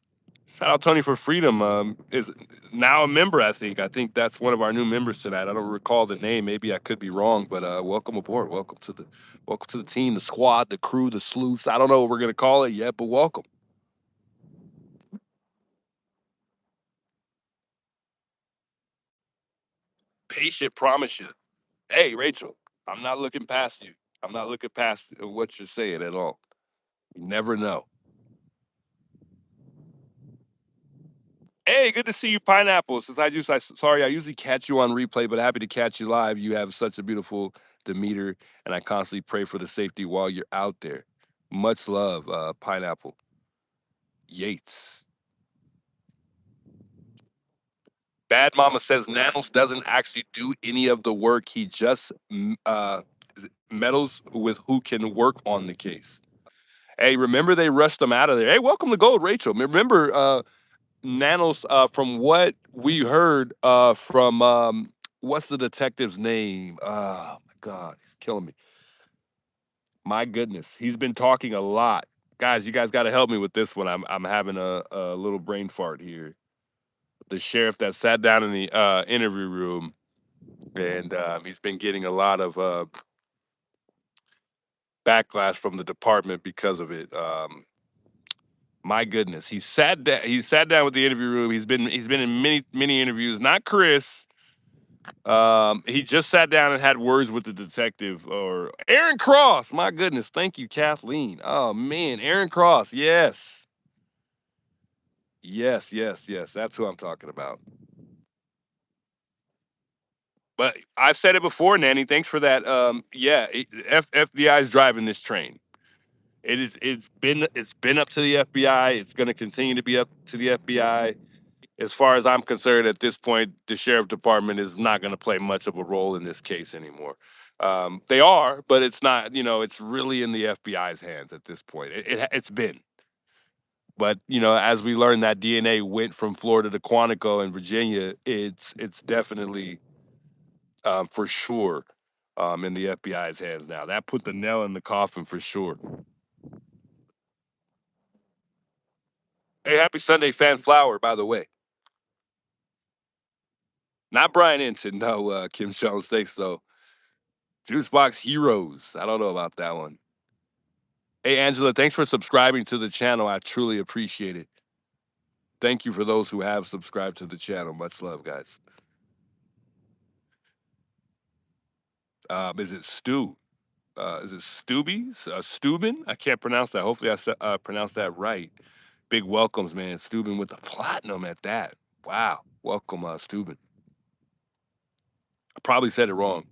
Shout out Tony for Freedom. Is now a member, I think. I think that's one of our new members tonight. I don't recall the name. Maybe I could be wrong, but welcome aboard. Welcome to the team, the squad, the crew, the sleuths. I don't know what we're gonna call it yet, but welcome. patient, promise you. Hey, Rachel, I'm not looking past you. I'm not looking past what you're saying at all. You never know. Hey, good to see you, Pineapple. Sorry, I usually catch you on replay, but happy to catch you live. You have such a beautiful demeanor, and I constantly pray for the safety while you're out there. Much love, Pineapple. Yates. Bad Mama says Nanos doesn't actually do any of the work. He just meddles with who can work on the case. Hey, remember they rushed them out of there. Hey, welcome to Gold, Rachel. Remember, Nanos, from what we heard from what's the detective's name? Oh my God, he's killing me. My goodness, he's been talking a lot. Guys, you guys got to help me with this one. I'm having a little brain fart here. The sheriff that sat down in the interview room, and he's been getting a lot of backlash from the department because of it. My goodness, he sat down. He sat down with the interview room. He's been in many interviews. Not Chris. He just sat down and had words with the detective or Aaron Cross. My goodness, thank you, Kathleen. Oh man, Aaron Cross. Yes, yes. That's who I'm talking about. But I've said it before, Nanny. Thanks for that. Yeah, FBI is driving this train. It's been up to the FBI. It's going to continue to be up to the FBI. As far as I'm concerned, at this point, the sheriff department is not going to play much of a role in this case anymore. They are, but it's not. It's really in the FBI's hands at this point. It's been. But as we learned, that DNA went from Florida to Quantico in Virginia. It's definitely for sure in the FBI's hands now. That put the nail in the coffin for sure. Hey, happy Sunday, Fan Flower, by the way. Not Brian Enton, no, Kim Jones. Thanks, though. Juicebox Heroes. I don't know about that one. Hey, Angela, thanks for subscribing to the channel. I truly appreciate it. Thank you for those who have subscribed to the channel. Much love, guys. Is it Stu? Is it Stubby? Steuben? I can't pronounce that. Hopefully I pronounced that right. Big welcomes, man. Steuben with the platinum at that. Wow. Welcome, Steuben. I probably said it wrong.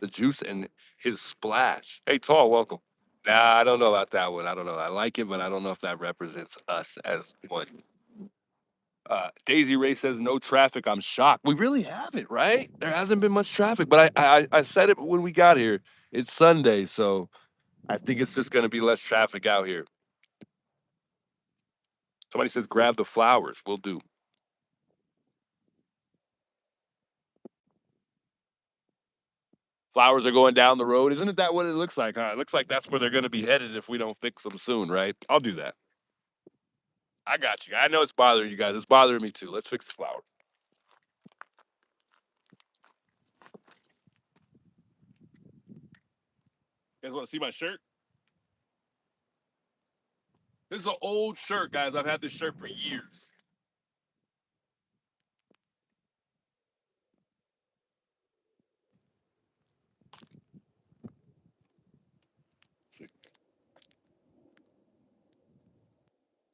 The juice and his splash. Hey, Tall, welcome. Nah, I don't know about that one. I don't know. I like it, but I don't know if that represents us as one. Daisy Ray says no traffic. I'm shocked. We really haven't, right? There hasn't been much traffic, but I said it when we got here. It's Sunday, so I think it's just going to be less traffic out here. Somebody says grab the flowers. We'll do. Flowers are going down the road. Isn't it that what it looks like? Huh? It looks like that's where they're going to be headed if we don't fix them soon, right? I'll do that. I got you. I know it's bothering you guys. It's bothering me too. Let's fix the flowers. You guys want to see my shirt? This is an old shirt, guys. I've had this shirt for years.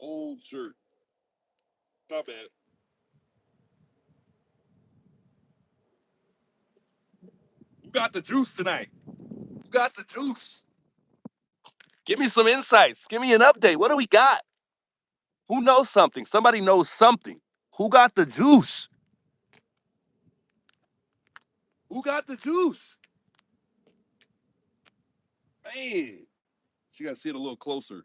Old shirt. Not bad. Who got the juice tonight? Who got the juice? Give me some insights. Give me an update. What do we got? Who knows something? Somebody knows something. Who got the juice? Who got the juice? Man, you gotta see it a little closer.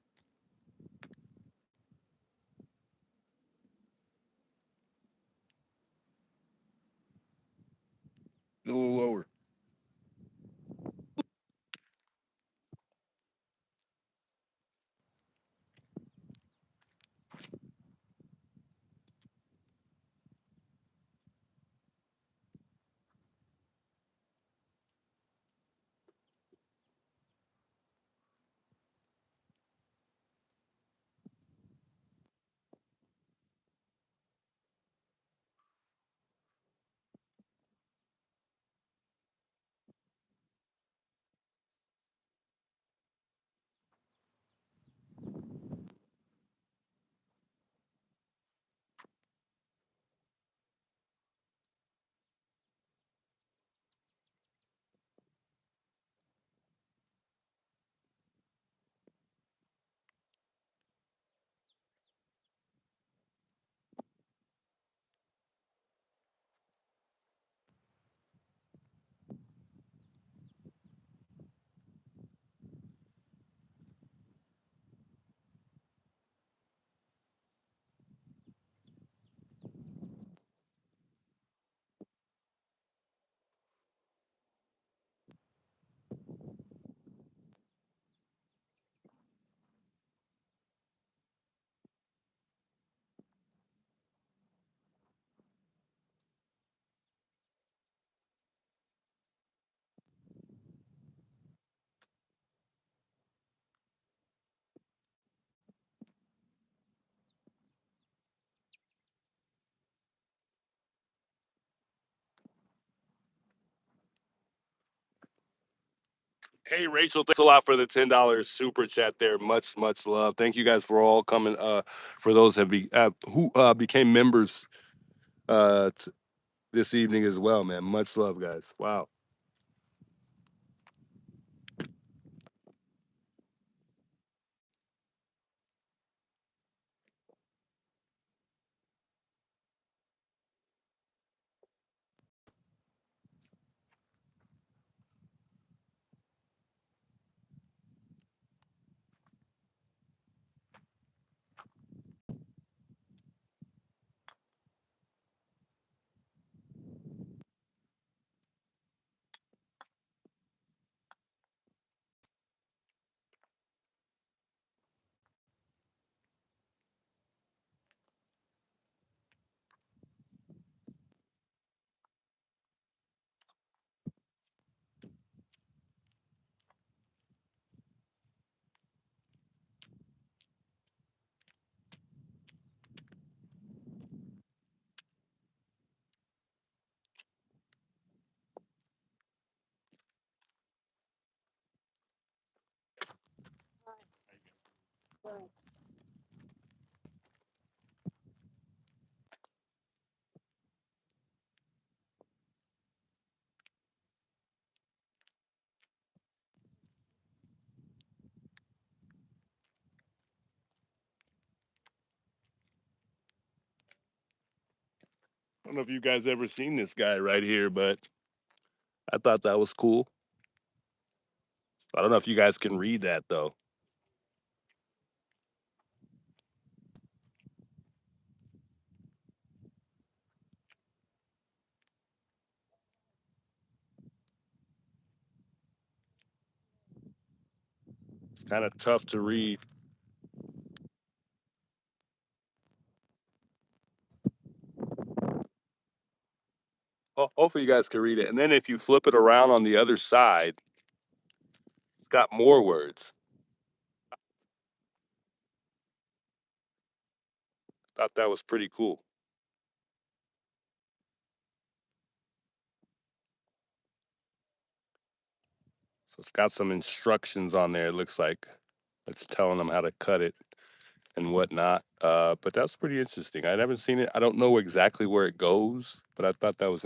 A little lower. Hey Rachel, thanks a lot for the $10 super chat there. Much, much love. Thank you guys for all coming. For those who became members this evening as well, man. Much love, guys. Wow. I don't know if you guys ever seen this guy right here, but I thought that was cool. I don't know if you guys can read that though. It's kind of tough to read. Hopefully you guys can read it. And then if you flip it around on the other side, it's got more words. Thought that was pretty cool. So it's got some instructions on there. It looks like it's telling them how to cut it and whatnot. But that's pretty interesting. I haven't seen it. I don't know exactly where it goes, but I thought that was interesting.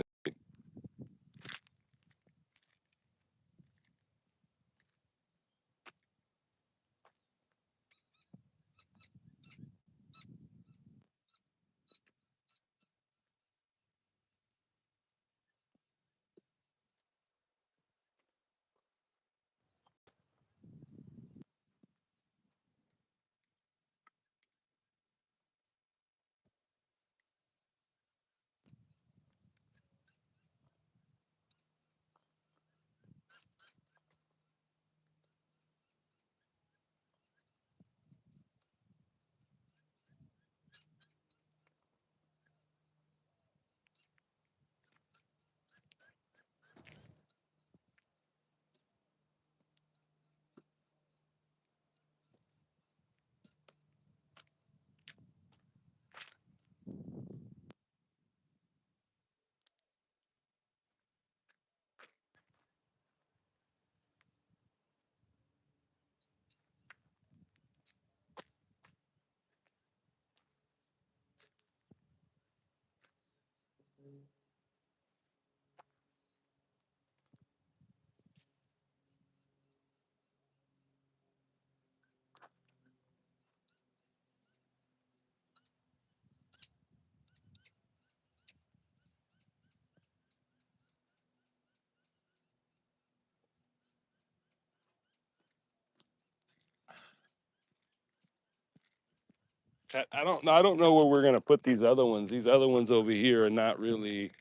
I don't know where we're gonna put these other ones. These other ones over here are not really.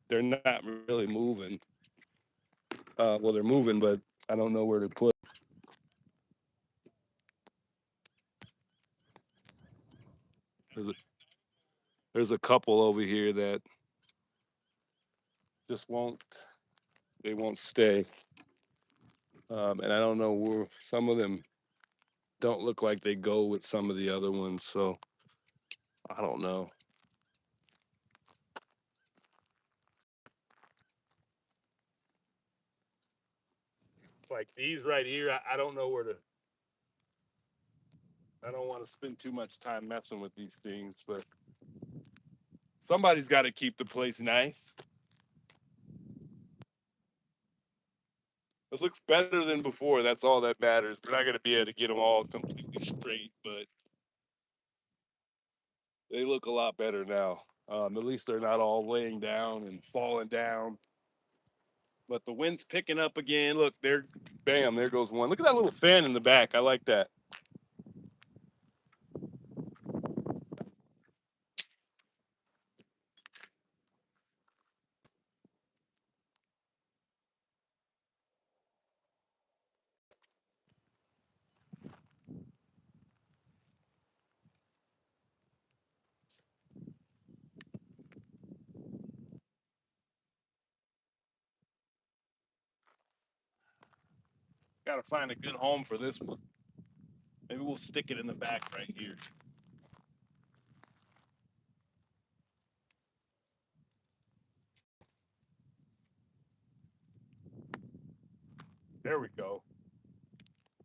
They're not really moving. Well, they're moving, but I don't know where to put. There's a, there's a couple over here that just won't. They won't stay. And I don't know where some of them don't look like they go with some of the other ones. So I don't know. like these right here, I don't know where to. I don't want to spend too much time messing with these things, but somebody's got to keep the place nice. It looks better than before. That's all that matters. We're not going to be able to get them all completely straight, but they look a lot better now. At least they're not all laying down and falling down. But the wind's picking up again. Look, there, bam, there goes one. Look at that little fan in the back. I like that. Got to find a good home for this one. Maybe we'll stick it in the back right here. There we go.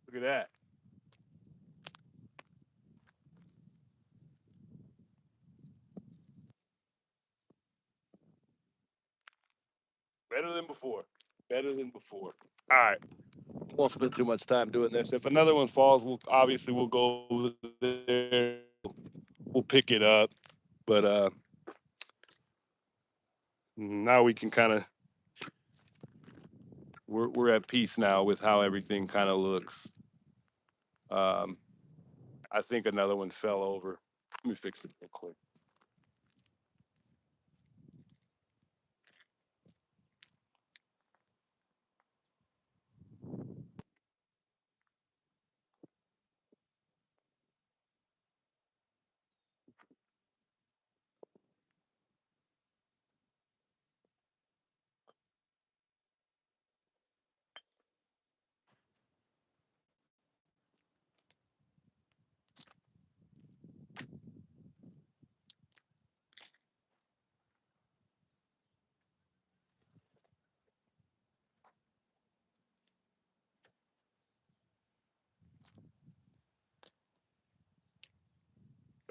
Look at that. Better than before. Better than before. All right. Won't spend too much time doing this. If another one falls, we'll go over there. We'll pick it up. But now we can kind of we're at peace now with how everything kind of looks. I think another one fell over. Let me fix it real quick.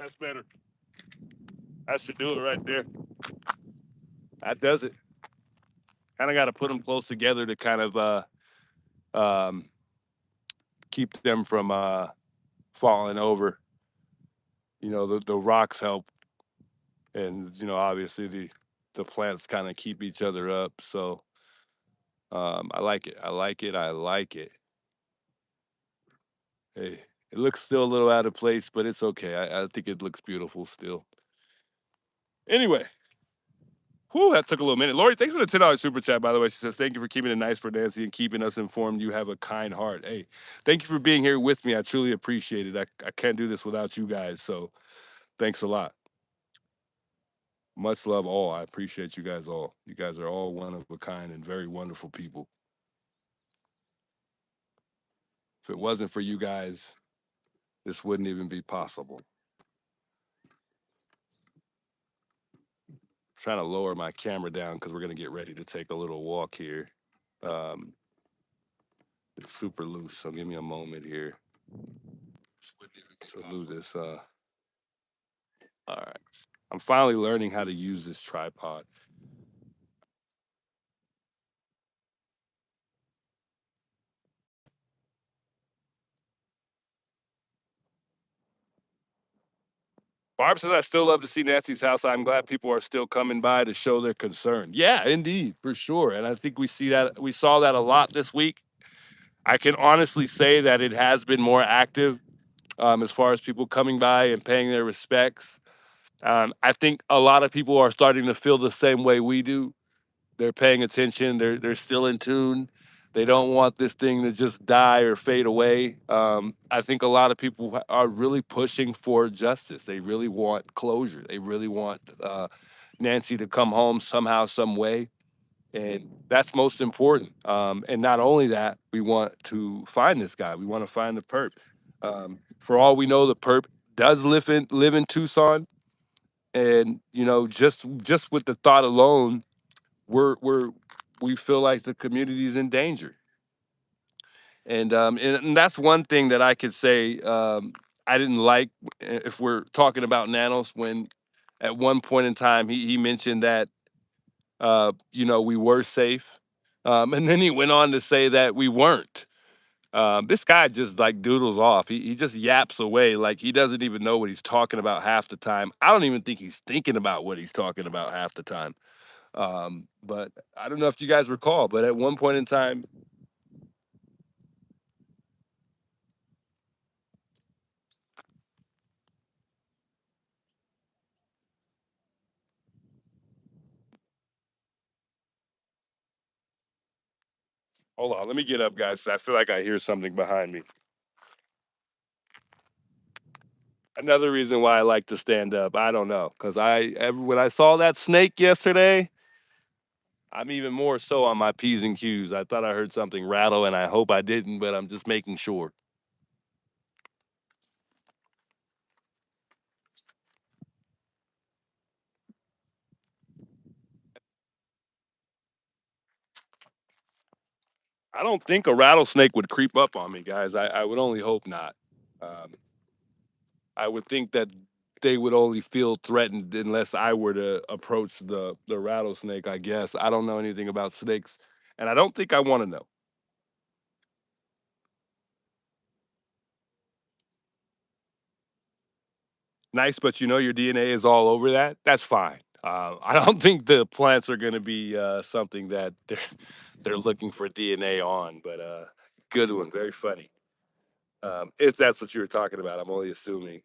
That's better. That should do it right there. That does it. Kind of got to put them close together to kind of um, keep them from falling over. You know, the rocks help, and you know, obviously the plants kind of keep each other up. So I like it. I like it. I like it. Hey, it looks still a little out of place, but it's okay. I think it looks beautiful still. Anyway, whew, that took a little minute. Lori, thanks for the $10 super chat, by the way. She says, thank you for keeping it nice for Nancy and keeping us informed. You have a kind heart. Hey, thank you for being here with me. I truly appreciate it. I can't do this without you guys. So thanks a lot. Much love all. I appreciate you guys all. You guys are all one of a kind and very wonderful people. If it wasn't for you guys, this wouldn't even be possible. I'm trying to lower my camera down because we're going to get ready to take a little walk here. Um, it's super loose, so give me a moment here. So move this. All right. I'm finally learning how to use this tripod. Barb says, I still love to see Nancy's house. I'm glad people are still coming by to show their concern. Yeah, indeed, for sure. And I think we saw that a lot this week. I can honestly say that it has been more active as far as people coming by and paying their respects. I think a lot of people are starting to feel the same way we do. They're paying attention. They're still in tune. They don't want this thing to just die or fade away. I think a lot of people are really pushing for justice. They really want closure. They really want Nancy to come home somehow, some way, and that's most important. And not only that, we want to find this guy. We want to find the perp. For all we know, the perp does live in Tucson, and you know, just with the thought alone, we're we feel like the community is in danger. And that's one thing that I could say I didn't like if we're talking about nanos when at one point in time he mentioned that we were safe. And then he went on to say that we weren't. This guy just like doodles off. He just yaps away like he doesn't even know what he's talking about half the time. I don't even think he's thinking about what he's talking about half the time. But I don't know if you guys recall, but at one point in time, hold on, let me get up, guys. I feel like I hear something behind me. Another reason why I like to stand up, I don't know, because when I saw that snake yesterday, I'm even more so on my P's and Q's. I thought I heard something rattle, and I hope I didn't, but I'm just making sure. I don't think a rattlesnake would creep up on me, guys. I would only hope not. Um, I would think that they would only feel threatened unless I were to approach the rattlesnake. I guess I don't know anything about snakes, and I don't think I want to know. Nice, but your DNA is all over that. That's fine. I don't think the plants are going to be something that they're looking for DNA on. But good one, very funny. If that's what you were talking about, I'm only assuming.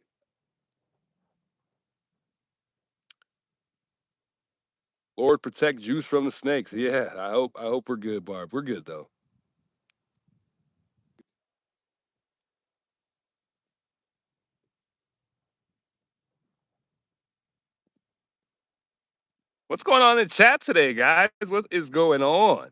Lord protect Juice from the snakes. Yeah, I hope we're good, Barb. We're good though. What's going on in chat today, guys? What is going on?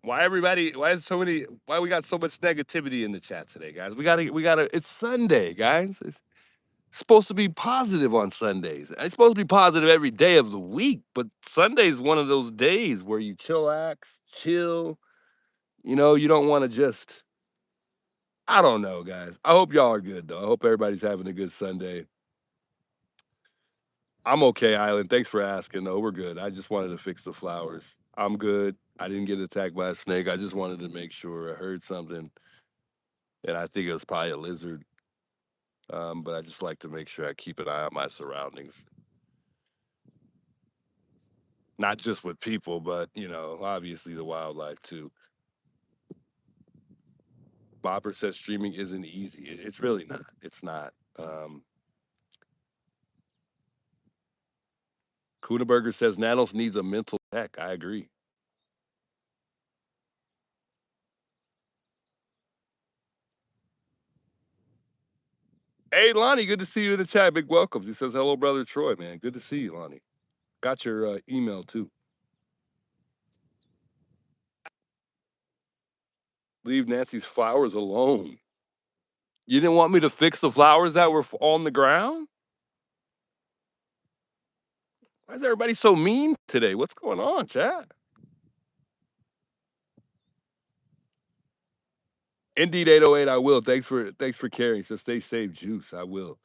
Why everybody? Why is so many? Why we got so much negativity in the chat today, guys? We gotta. It's Sunday, guys. It's supposed to be positive on Sundays. It's supposed to be positive every day of the week, but Sunday is one of those days where you chillax, chill. You don't want to just. I don't know, guys. I hope y'all are good though. I hope everybody's having a good Sunday. I'm okay, Island. Thanks for asking, though. We're good. I just wanted to fix the flowers. I'm good. I didn't get attacked by a snake. I just wanted to make sure I heard something, and I think it was probably a lizard. But I just like to make sure I keep an eye on my surroundings, not just with people, but obviously the wildlife too. Bobber says streaming isn't easy. It's really not. It's not. Kuhneberger says Nanos needs a mental check. I agree. Hey, Lonnie, good to see you in the chat. Big welcomes. He says, hello, brother Troy, man. Good to see you, Lonnie. Got your email too. Leave Nancy's flowers alone. You didn't want me to fix the flowers that were on the ground? Why is everybody so mean today? What's going on, chat? Indeed, 808, I will. Thanks for caring. So stay safe, Juice. I will.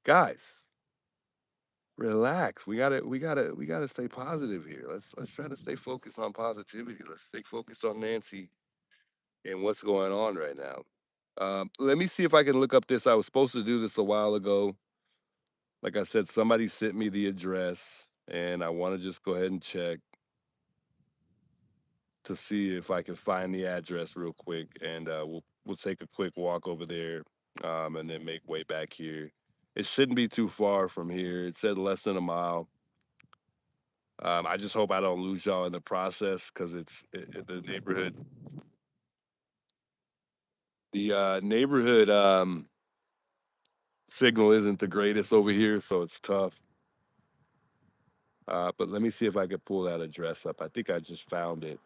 Guys, relax. We gotta stay positive here. Let's try to stay focused on positivity. Let's stay focused on Nancy and what's going on right now. Let me see if I can look up this. I was supposed to do this a while ago. Like I said, somebody sent me the address, and I want to just go ahead and check to see if I can find the address real quick, and we'll take a quick walk over there, and then make way back here. It shouldn't be too far from here. It said less than a mile. I just hope I don't lose y'all in the process because the neighborhood. The neighborhood signal isn't the greatest over here, so it's tough. But let me see if I can pull that address up. I think I just found it.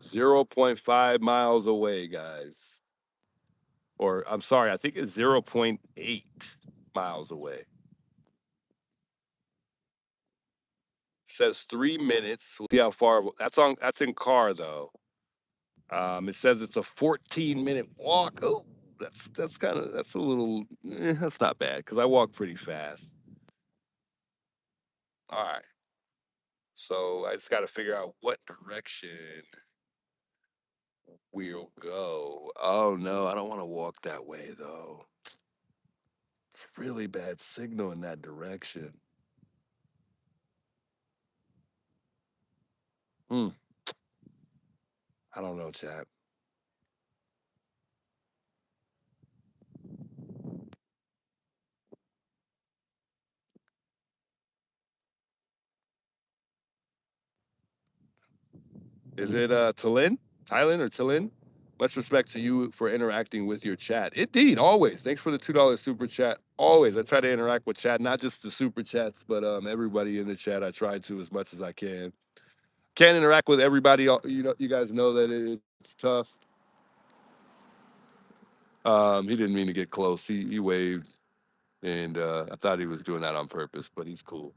0.5 miles away, guys. Or I'm sorry, I think it's 0.8. miles away. Says 3 minutes. We'll see how far. That's on. That's in car though. It says it's a 14-minute walk. Oh, that's kind of that's a little. That's not bad because I walk pretty fast. All right. So I just got to figure out what direction we'll go. Oh no, I don't want to walk that way though. It's a really bad signal in that direction. Hmm. I don't know, chat. Is it Talin? Thailand or Talin? Much respect to you for interacting with your chat. Indeed, always. Thanks for the $2 super chat. Always. I try to interact with chat, not just the super chats, but everybody in the chat. I try to as much as I can. Can't interact with everybody. You know, you guys know that it's tough. He didn't mean to get close. He waved, and I thought he was doing that on purpose, but he's cool.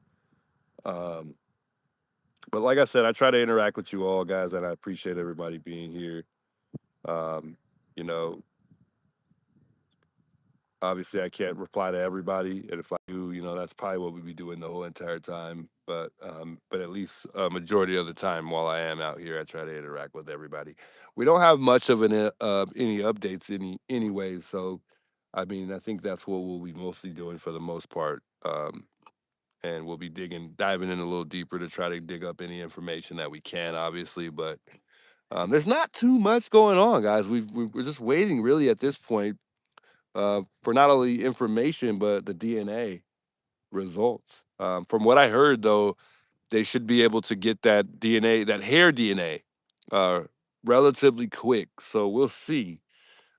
But like I said, I try to interact with you all, guys, and I appreciate everybody being here. Um, you know, obviously I can't reply to everybody, and if I do, you know, that's probably what we'd be doing the whole entire time. But at least a majority of the time while I am out here, I try to interact with everybody. We don't have much of any updates anyways, so I mean, I think that's what we'll be mostly doing for the most part. And we'll be diving in a little deeper to try to dig up any information that we can, obviously. But there's not too much going on, guys. We're just waiting, really, at this point, for not only information but the DNA results. From what I heard, though, they should be able to get that DNA, that hair DNA, uh, relatively quick. So we'll see.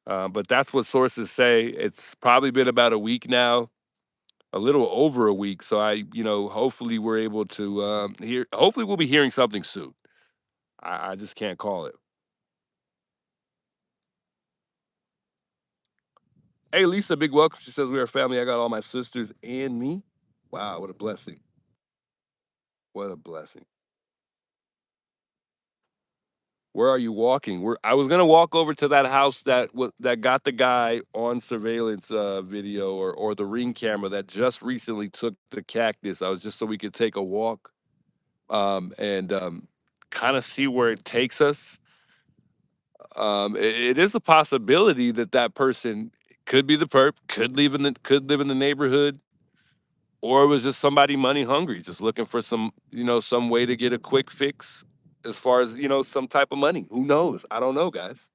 But that's what sources say. It's probably been about a week now, a little over a week. So hopefully we're able to hear. Hopefully we'll be hearing something soon. I just can't call it. Hey, Lisa, big welcome. She says we are family. I got all my sisters and me. Wow, what a blessing. What a blessing. Where are you walking? I was gonna walk over to that house that got the guy on surveillance video or the ring camera that just recently took the cactus. I was just so we could take a walk and kind of see where it takes us. It is a possibility that that person could be the perp, could live in the neighborhood, or it was just somebody money hungry, just looking for some way to get a quick fix as far as some type of money. Who knows? I don't know, guys.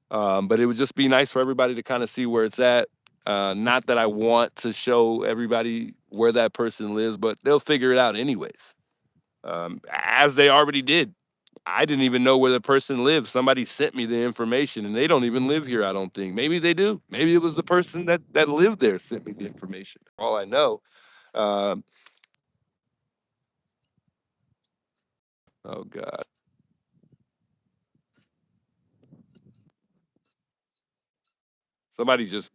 But it would just be nice for everybody to kind of see where it's at. Not that I want to show everybody where that person lives, but they'll figure it out anyways, as they already did. I didn't even know where the person lived. Somebody sent me the information, and they don't even live here. I don't think. Maybe they do. Maybe it was the person that lived there sent me the information. For all I know. Um, oh God. Somebody just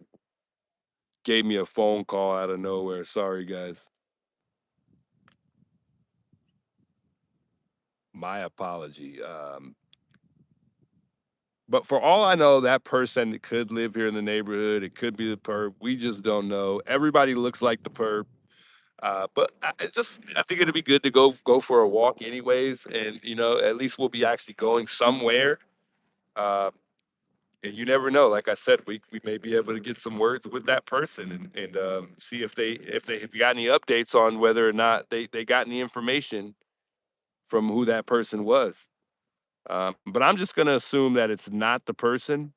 gave me a phone call out of nowhere. Sorry, guys. My apology. But for all I know, that person could live here in the neighborhood. It could be the perp. We just don't know. Everybody looks like the perp. But I think it'd be good to go for a walk anyways, and at least we'll be actually going somewhere. Uh, and you never know. Like I said, we may be able to get some words with that person and see if they have got any updates on whether or not they got any information from who that person was. But I'm just gonna assume that it's not the person.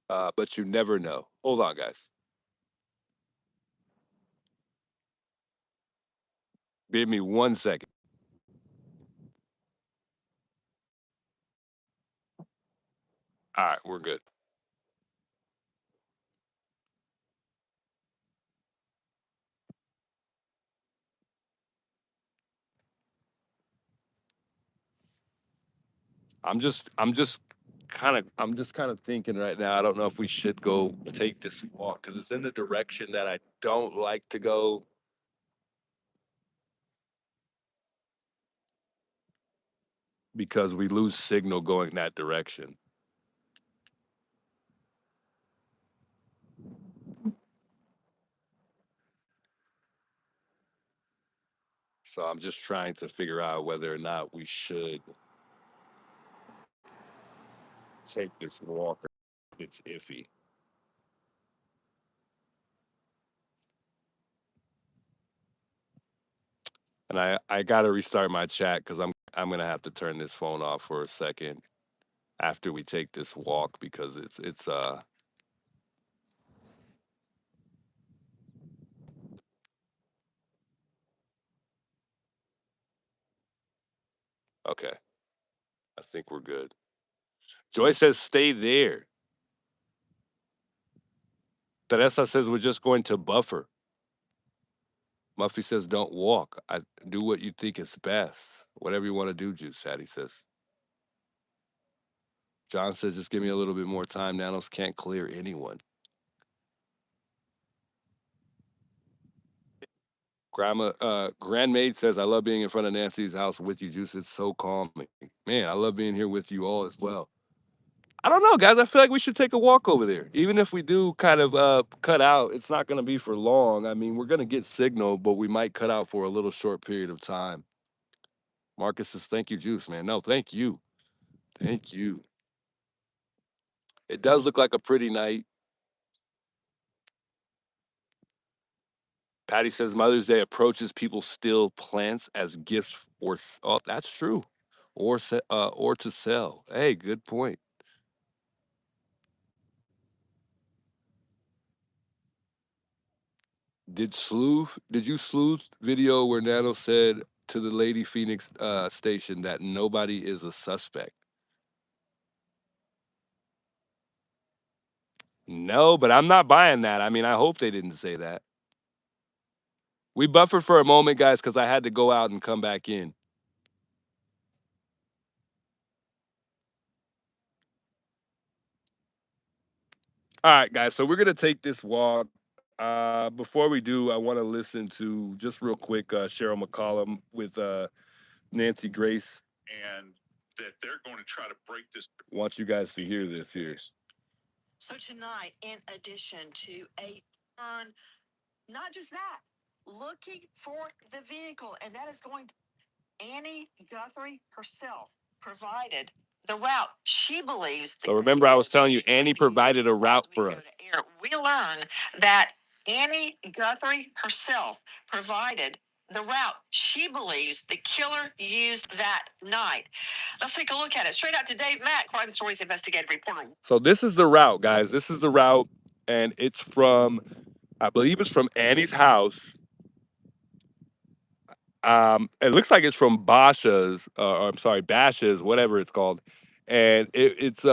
But you never know. Hold on, guys. Give me 1 second. All right, we're good. I'm just kind of thinking right now. I don't know if we should go take this walk because it's in the direction that I don't like to go. Because we lose signal going that direction. So I'm just trying to figure out whether or not we should take this walk. It's iffy. And I got to restart my chat because I'm gonna have to turn this phone off for a second after we take this walk because it's okay. I think we're good. Joy says stay there. Teresa says we're just going to buffer. Muffy says don't walk. I do what you think is best. Whatever you want to do, Juice Hattie says. John says just give me a little bit more time. Nanos can't clear anyone. Grandmaid says, I love being in front of Nancy's house with you, Juice. It's so calming. Man, I love being here with you all as well. I don't know, guys. I feel like we should take a walk over there. Even if we do kind of cut out, it's not going to be for long. I mean, we're going to get signal, but we might cut out for a little short period of time. Marcus says, thank you, Juice, man. No, thank you. Thank you. It does look like a pretty night. Patty says Mother's Day approaches, people steal plants as gifts oh, that's true. Or to sell. Hey, good point. Did you sleuth video where Nano said to the Lady Phoenix station that nobody is a suspect? No, but I'm not buying that. I mean, I hope they didn't say that. We buffered for a moment, guys, because I had to go out and come back in. All right, guys. So we're gonna take this walk. Before we do, I want to listen to just real quick Cheryl McCollum with Nancy Grace, and that they're going to try to break this. Want you guys to hear this here. So tonight, in addition to a turn, not just that, looking for the vehicle, and that is going to Annie Guthrie herself provided the route. She believes. So remember, I was telling you, Annie provided a route for us. We learn that Annie Guthrie herself provided the route she believes the killer used that night. Let's take a look at it. Straight out to Dave Mack, Crime Stories investigative reporter. So this is the route, guys. This is the route, and it's from, I believe it's from Annie's house. It looks like it's from Basha's, I'm sorry, Basha's, whatever it's called, and it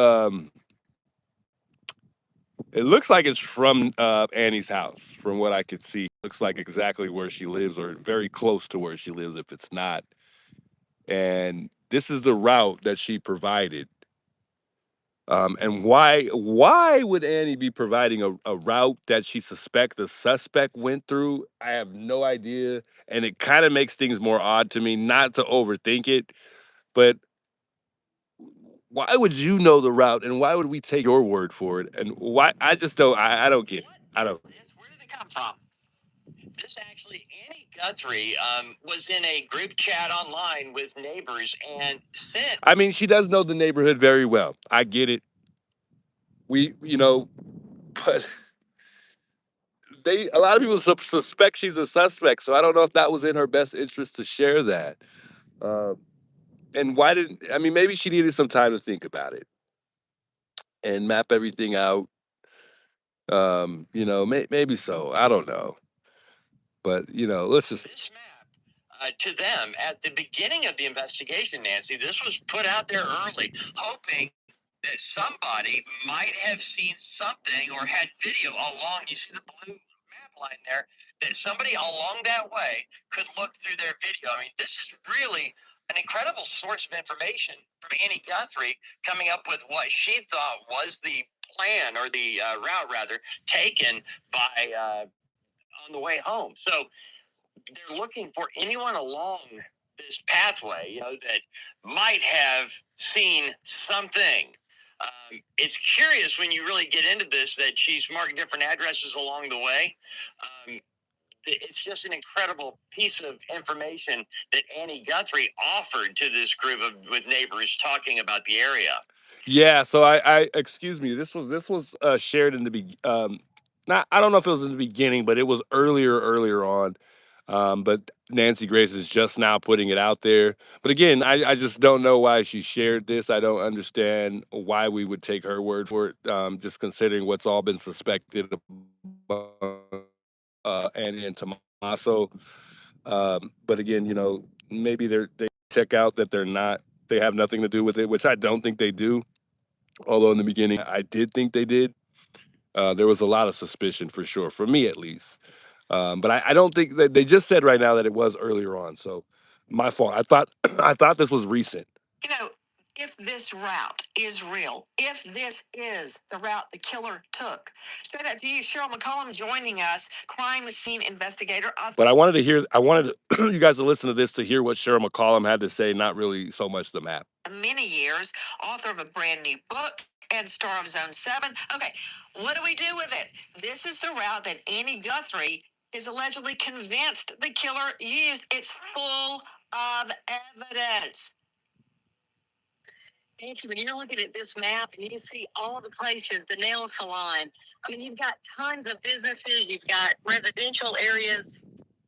looks like it's from Annie's house, from what I could see. Looks like exactly where she lives, or very close to where she lives, if it's not. And this is the route that she provided. And why would Annie be providing a route that she suspects the suspect went through? I have no idea. And it kind of makes things more odd to me, not to overthink it, but why would you know the route and why would we take your word for it? And why I just don't I don't get it. I don't. Where did it come from? This actually, Annie Guthrie was in a group chat online with neighbors and sent. I mean, she does know the neighborhood very well. I get it. But a lot of people suspect she's a suspect, so I don't know if that was in her best interest to share that. And why didn't I mean? Maybe she needed some time to think about it and map everything out. Maybe so. I don't know, but let's just. This map to them at the beginning of the investigation, Nancy. This was put out there early, hoping that somebody might have seen something or had video along. You see the blue map line there, that somebody along that way could look through their video. I mean, this is really an incredible source of information from Annie Guthrie, coming up with what she thought was the plan, or the route rather, taken by on the way home. So they're looking for anyone along this pathway, that might have seen something. It's curious when you really get into this that she's marked different addresses along the way. Um, it's just an incredible piece of information that Annie Guthrie offered to this group of with neighbors talking about the area. Yeah, so I excuse me. This was shared in the not, I don't know if it was in the beginning, but it was earlier on. But Nancy Grace is just now putting it out there. But again, I just don't know why she shared this. I don't understand why we would take her word for it. Just considering what's all been suspected about Annie and Tommaso. But again, maybe they check out that they have nothing to do with it, which I don't think they do. Although in the beginning, I did think they did. There was a lot of suspicion for sure, for me at least. But I don't think that they just said right now that it was earlier on. So my fault. I thought I thought this was recent. You know, if this route is real, if this is the route the killer took, straight up to you, Cheryl McCollum, joining us, crime scene investigator. But I wanted you guys to listen to this to hear what Cheryl McCollum had to say, not really so much the map. Many years, author of a brand new book and star of Zone 7. Okay, what do we do with it? This is the route that Annie Guthrie is allegedly convinced the killer used. It's full of evidence. Nancy, when you're looking at this map and you see all the places, the nail salon, I mean, you've got tons of businesses, you've got residential areas.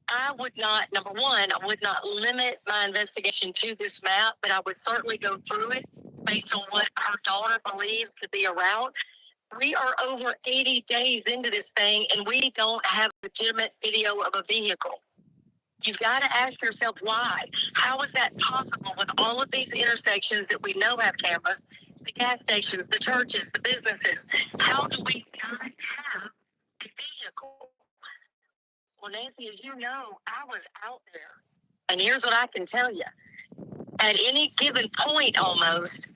I would not, number one, I would not limit my investigation to this map, but I would certainly go through it based on what her daughter believes to be a route. We are over 80 days into this thing, and we don't have legitimate video of a vehicle. You've got to ask yourself why. How is that possible with all of these intersections that we know have cameras, the gas stations, the churches, the businesses? How do we not have a vehicle? Well, Nancy, as you know, I was out there. And here's what I can tell you. At any given point almost,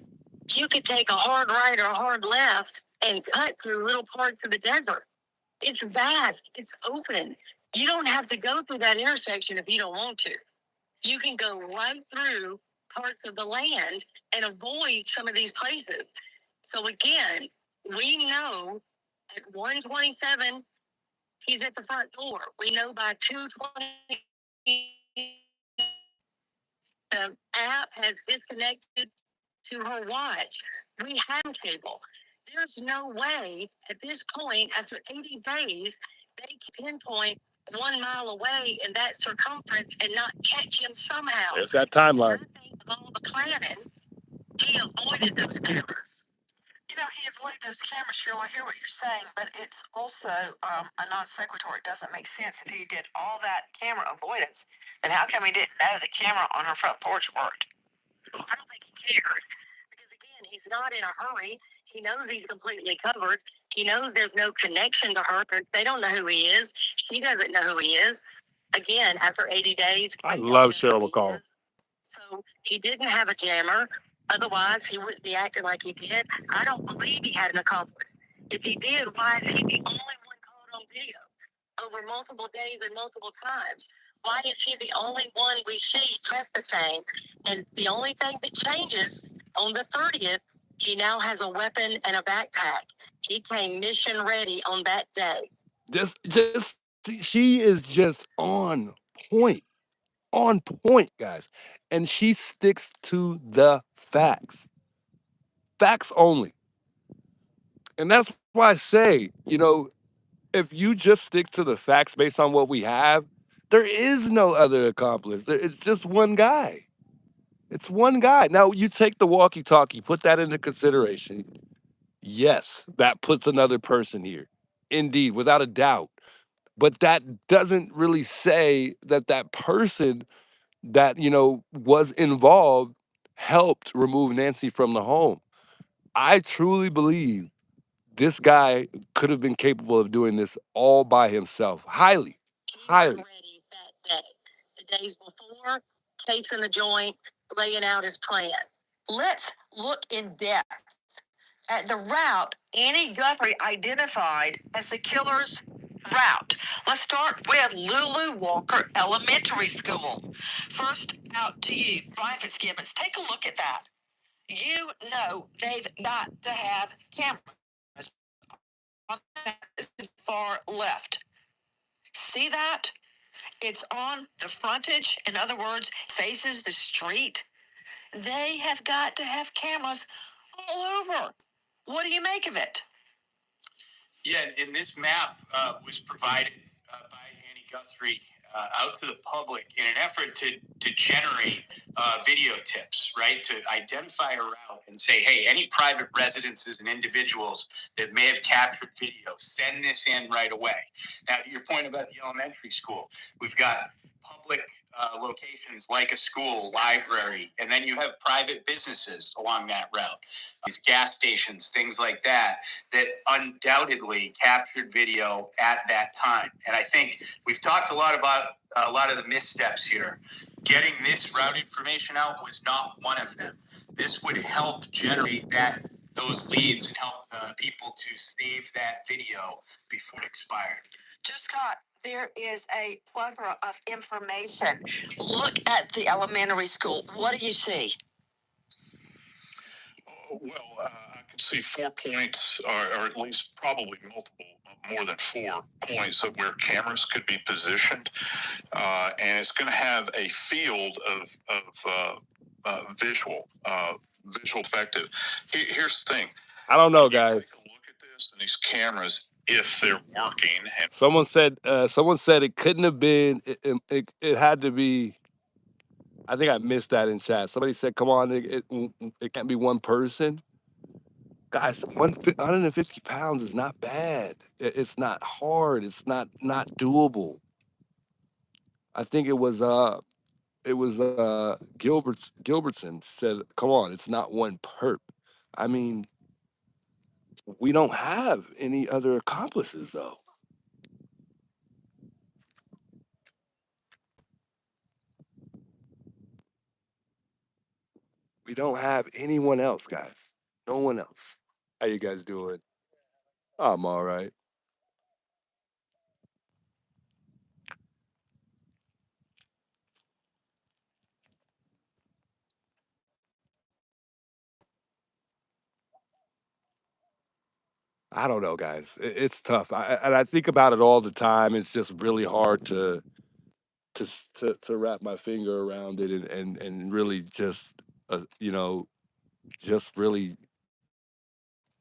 you could take a hard right or a hard left and cut through little parts of the desert. It's vast. It's open. You don't have to go through that intersection if you don't want to. You can go right through parts of the land and avoid some of these places. So again, we know at 127, he's at the front door. We know by 220, the app has disconnected to her watch. We have cable. There's no way at this point, after 80 days, they can pinpoint 1 mile away in that circumference and not catch him somehow. There's that timeline. I think of all the planning, he avoided those cameras. He avoided those cameras, Cheryl. I hear what you're saying, but it's also a non sequitur. It doesn't make sense. If he did all that camera avoidance, then how come he didn't know the camera on her front porch worked? I don't think he cared. Because again, he's not in a hurry. He knows he's completely covered. He knows there's no connection to her. They don't know who he is. She doesn't know who he is. Again, after 80 days, I love Cheryl McCollum. So he didn't have a jammer. Otherwise, he wouldn't be acting like he did. I don't believe he had an accomplice. If he did, why is he the only one caught on video over multiple days and multiple times? Why is he the only one we see dressed the same? And the only thing that changes on the 30th, he now has a weapon and a backpack. He came mission ready on that day. She is just on point. On point, guys. And she sticks to the facts. Facts only. And that's why I say, if you just stick to the facts based on what we have, there is no other accomplice. It's just one guy. It's one guy. Now, you take the walkie-talkie, put that into consideration. Yes, that puts another person here. Indeed, without a doubt. But that doesn't really say that that person that, was involved helped remove Nancy from the home. I truly believe this guy could have been capable of doing this all by himself. Highly. He was ready that day. The days before, case in the joint, laying out his plan. Let's look in depth at the route Annie Guthrie identified as the killer's route. Let's start with Lulu Walker Elementary School. First out to you, Brian Fitzgibbons. Take a look at that. You know they've got to have cameras on the far left. See that? It's on the frontage. In other words, faces the street. They have got to have cameras all over. What do you make of it? Yeah, and this map was provided by Annie Guthrie out to the public in an effort to generate video tips, right? To identify a route and say, hey, any private residences and individuals that may have captured video, send this in right away. Now, to your point about the elementary school, we've got public locations like a school, library, and then you have private businesses along that route. These gas stations, things like that, that undoubtedly captured video at that time. And I think we've talked a lot about a lot of the missteps here. Getting this route information out was not one of them. This would help generate those leads and help people to save that video before it expired. Just Scott, there is a plethora of information. Look at the elementary school. What do you see? Well, I can see 4 points, or at least probably multiple, more than 4 points of where cameras could be positioned, and it's going to have a field of visual perspective. Here's the thing. I don't know, When you take guys. a look at this and these cameras, if they're working, and Someone said it couldn't have been. It had to be. I think I missed that in chat. Somebody said, "Come on, it can't be one person." Guys, 150 pounds is not bad. It's not hard. It's not doable. I think it was Gilbertson said, "Come on, it's not one perp." I mean, we don't have any other accomplices though. We don't have anyone else, guys. No one else. How you guys doing? I'm all right. I don't know, guys. It's tough, and I think about it all the time. It's just really hard to wrap my finger around it and really just you know just really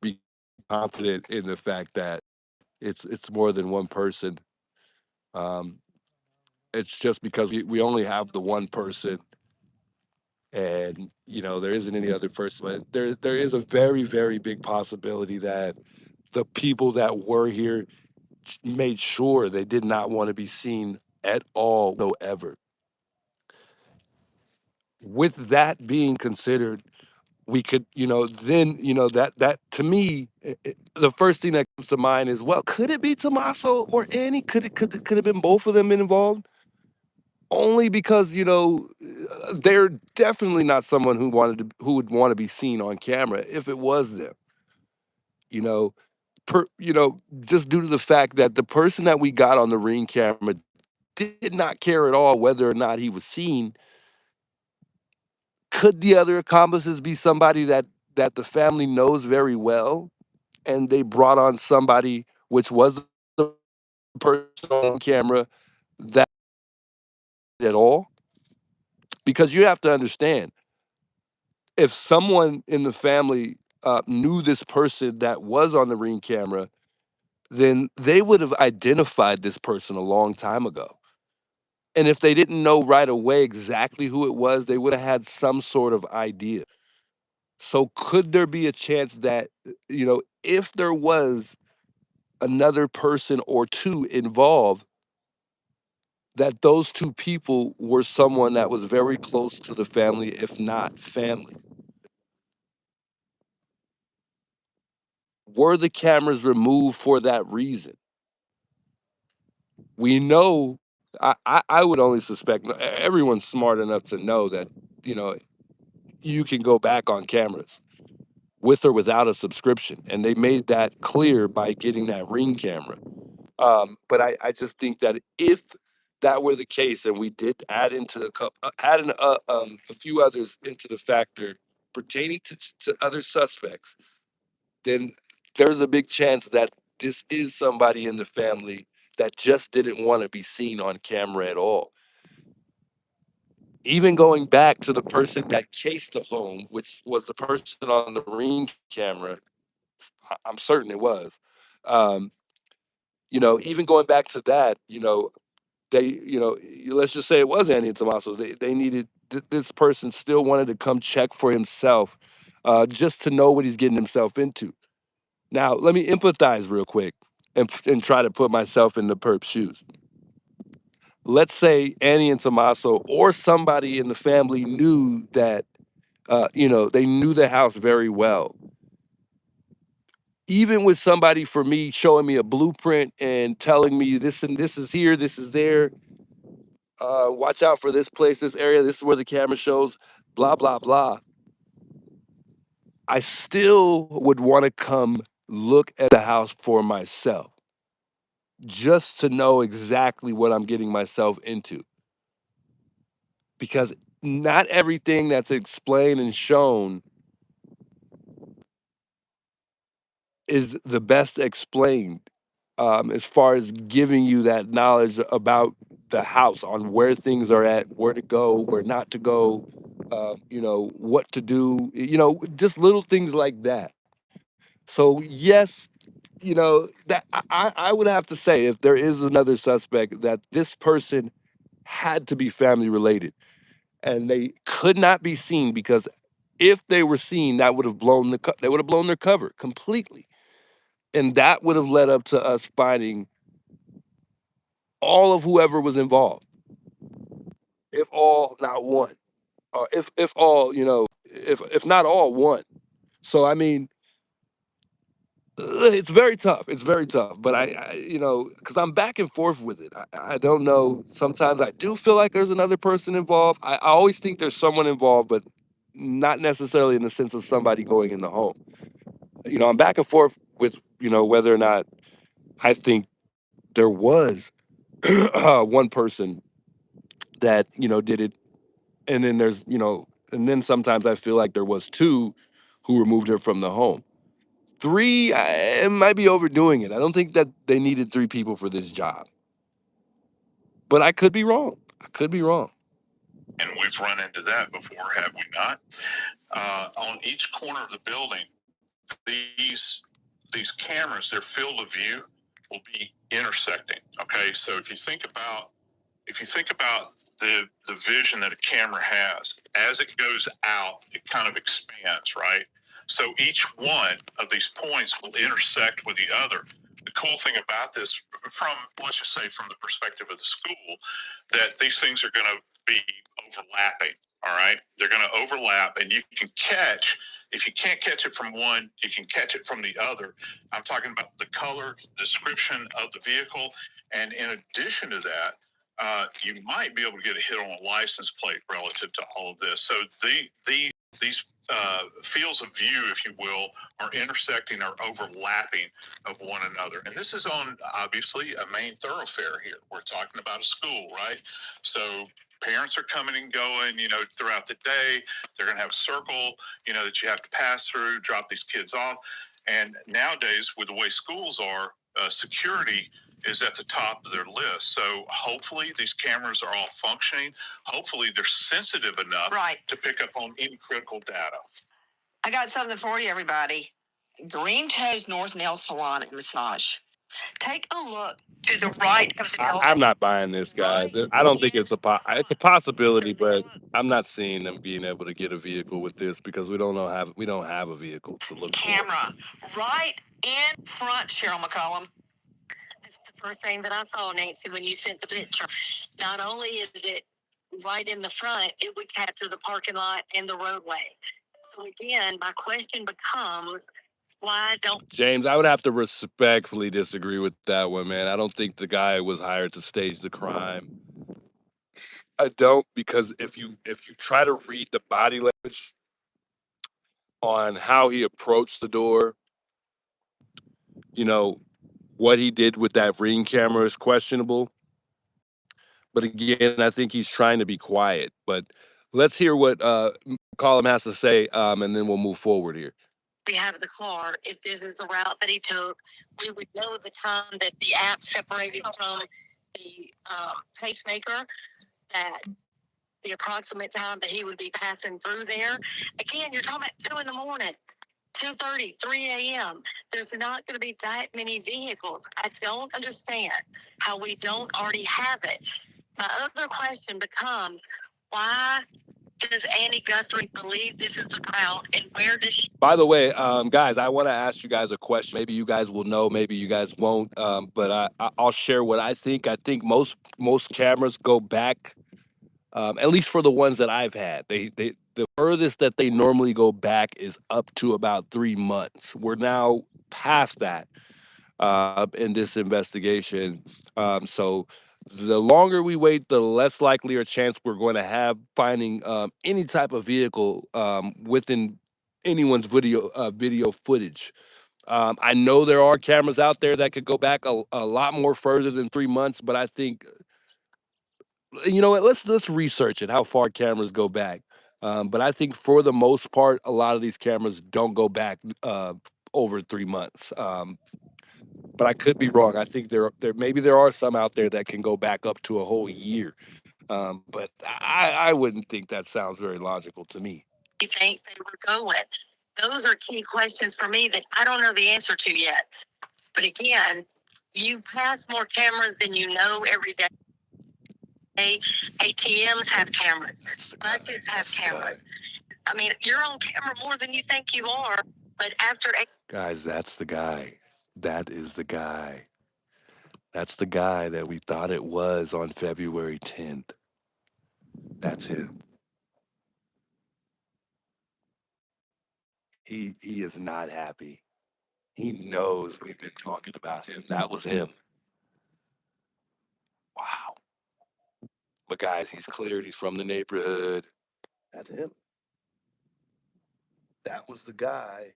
be confident in the fact that it's more than one person. Um, it's just because we only have the one person, and there isn't any other person. But there is a very very big possibility that the people that were here made sure they did not want to be seen at all whatsoever. With that being considered, we could, then, that to me, the first thing that comes to mind is, well, could it be Tommaso or Annie? Could have been both of them involved? Only because, they're definitely not someone who would want to be seen on camera if it was them. You know, just due to the fact that the person that we got on the ring camera did not care at all whether or not he was seen. Could the other accomplices be somebody that the family knows very well, and they brought on somebody which was the person on camera that at all? Because you have to understand, if someone in the family knew this person that was on the ring camera, then they would have identified this person a long time ago. And if they didn't know right away exactly who it was, they would have had some sort of idea. So could there be a chance that, if there was another person or two involved, that those two people were someone that was very close to the family, if not family? Were the cameras removed for that reason? We know, I would only suspect, everyone's smart enough to know that, you know, you can go back on cameras with or without a subscription. And they made that clear by getting that Ring camera. But I just think that if that were the case, and we did add into the a few others into the factor pertaining to other suspects, then there's a big chance that this is somebody in the family that just didn't want to be seen on camera at all. Even going back to the person that cased the home, which was the person on the Ring camera, I'm certain it was. Um, even going back to that, let's just say it was Andy and Tommaso. They needed this person still wanted to come check for himself, just to know what he's getting himself into. Now, let me empathize real quick and try to put myself in the perp's shoes. Let's say Annie and Tommaso or somebody in the family knew that, they knew the house very well. Even with somebody for me showing me a blueprint and telling me this and this is here, this is there, watch out for this place, this area, this is where the camera shows, blah, blah, blah. I still would want to come look at the house for myself just to know exactly what I'm getting myself into. Because not everything that's explained and shown is the best explained, as far as giving you that knowledge about the house on where things are at, where to go, where not to go, what to do, just little things like that. So yes, that I would have to say if there is another suspect that this person had to be family related and they could not be seen because if they were seen, that would have they would have blown their cover completely. And that would have led up to us finding all of whoever was involved, if all, not one, or if all, if not all, one. So I mean, it's very tough. It's very tough. But because I'm back and forth with it. I don't know. Sometimes I do feel like there's another person involved. I always think there's someone involved, but not necessarily in the sense of somebody going in the home. I'm back and forth with whether or not I think there was one person that did it, and then and then sometimes I feel like there was two who removed her from the home. Three, it might be overdoing it. I don't think that they needed three people for this job, but I could be wrong. I could be wrong. And we've run into that before, have we not? On each corner of the building, these cameras, their field of view will be intersecting. Okay, so if you think about the vision that a camera has, as it goes out, it kind of expands, right? So each one of these points will intersect with the other. The cool thing about this, let's just say from the perspective of the school, that these things are going to be overlapping. All right, they're going to overlap, and you can catch. If you can't catch it from one, you can catch it from the other. I'm talking about the color, description of the vehicle, and in addition to that, you might be able to get a hit on a license plate relative to all of this. So these fields of view, if you will, are intersecting or overlapping of one another. And this is on, obviously, a main thoroughfare here. We're talking about a school, right? So parents are coming and going, throughout the day. They're going to have a circle, that you have to pass through, drop these kids off. And nowadays, with the way schools are, security is at the top of their list. So hopefully these cameras are all functioning. Hopefully they're sensitive enough to pick up on any critical data. I got something for you, everybody. Green Toes North Nail Salon and Massage. Take a look to the right of the building. I'm not buying this, guys. I don't think it's it's a possibility, but I'm not seeing them being able to get a vehicle with this because we don't have a vehicle to look for. Camera right in front, Cheryl McCollum. That's the first thing that I saw, Nancy, when you sent the picture. Not only is it right in the front, it would capture the parking lot and the roadway. So again, my question becomes, why don't James, I would have to respectfully disagree with that one, man. I don't think the guy was hired to stage the crime. I don't, because if you try to read the body language on how he approached the door. You know, what he did with that Ring camera is questionable. But again, I think he's trying to be quiet. But let's hear what Colin has to say, and then we'll move forward here. We have the car. If this is the route that he took, we would know the time that the app separated from the pacemaker, that the approximate time that he would be passing through there. Again, you're talking about 2 in the morning. 2:30, 3 a.m. There's not going to be that many vehicles. I don't understand how we don't already have it. My other question becomes, why does Annie Guthrie believe this is the route, and where does she? By the way, guys, I want to ask you guys a question. Maybe you guys will know, maybe you guys won't. But I'll share what I think. I think most cameras go back, at least for the ones that I've had. The furthest that they normally go back is up to about 3 months. We're now past that in this investigation. So the longer we wait, the less likely or chance we're going to have finding any type of vehicle within anyone's video footage. I know there are cameras out there that could go back a lot more further than 3 months, but I think, you know what, let's research it, how far cameras go back. But I think for the most part, a lot of these cameras don't go back over 3 months. But I could be wrong. I think there are some out there that can go back up to a whole year. But I wouldn't think that sounds very logical to me. You think they were going? Those are key questions for me that I don't know the answer to yet. But again, you pass more cameras than you know every day. ATMs have cameras. Buses have cameras. I mean, you're on camera more than you think you are. But after guys, that's the guy. That is the guy. That's the guy that we thought it was on February 10th. That's him. He is not happy. He knows we've been talking about him. That was him. Wow. But guys, he's cleared. He's from the neighborhood. That's him. That was the guy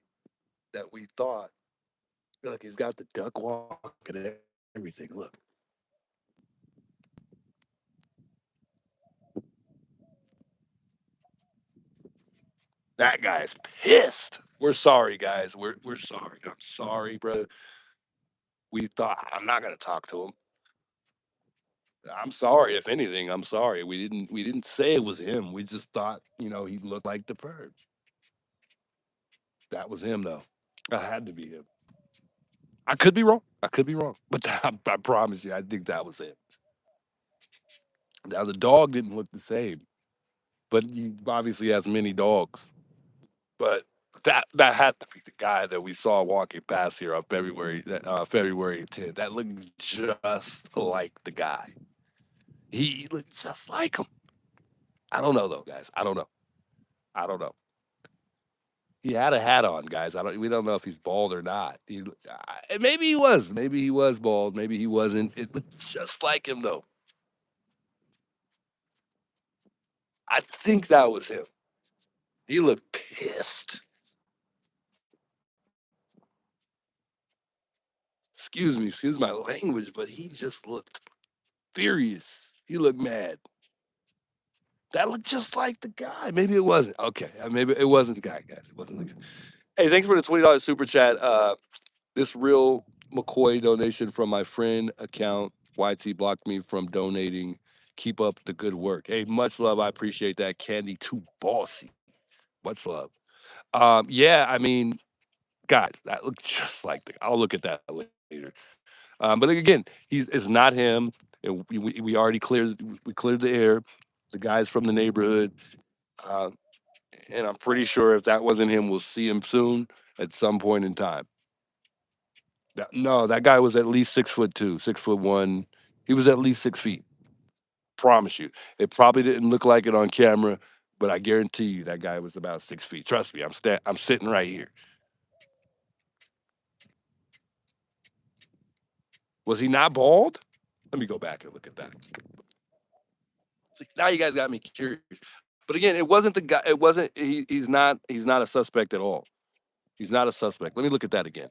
that we thought. Look, he's got the duck walk and everything. Look. That guy's pissed. We're sorry, guys. We're sorry. I'm sorry, brother. We thought I'm not gonna talk to him. I'm sorry. If anything, I'm sorry. We didn't say it was him. We just thought, he looked like the perp. That was him though. That had to be him. I could be wrong. But I promise you, I think that was it. Now the dog didn't look the same, but he obviously has many dogs. But that had to be the guy that we saw walking past here on February 10th. That looked just like the guy. He looked just like him. I don't know though, guys. I don't know. He had a hat on, guys. We don't know if he's bald or not. Maybe he was. Maybe he was bald. Maybe he wasn't. It looked just like him though. I think that was him. He looked pissed. Excuse my language, but he just looked furious. He looked mad. That looked just like the guy. Maybe it wasn't. Okay, maybe it wasn't the guy, guys. It wasn't the guy. Hey, thanks for the $20 super chat. This real McCoy donation from my friend account. YT blocked me from donating. Keep up the good work. Hey, much love. I appreciate that. Candy too bossy. Much love. Yeah, I mean, guys, that looked just like I'll look at that later. But again, it's not him. And we already cleared the air. The guy's from the neighborhood. And I'm pretty sure if that wasn't him, we'll see him soon at some point in time. No, that guy was at least 6'2", 6'1". He was at least 6 feet. Promise you. It probably didn't look like it on camera, but I guarantee you that guy was about 6 feet. Trust me, I'm sitting right here. Was he not bald? Let me go back and look at that. See, now you guys got me curious. But again, it wasn't the guy. It wasn't. He's not. He's not a suspect at all. He's not a suspect. Let me look at that again.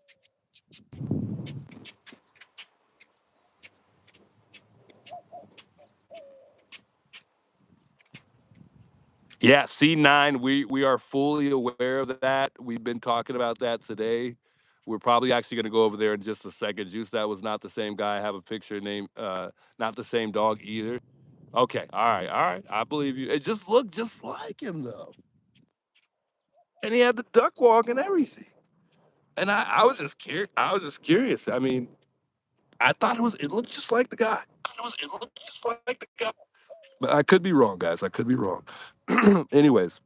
Yeah, C9. We are fully aware of that. We've been talking about that today. We're probably actually going to go over there in just a second. Juice, that was not the same guy. I have a picture name. Not the same dog either. Okay. All right. All right. I believe you. It just looked just like him though, and he had the duck walk and everything. And I was just curious. I was just curious. I mean, I thought it was. It looked just like the guy. It looked just like the guy. But I could be wrong, guys. I could be wrong. Anyways,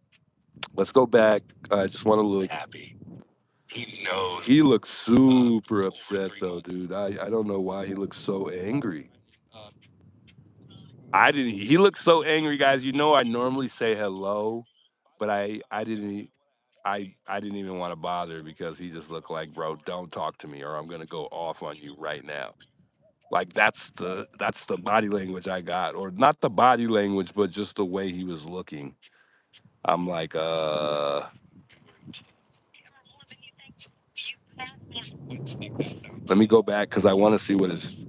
let's go back. I just want to look. Happy. He knows. He looks super upset though, dude. I don't know why he looks so angry. I didn't. He looked so angry, guys. You know, I normally say hello, but I didn't. I didn't even want to bother because he just looked like, bro, don't talk to me or I'm gonna go off on you right now. Like that's the body language I got, or not the body language, but just the way he was looking. I'm like, let me go back because I want to see what his.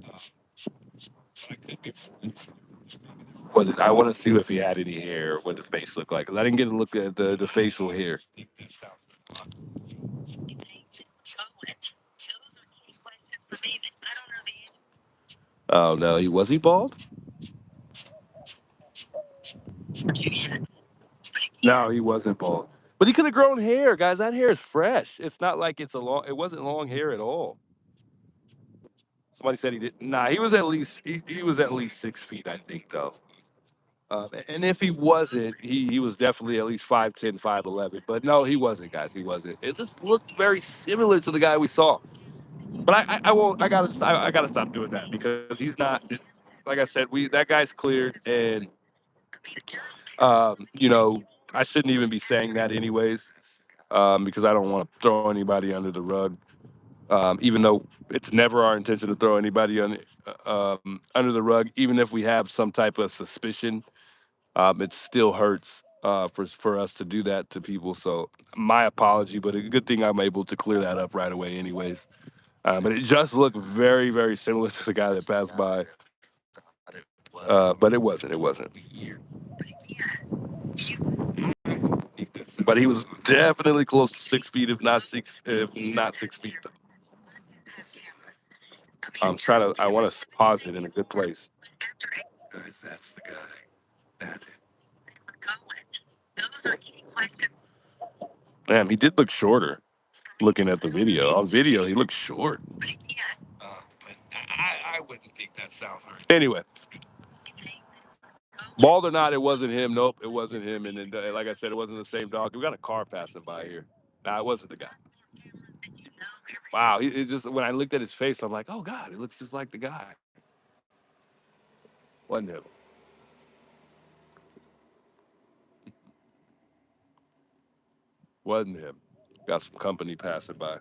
What I want to see if he had any hair, what the face looked like. Cause I didn't get to look at the facial hair. Oh no, he was he bald? No, he wasn't bald. But he could have grown hair, guys. That hair is fresh. It's not like it's a long. It wasn't long hair at all. Somebody said he did. Nah, he was at least he was at least 6 feet, I think, though. And if he wasn't, he was definitely at least 5'10", 5'11". But no, he wasn't, guys. He wasn't. It just looked very similar to the guy we saw. But I won't. I gotta stop doing that because he's not. Like I said, we that guy's cleared, and you know, I shouldn't even be saying that anyways, because I don't want to throw anybody under the rug. Even though it's never our intention to throw anybody under the rug, even if we have some type of suspicion, it still hurts for us to do that to people. So my apology, but a good thing I'm able to clear that up right away, anyways. But it just looked very, very similar to the guy that passed by. But it wasn't. It wasn't. But he was definitely close to 6 feet, if not 6 feet. I'm trying to. I want to pause it in a good place. Guys, that's the guy. That's it. Damn, he did look shorter. Looking at the video, on video, he looked short. But I wouldn't think that sounds right. Anyway, bald or not, it wasn't him. Nope, it wasn't him. And then, like I said, it wasn't the same dog. We got a car passing by here. Nah, it wasn't the guy. Wow, it just when I looked at his face, I'm like, oh God, it looks just like the guy. Wasn't him. Wasn't him. Got some company passing by.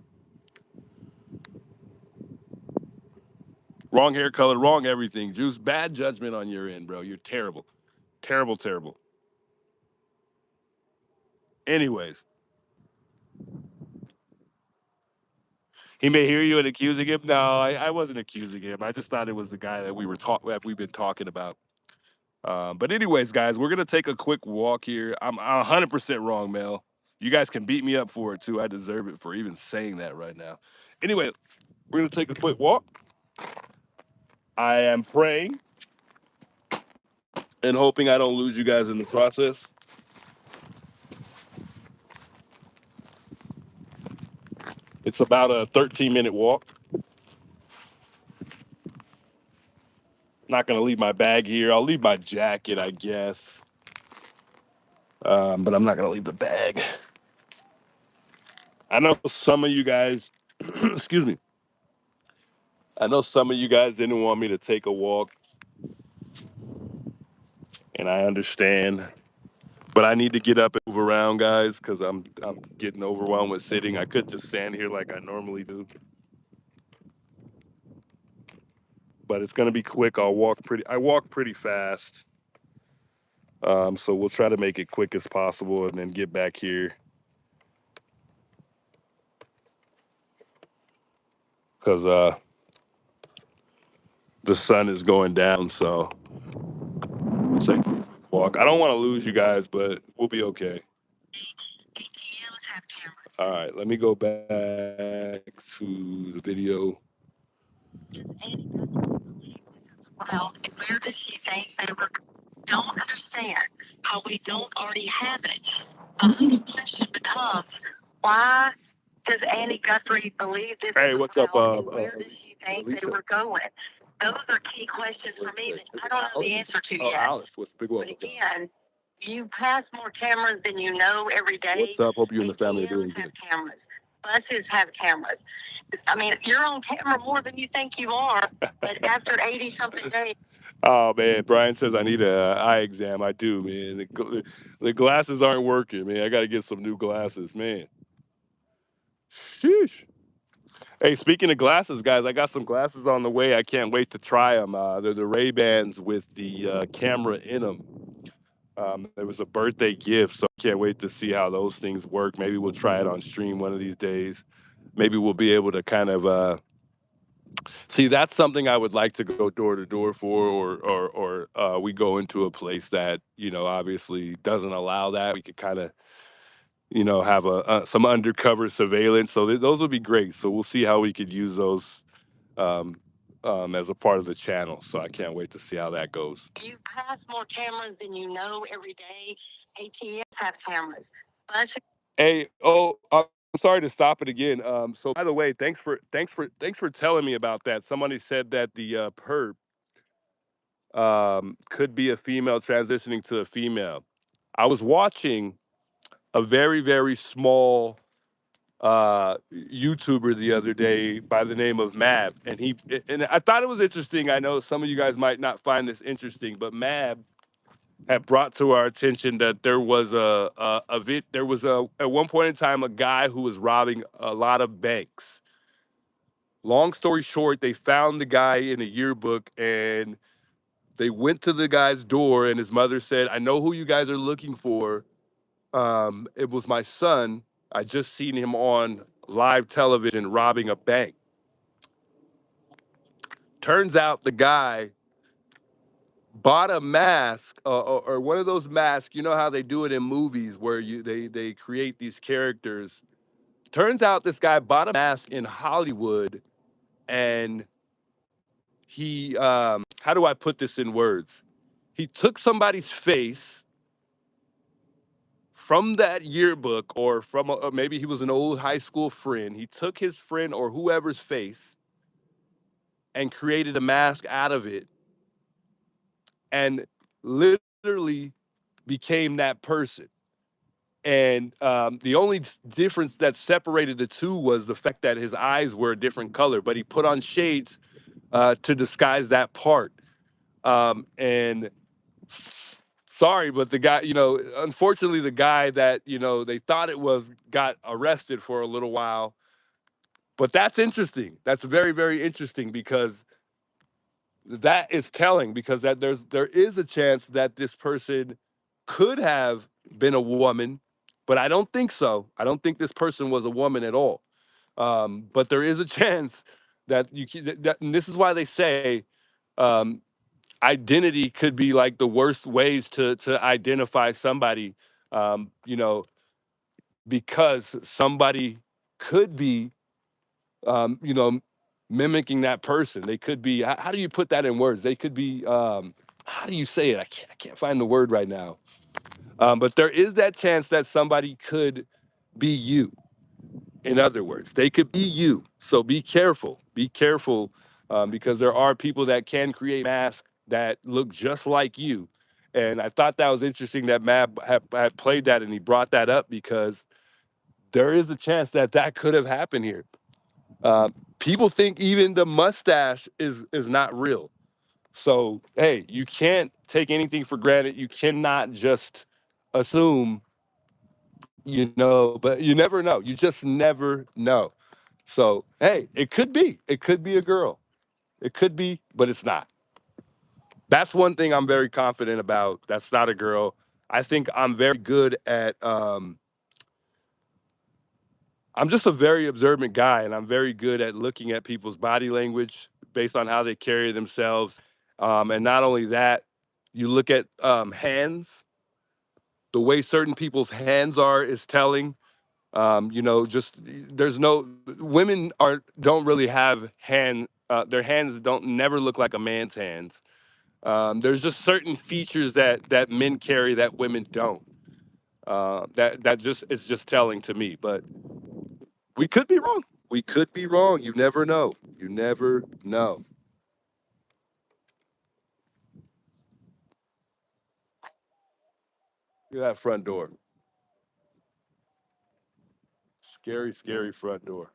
Wrong hair color, wrong everything. Juice, bad judgment on your end, bro. You're terrible. Terrible, terrible. Anyways, he may hear you and accusing him. No, I wasn't accusing him. I just thought it was the guy that we've been talking about. But anyways, guys, we're gonna take a quick walk here. I'm 100% wrong, Mel. You guys can beat me up for it too. I deserve it for even saying that right now. Anyway, we're gonna take a quick walk. I am praying and hoping I don't lose you guys in the process. It's about a 13-minute walk. Not gonna leave my bag here. I'll leave my jacket, I guess. But I'm not gonna leave the bag. I know some of you guys, excuse me. I know some of you guys didn't want me to take a walk, and I understand. But I need to get up and move around, guys, because I'm getting overwhelmed with sitting. I could just stand here like I normally do, but it's gonna be quick. I walk pretty fast. So we'll try to make it quick as possible and then get back here. Because the sun is going down, so it's like walk. I don't want to lose you guys, but we'll be okay. All right, let me go back to the video. Well, where does she think they were? Don't understand how we don't already have it. The question becomes, why does Annie Guthrie believe this Hey, is what's a up, and where does she think Lisa? they were going? Those are key questions for me that I don't know the answer to yet. Alice, what's the big one? But again, you pass more cameras than you know every day. What's up? Hope you and the family are ATMs doing have good. cameras. Buses have cameras. I mean, you're on camera more than you think you are, but after 80-something days. Oh man, Brian says I need a eye exam. I do, man. The glasses aren't working, man. I got to get some new glasses, man. Sheesh. Hey, speaking of glasses, guys, I got some glasses on the way. I can't wait to try them. They're the Ray-Bans with the camera in them. It was a birthday gift, so I can't wait to see how those things work. Maybe we'll try it on stream one of these days. Maybe we'll be able to kind of see. That's something I would like to go door to door for, or we go into a place that obviously doesn't allow that. We could kind of have some undercover surveillance. So those would be great. So we'll see how we could use those um, as a part of the channel. So I can't wait to see how that goes. You pass more cameras than you know every day. ATMs have cameras. Buses. Hey, I'm sorry to stop it again. So by the way, thanks for telling me about that. Somebody said that the perp could be a female transitioning to a female. I was watching a very, very small YouTuber the other day by the name of Mab, and I thought it was interesting. I know some of you guys might not find this interesting, but Mab had brought to our attention that there was at one point in time a guy who was robbing a lot of banks. Long story short, they found the guy in a yearbook and they went to the guy's door, and his mother said, "I know who you guys are looking for. It was my son. I just seen him on live television robbing a bank." Turns out the guy bought a mask or one of those masks. You know how they do it in movies where they create these characters. Turns out this guy bought a mask in Hollywood, and he how do I put this in words? He took somebody's face from that yearbook, or from maybe he was an old high school friend. He took his friend or whoever's face and created a mask out of it, and literally became that person. And the only difference that separated the two was the fact that his eyes were a different color, but he put on shades to disguise that part. And sorry, but the guy, unfortunately, the guy that, they thought it was got arrested for a little while. But that's interesting. That's very, very interesting, because that is telling, because there is a chance that this person could have been a woman, but I don't think so. I don't think this person was a woman at all. But there is a chance that and this is why they say um, identity could be like the worst ways to identify somebody. Um, you know, because somebody could be um, you know, mimicking that person. They could be. How do you put that in words? They could be. How do you say it? I can't find the word right now. But there is that chance that somebody could be you. In other words, they could be you. So be careful. Be careful, because there are people that can create masks that look just like you. And I thought that was interesting that Matt had played that and he brought that up, because there is a chance that that could have happened here. People think even the mustache is not real. So hey, you can't take anything for granted. You cannot just assume, but you never know. You just never know. So hey, it could be. It could be a girl. It could be, but it's not. That's one thing I'm very confident about. That's not a girl. I think I'm very good at I'm just a very observant guy, and I'm very good at looking at people's body language based on how they carry themselves. And not only that, you look at hands. The way certain people's hands are is telling. You know, just there's no women don't really have their hands don't never look like a man's hands. There's just certain features that men carry that women don't. That just it's just telling to me. But we could be wrong. We could be wrong. You never know. You never know. Look at that front door. Scary, scary front door.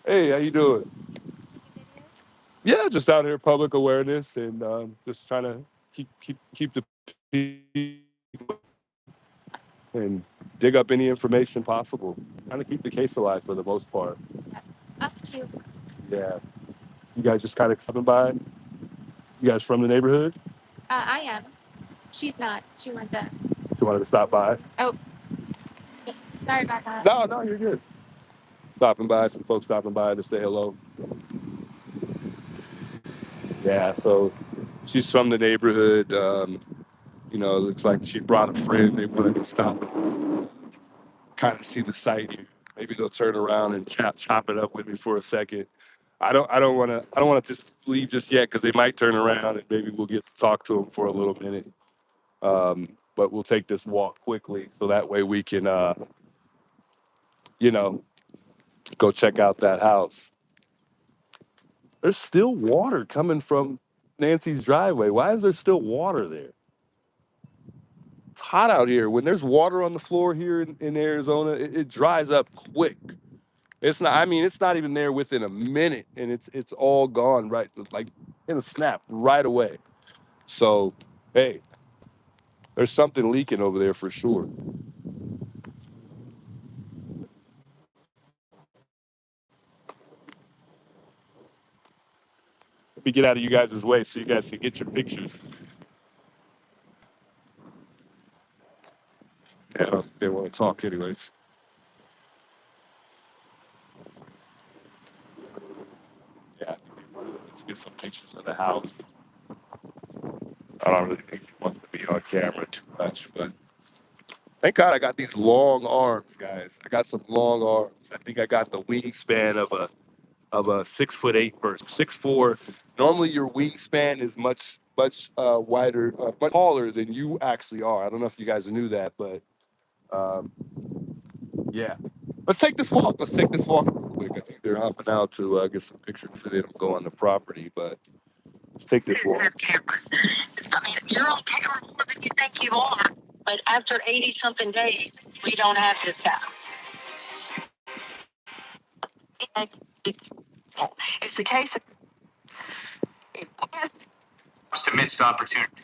Hey, how you doing? Yeah, just out here, public awareness, and just trying to keep the peace and dig up any information possible. Trying to keep the case alive for the most part. Us too. Yeah. You guys just kind of coming by? You guys from the neighborhood? I am. She's not. She went to. She wanted to stop by? Oh, sorry about that. No, you're good. Stopping by, some folks stopping by to say hello. Yeah, so she's from the neighborhood. You know, it looks like she brought a friend. They wanted to stop and kind of see the site here. Maybe they'll turn around and chop it up with me for a second. I don't want to just leave just yet because they might turn around and maybe we'll get to talk to them for a little minute. But we'll take this walk quickly so that way we can, you know, go check out that house. There's still water coming from Nancy's driveway. Why is there still water there? It's hot out here. When there's water on the floor here in Arizona, it dries up quick. It's not. I mean, it's not even there within a minute, and it's all gone right, like in a snap, right away. So, hey, there's something leaking over there for sure. Let me get out of you guys' way so you guys can get your pictures. Yeah, they want to talk anyways. Yeah, let's get some pictures of the house. I don't really think he wants to be on camera too much, but thank God I got these long arms, guys. I got some long arms. I think I got the wingspan of a 6'8" person. 6'4". Normally your wingspan is much wider, much taller than you actually are. I don't know if you guys knew that, but um, yeah. Let's take this walk. Let's take this walk real quick. I think they're hopping out to get some pictures so they don't go on the property, but let's take this walk. Cameras. I mean, you're on camera more than you think you are. But after 80 something days, we don't have this guy. It's the case of It's a missed opportunity.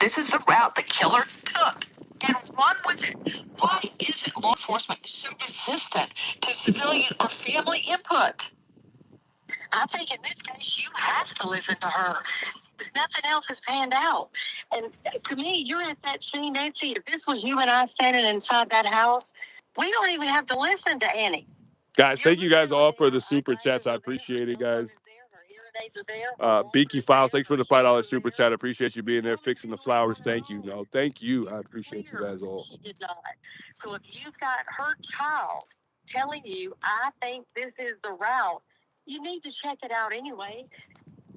this is the route the killer took and run with it. Why isn't law enforcement so resistant to civilian or family input? I think in this case, you have to listen to her. Nothing else has panned out. And to me, you're at that scene, Nancy. If this was you and I standing inside that house, we don't even have to listen to Annie. Guys, thank you guys all for the super chats. I appreciate it, guys. Beaky Files, thanks for the $5 super chat. I appreciate you being there fixing the flowers. Thank you. No, thank you. I appreciate you guys all. She did not. So if you've got her child telling you, I think this is the route, you need to check it out anyway.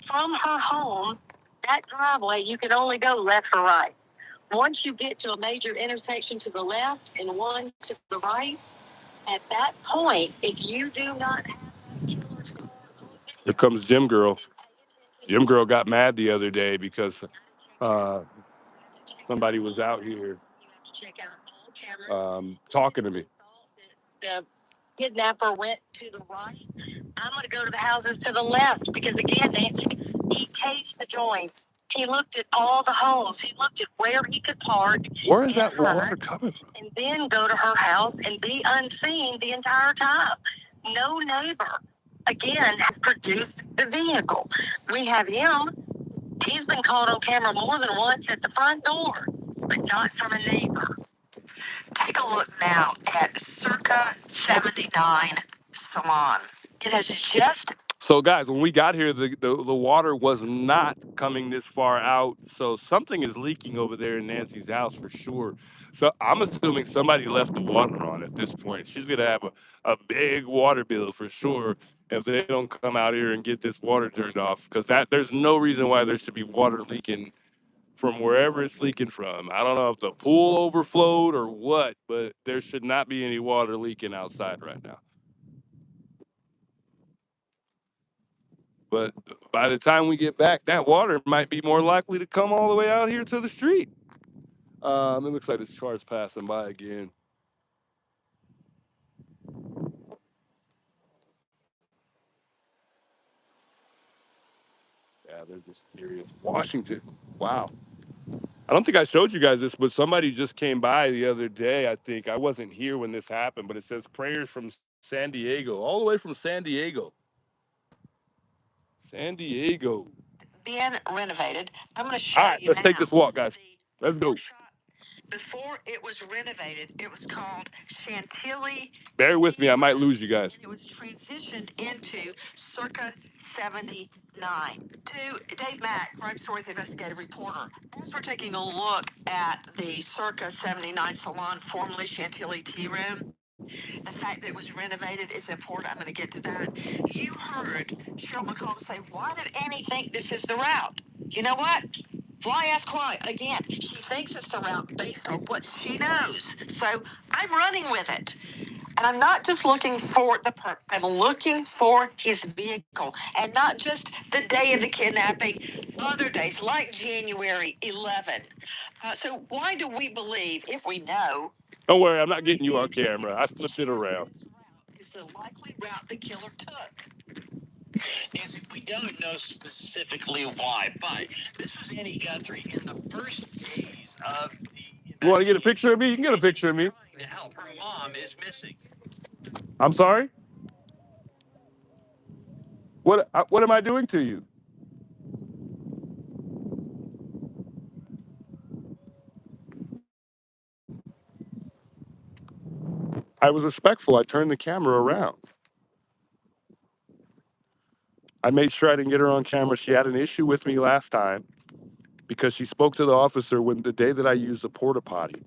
From her home, that driveway, you can only go left or right. Once you get to a major intersection to the left and one to the right, at that point, if you do not have that killer's car on video, Here comes Gym Girl. Gym Girl got mad the other day because somebody was out here talking to me. kidnapper went to the right, I'm going to go to the houses to the left because, again, Nancy, he cased the joint. He looked at all the homes. He looked at where he could park. Where is that water coming from? And then go to her house and be unseen the entire time. No neighbor, again, has produced the vehicle. We have him. He's been caught on camera more than once at the front door, but not from a neighbor. Take a look now at Circa 79 Salon. It has just So, guys, when we got here, the water was not coming this far out. So something is leaking over there in Nancy's house for sure. So I'm assuming somebody left the water on at this point. She's going to have a big water bill for sure if they don't come out here and get this water turned off. Because there's no reason why there should be water leaking from wherever it's leaking from. I don't know if the pool overflowed or what, but there should not be any water leaking outside right now. But by the time we get back, that water might be more likely to come all the way out here to the street. It looks like this car's passing by again. Yeah, they're just curious. Washington. Wow. I don't think I showed you guys this, but somebody just came by the other day, I think. I wasn't here when this happened, but it says prayers from San Diego, all the way from San Diego. San Diego. been renovated. I'm going to show All right, you let's take now. this walk, guys. Let's go. Before it was renovated, it was called Chantilly. Bear with me. I might lose you guys. And it was transitioned into Circa 79. To Dave Mack, Crime Stories investigative reporter. As we're taking a look at the Circa 79 salon, formerly Chantilly Tea Room, the fact that it was renovated is important. I'm going to get to that. You heard Cheryl McCollum say, why did Annie think this is the route? You know what? Why ask why? Again, she thinks it's the route based on what she knows. So I'm running with it. And I'm not just looking for the perp. I'm looking for his vehicle. And not just the day of the kidnapping, other days like January 11. So why do we believe, if we know, Don't worry, I'm not getting you on camera. I flipped it around. is the likely route the killer took? Nancy, we don't know specifically why, but this was Annie Guthrie in the first days of the You want to get a picture of me? You can get a picture of me. to help. Her mom is missing. I'm sorry? What am I doing to you? I was respectful. I turned the camera around. I made sure I didn't get her on camera. She had an issue with me last time because she spoke to the officer when the day that I used the porta potty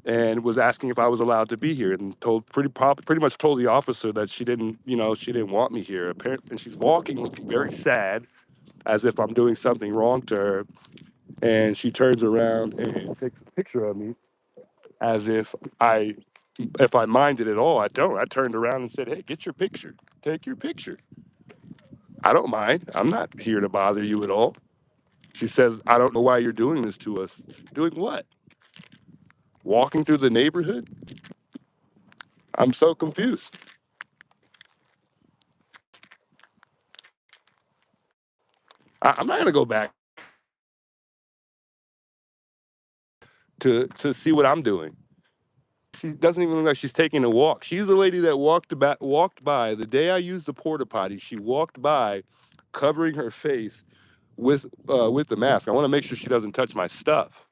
and was asking if I was allowed to be here, and pretty much told the officer that she didn't want me here. Apparently, and she's walking looking very sad, as if I'm doing something wrong to her. And she turns around and takes a picture of me as if I minded at all. I don't. I turned around and said, "Hey, get your picture. Take your picture. I don't mind. I'm not here to bother you at all." She says, "I don't know why you're doing this to us." Doing what? Walking through the neighborhood? I'm so confused. I'm not going to go back to see what I'm doing. She doesn't even look like she's taking a walk. She's the lady that walked by the day I used the porta potty. She walked by, covering her face with the mask. I want to make sure she doesn't touch my stuff.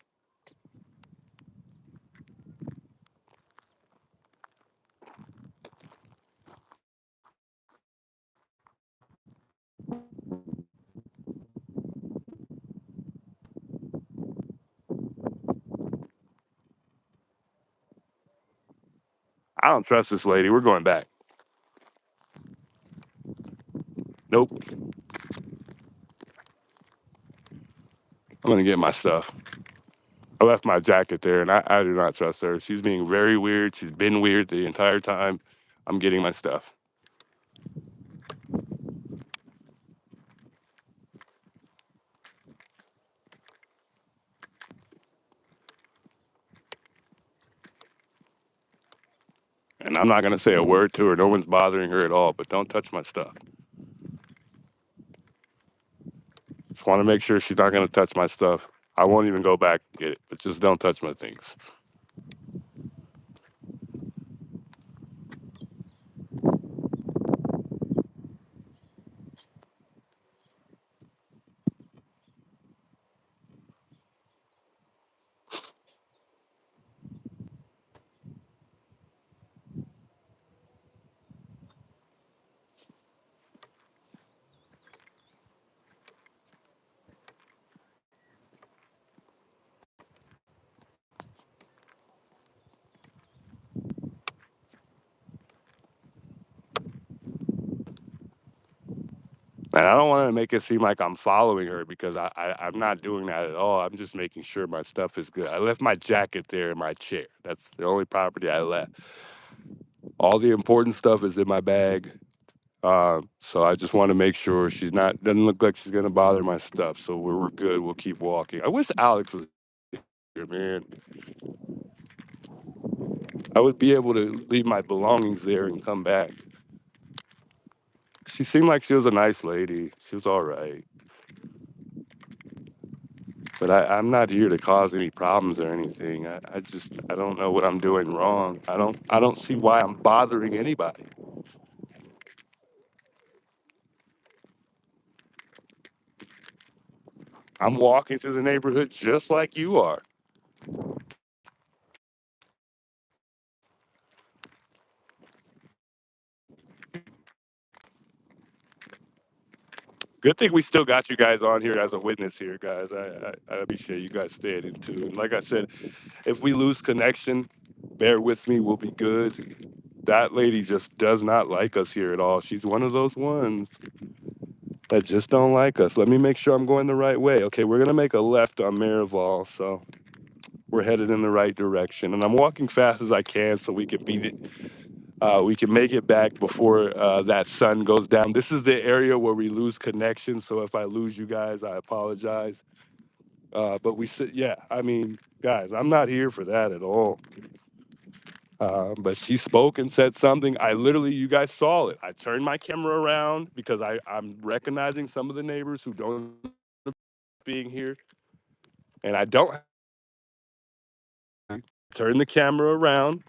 I don't trust this lady. We're going back. Nope. I'm gonna get my stuff. I left my jacket there, and I do not trust her. She's being very weird. She's been weird the entire time. I'm getting my stuff. And I'm not going to say a word to her. No one's bothering her at all, but don't touch my stuff. Just want to make sure she's not going to touch my stuff. I won't even go back and get it, but just don't touch my things. And I don't want to make it seem like I'm following her because I'm not doing that at all. I'm just making sure my stuff is good. I left my jacket there in my chair. That's the only property I left. All the important stuff is in my bag. So I just want to make sure she's not, doesn't look like she's going to bother my stuff. So we're good. We'll keep walking. I wish Alex was here, man. I would be able to leave my belongings there and come back. She seemed like she was a nice lady. She was all right. But I'm not here to cause any problems or anything. I don't know what I'm doing wrong. I don't see why I'm bothering anybody. I'm walking through the neighborhood just like you are. Good thing we still got you guys on here as a witness here, guys. I appreciate you guys staying in tune. Like I said, if we lose connection, bear with me, we'll be good. That lady just does not like us here at all. She's one of those ones that just don't like us. Let me make sure I'm going the right way. Okay, we're gonna make a left on Marival, so we're headed in the right direction. And I'm walking fast as I can so we can beat it. We can make it back before that sun goes down. This is the area where we lose connection. So if I lose you guys, I apologize. But we said, yeah, I mean, guys, I'm not here for that at all. But she spoke and said something. I literally, you guys saw it. I turned my camera around because I'm recognizing some of the neighbors who don't being here. And I don't turn the camera around.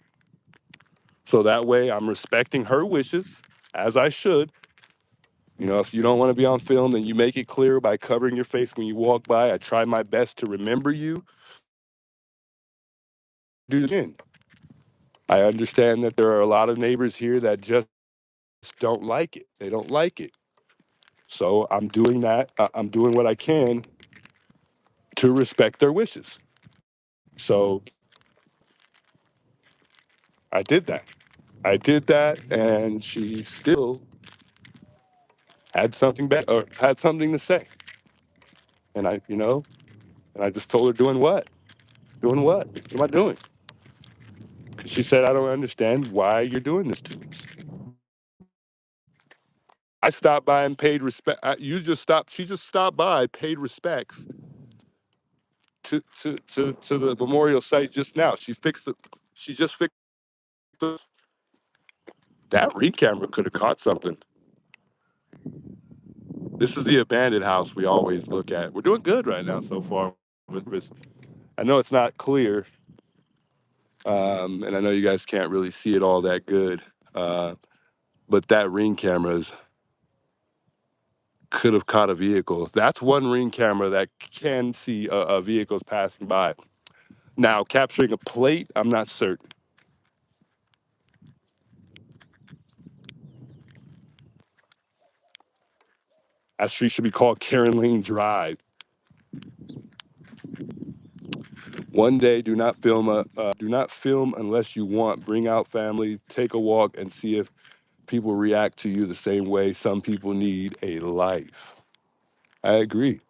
So that way I'm respecting her wishes as I should. You know, if you don't want to be on film, then you make it clear by covering your face when you walk by. I try my best to remember you. Do it again. I understand that there are a lot of neighbors here that just don't like it. They don't like it. So I'm doing that. I'm doing what I can to respect their wishes. So I did that. I did that, and she still had something back or had something to say. And and I just told her, doing what? Doing what? What am I doing? She said, I don't understand why you're doing this to us. I stopped by and paid respect. She just stopped by, paid respects to the memorial site just now. She just fixed the, that ring camera could have caught something. This is the abandoned house we always look at. We're doing good right now so far. I know it's not clear, and I know you guys can't really see it all that good, but that ring cameras could have caught a vehicle. That's one ring camera that can see vehicles passing by. Now, capturing a plate, I'm not certain. That street should be called Karen Lane Drive. One day, do not film. Do not film unless you want. Bring out family. Take a walk and see if people react to you the same way. Some people need a life. I agree,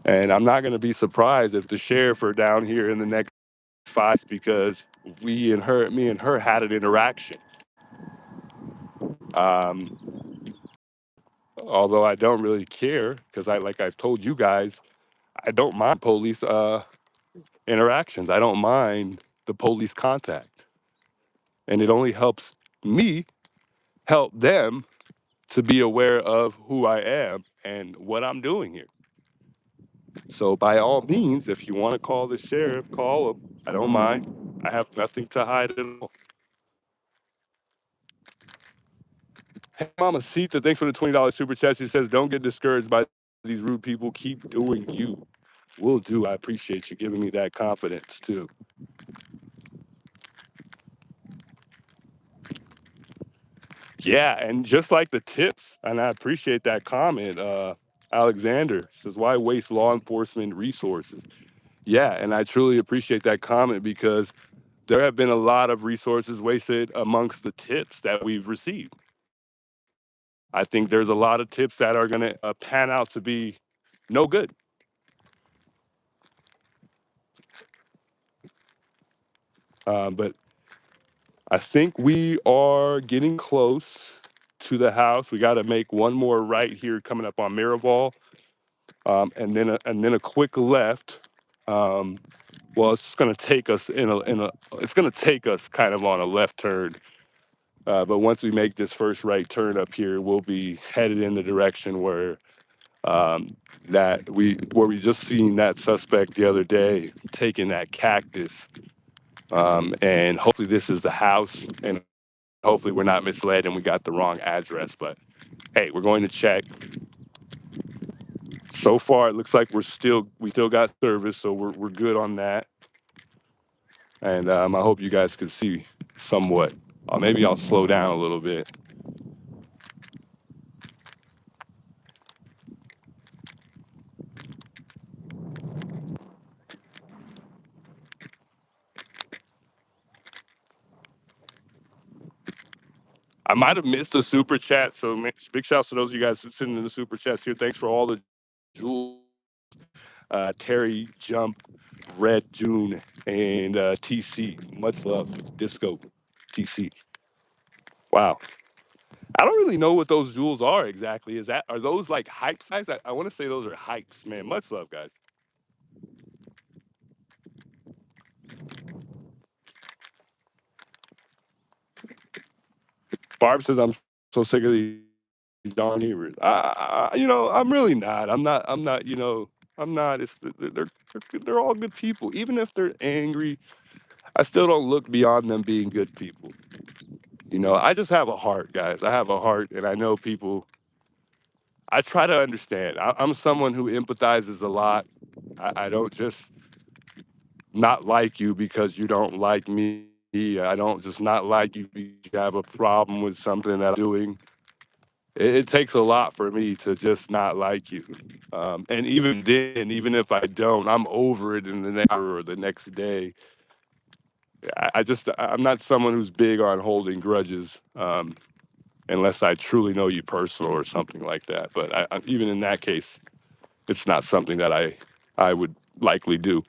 and I'm not going to be surprised if the sheriff are down here in the next 5 because me and her had an interaction. Um, Although I don't really care because like I've told you guys, I don't mind police interactions. I don't mind the police contact. and it only helps me help them to be aware of who I am and what I'm doing here. So by all means, if you want to call the sheriff, call him. I don't mind. I have nothing to hide at all. Hey, Mama Sita, thanks for the $20 super chat. She says, don't get discouraged by these rude people. Keep doing you. Will do. I appreciate you giving me that confidence too. Yeah, and just like the tips, and I appreciate that comment, Alexander says, why waste law enforcement resources? Yeah, and I truly appreciate that comment because there have been a lot of resources wasted amongst the tips that we've received. I think there's a lot of tips that are going to pan out to be no good. But I think we are getting close to the house. We got to make one more right here coming up on Miraval, and then a quick left. Well, it's going to take us it's going to take us kind of on a left turn. But once we make this first right turn up here, we'll be headed in the direction where we just seen that suspect the other day taking that cactus. And hopefully this is the house, and hopefully we're not misled and we got the wrong address. But hey, we're going to check. So far, it looks like we still got service, so we're good on that. And I hope you guys can see somewhat. Maybe I'll slow down a little bit. I might have missed a super chat, so big shouts to those of you guys sending in the super chats here. Thanks for all the jewels. Terry, Jump, Red June, and TC. Much love. Disco, TC. Wow. I don't really know what those jewels are exactly. Are those like hype size? I want to say those are hypes, man. Much love, guys. Barb says I'm so sick of these darn heroes. I'm really not. I'm not. I'm not. I'm not. They're all good people. Even if they're angry, I still don't look beyond them being good people. I just have a heart, guys. I have a heart, and I know people. I try to understand. I'm someone who empathizes a lot. I don't just not like you because you don't like me. I don't just not like you because you have a problem with something that I'm doing. It takes a lot for me to just not like you. And even then, even if I don't, I'm over it in the next hour or the next day. I'm not someone who's big on holding grudges, unless I truly know you personal or something like that. But even in that case, it's not something that I would likely do.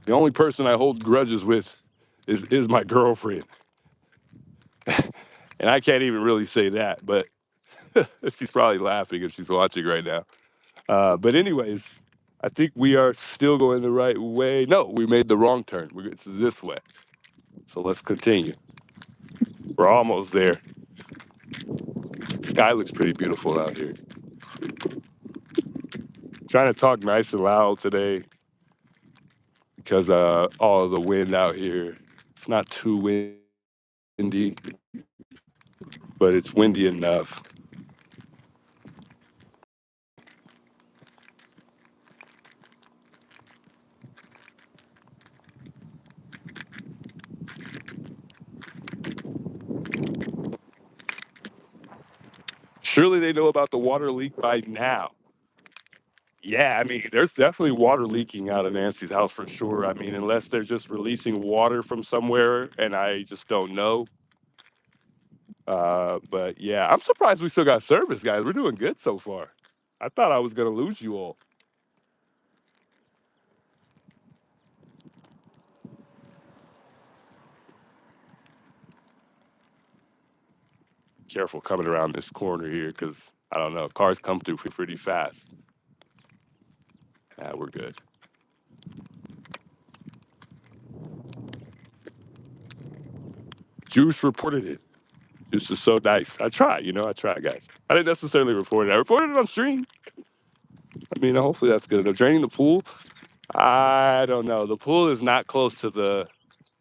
The only person I hold grudges with is my girlfriend. And I can't even really say that, but she's probably laughing if she's watching right now. But anyways, I think we are still going the right way. No, we made the wrong turn. It's this way. So let's continue. We're almost there. Sky looks pretty beautiful out here. Trying to talk nice and loud today because all of the wind out here. It's not too windy, but it's windy enough. Surely they know about the water leak by now. Yeah, I mean, there's definitely water leaking out of Nancy's house for sure. I mean, unless they're just releasing water from somewhere and I just don't know. But yeah, I'm surprised we still got service, guys. We're doing good so far. I thought I was going to lose you all. Careful coming around this corner here because I don't know, cars come through pretty fast. We're good. Juice reported it. This is so nice. I try, guys. I didn't necessarily report it. I reported it on stream. I mean, hopefully that's good enough. Draining the pool? I don't know. The pool is not close to the,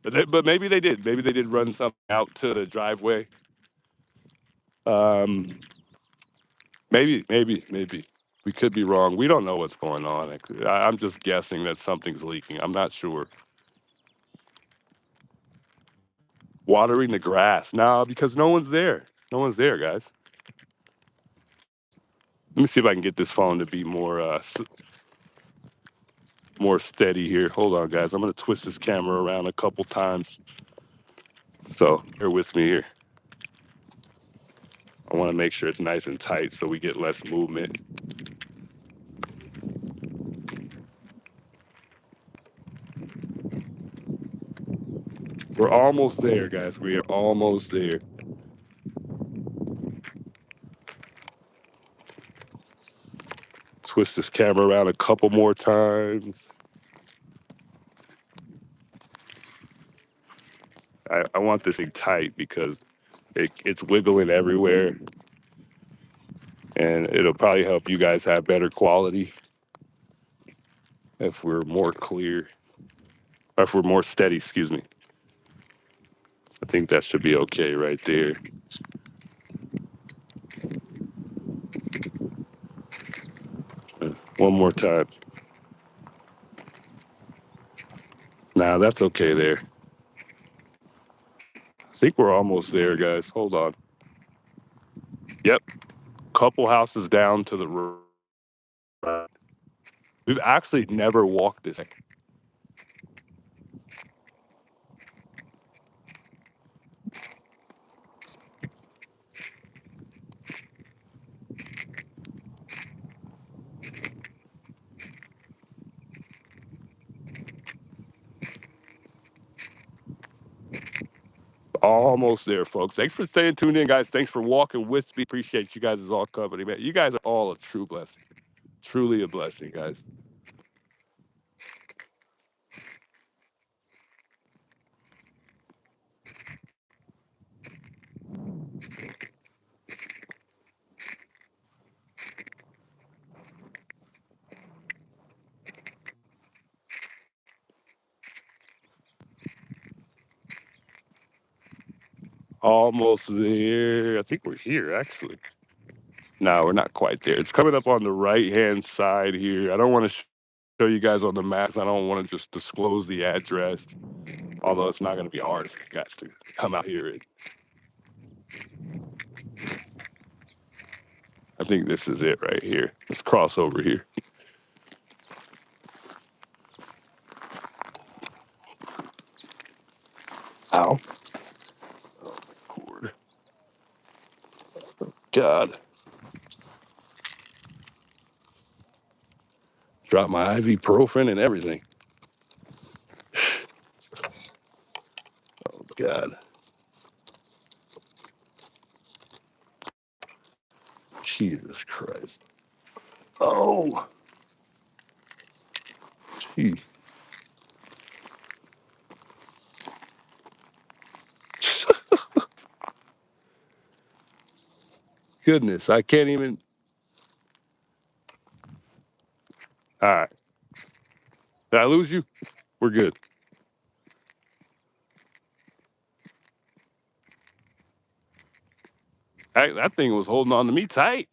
but maybe they did. Maybe they did run something out to the driveway. Maybe. We could be wrong. We don't know what's going on. I'm just guessing that something's leaking. I'm not sure. Watering the grass. No, because no one's there. No one's there, guys. Let me see if I can get this phone to be more steady here. Hold on, guys. I'm going to twist this camera around a couple times. So bear with me here. I want to make sure it's nice and tight so we get less movement. We're almost there, guys. We are almost there. Twist this camera around a couple more times. I want this thing tight because it's wiggling everywhere. And it'll probably help you guys have better quality if we're more clear, or if we're more steady, excuse me. I think that should be okay right there. One more time. Nah, that's okay there. I think we're almost there, guys. Hold on. Yep. Couple houses down to the right. We've actually never walked this. Almost there, folks. Thanks for staying tuned in, guys. Thanks for walking with me. Appreciate you guys' all company, man. You guys are all a true blessing. Truly a blessing, guys. Almost there. I think we're here, actually. No, we're not quite there. It's coming up on the right-hand side here. I don't want to show you guys on the maps. I don't want to just disclose the address, although it's not going to be hard for you guys to come out here. I think this is it right here. Let's cross over here. Ow. Oh, my cord. God. Dropped my ibuprofen and everything. Oh, God. Jesus Christ. Oh. Gee. Goodness, I can't even. All right. Did I lose you? We're good. That thing was holding on to me tight.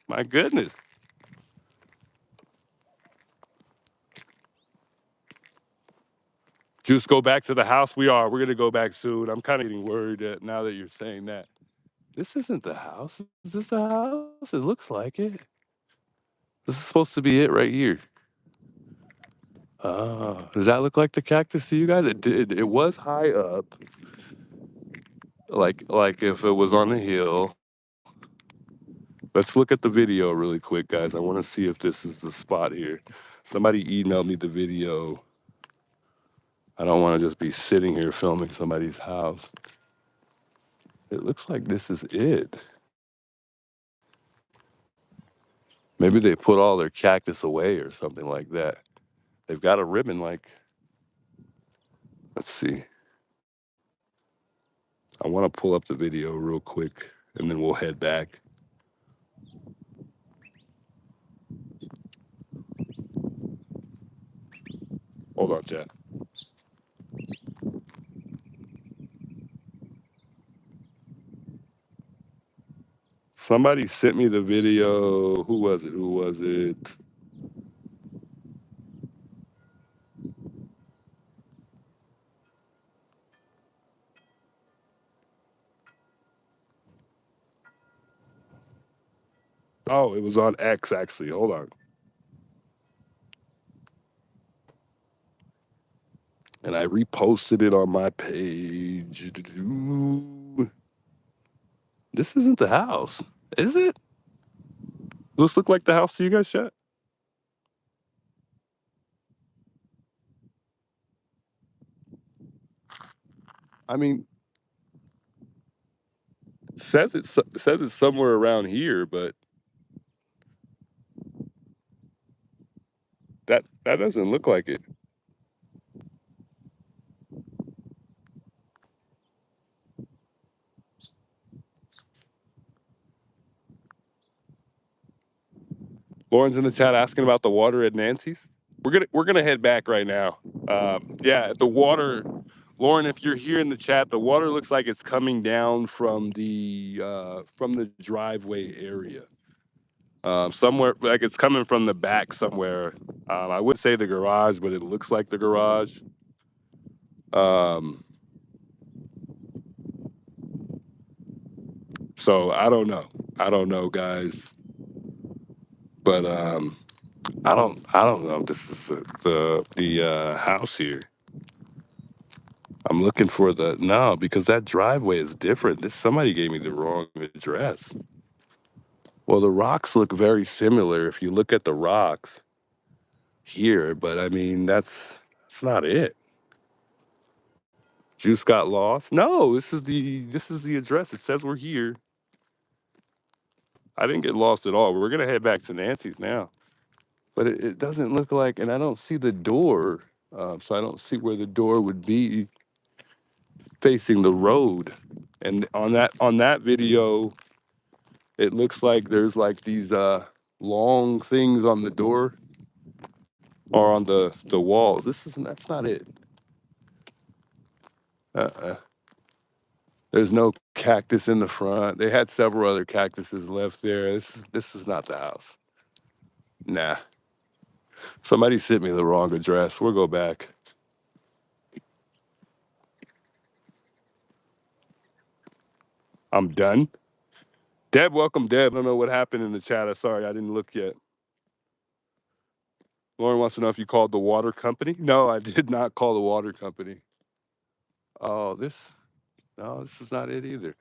My goodness. Just go back to the house. We're going to go back soon. I'm kind of getting worried that now that you're saying that. This isn't the house. Is this the house? It looks like it. This is supposed to be it right here. Does that look like the cactus to you guys? It did. It was high up. Like if it was on a hill. Let's look at the video really quick, guys. I want to see if this is the spot here. Somebody emailed me the video. I don't want to just be sitting here filming somebody's house. It looks like this is it. Maybe they put all their cactus away or something like that. They've got a ribbon let's see. want to pull up the video real quick, and then we'll head back. Hold on, chat. Somebody sent me the video. Who was it? Who was it? Oh, it was on X, actually. Hold on. And I reposted it on my page. This isn't the house, is it? Does this look like the house to you guys, chat? I mean, says it's somewhere around here, but that doesn't look like it. Lauren's in the chat asking about the water at Nancy's. We're gonna head back right now. Yeah, the water, Lauren. If you're here in the chat, the water looks like it's coming down from the driveway area. Somewhere like it's coming from the back somewhere. I would say the garage, but it looks like the garage. So I don't know, guys. But I don't know if this is the house here. I'm looking for no, because that driveway is different. Somebody gave me the wrong address. Well, the rocks look very similar if you look at the rocks here, but I mean that's not it. Juice got lost? No, this is the address. It says we're here. I didn't get lost at all. We're gonna head back to Nancy's now. But it doesn't look like, and I don't see the door, so I don't see where the door would be facing the road. And on that video, it looks like there's like these long things on the door or on the walls. That's not it. There's no cactus in the front. They had several other cactuses left there. This is not the house. Nah. Somebody sent me the wrong address. We'll go back. I'm done. Deb, welcome, Deb. I don't know what happened in the chat. Sorry, I didn't look yet. Lauren wants to know if you called the water company. No, I did not call the water company. Oh, this is not it either.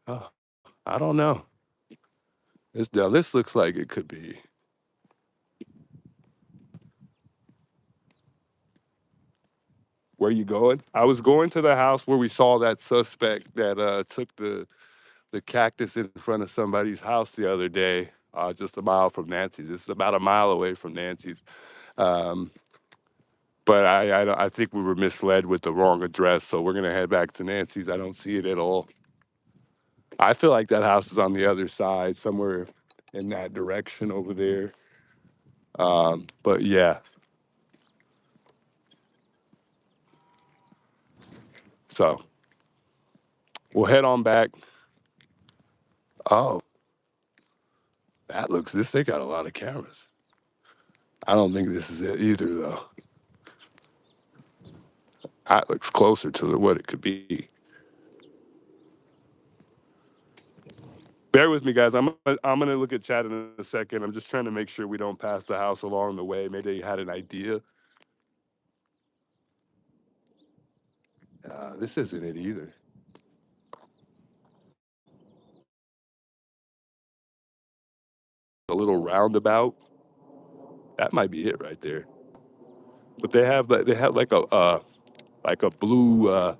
Oh, I don't know. This looks like it could be. Where you going? I was going to the house where we saw that suspect that took the cactus in front of somebody's house the other day, just a mile from Nancy's. This is about a mile away from Nancy's. But I think we were misled with the wrong address, so we're going to head back to Nancy's. I don't see it at all. I feel like that house is on the other side, somewhere in that direction over there. But yeah. So we'll head on back. Oh, they got a lot of cameras. I don't think this is it either, though. That looks closer to what it could be. Bear with me, guys. I'm gonna look at chat in a second. I'm just trying to make sure we don't pass the house along the way. Maybe they had an idea. This isn't it either. A little roundabout. That might be it right there. But they have like a blue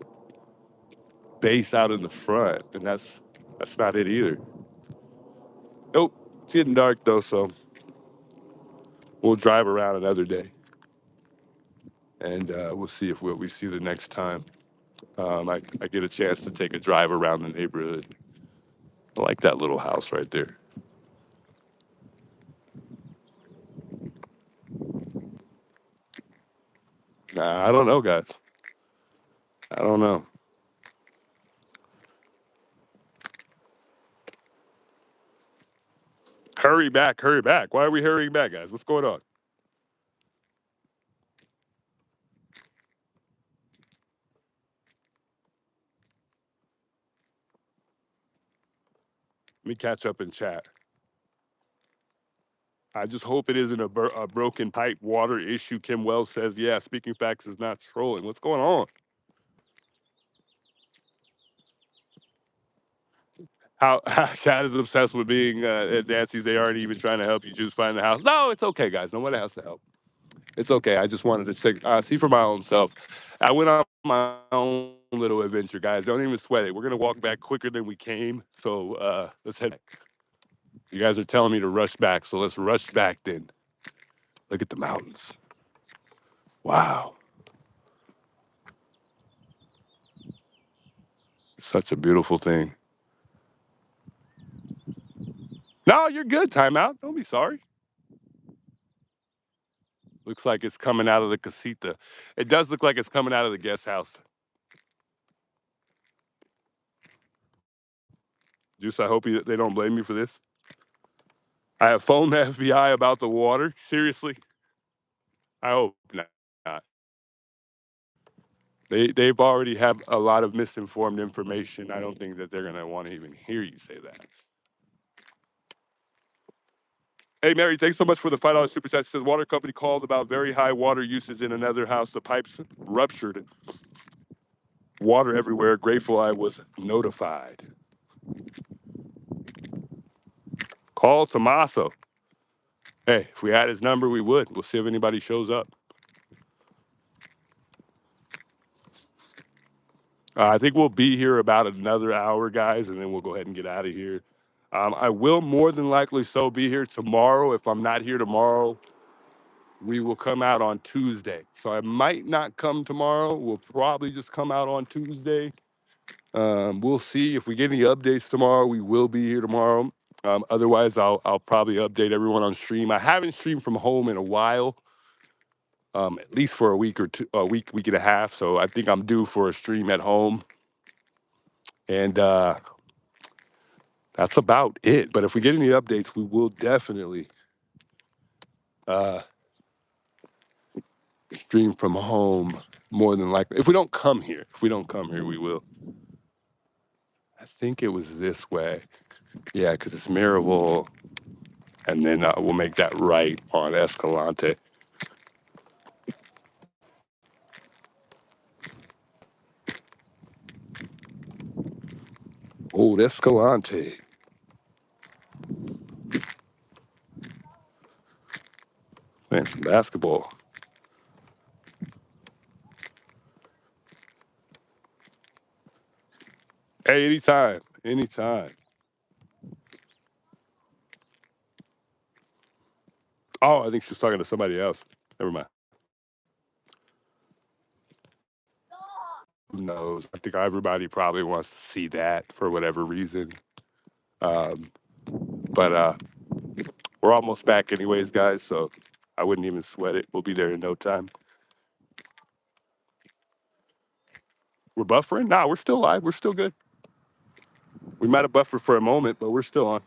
base out in the front, and that's not it either. Nope. It's getting dark though, so we'll drive around another day, and we'll see if what we see the next time. I get a chance to take a drive around the neighborhood. I like that little house right there. Nah, I don't know, guys. I don't know. Hurry back, hurry back. Why are we hurrying back, guys? What's going on? Let me catch up in chat. I just hope it isn't a broken pipe water issue. Kim Wells says, yeah, speaking facts is not trolling. What's going on? How Chad is obsessed with being at Nancy's. They aren't even trying to help you just find the house. No, it's okay, guys. Nobody has to help. It's okay. I just wanted to see for my own self. I went on my own little adventure, guys. Don't even sweat it. We're gonna walk back quicker than we came. So let's head back. You guys are telling me to rush back, so let's rush back then. Look at the mountains. Wow. Such a beautiful thing. No, you're good. Timeout. Don't be sorry. Looks like it's coming out of the casita. It does look like it's coming out of the guest house. Juice, I hope they don't blame me for this. I have phoned the FBI about the water. Seriously? I hope not. They've already have a lot of misinformed information. I don't think that they're gonna want to even hear you say that. Hey Mary, thanks so much for the $5 super chat. It says water company called about very high water usage in another house. The pipes ruptured. Water everywhere. Grateful I was notified. Call Tommaso. Hey, if we had his number, we would. We'll see if anybody shows up. I think we'll be here about another hour, guys, and then we'll go ahead and get out of here. I will more than likely so be here tomorrow. If I'm not here tomorrow, we will come out on Tuesday. So I might not come tomorrow. We'll probably just come out on Tuesday. We'll see if we get any updates tomorrow. We will be here tomorrow. Otherwise, I'll probably update everyone on stream. I haven't streamed from home in a while, at least for a week or two, week and a half. So I think I'm due for a stream at home. And that's about it. But if we get any updates, we will definitely stream from home more than likely. If we don't come here, we will. I think it was this way. Yeah, because it's Miraval. And then we'll make that right on Escalante. Old Escalante. Playing some basketball. Hey, anytime. Anytime. Oh, I think she's talking to somebody else. Never mind. Who knows? I think everybody probably wants to see that for whatever reason. But we're almost back anyways, guys, so I wouldn't even sweat it. We'll be there in no time. We're buffering? Nah, we're still live. We're still good. We might have buffered for a moment, but we're still on.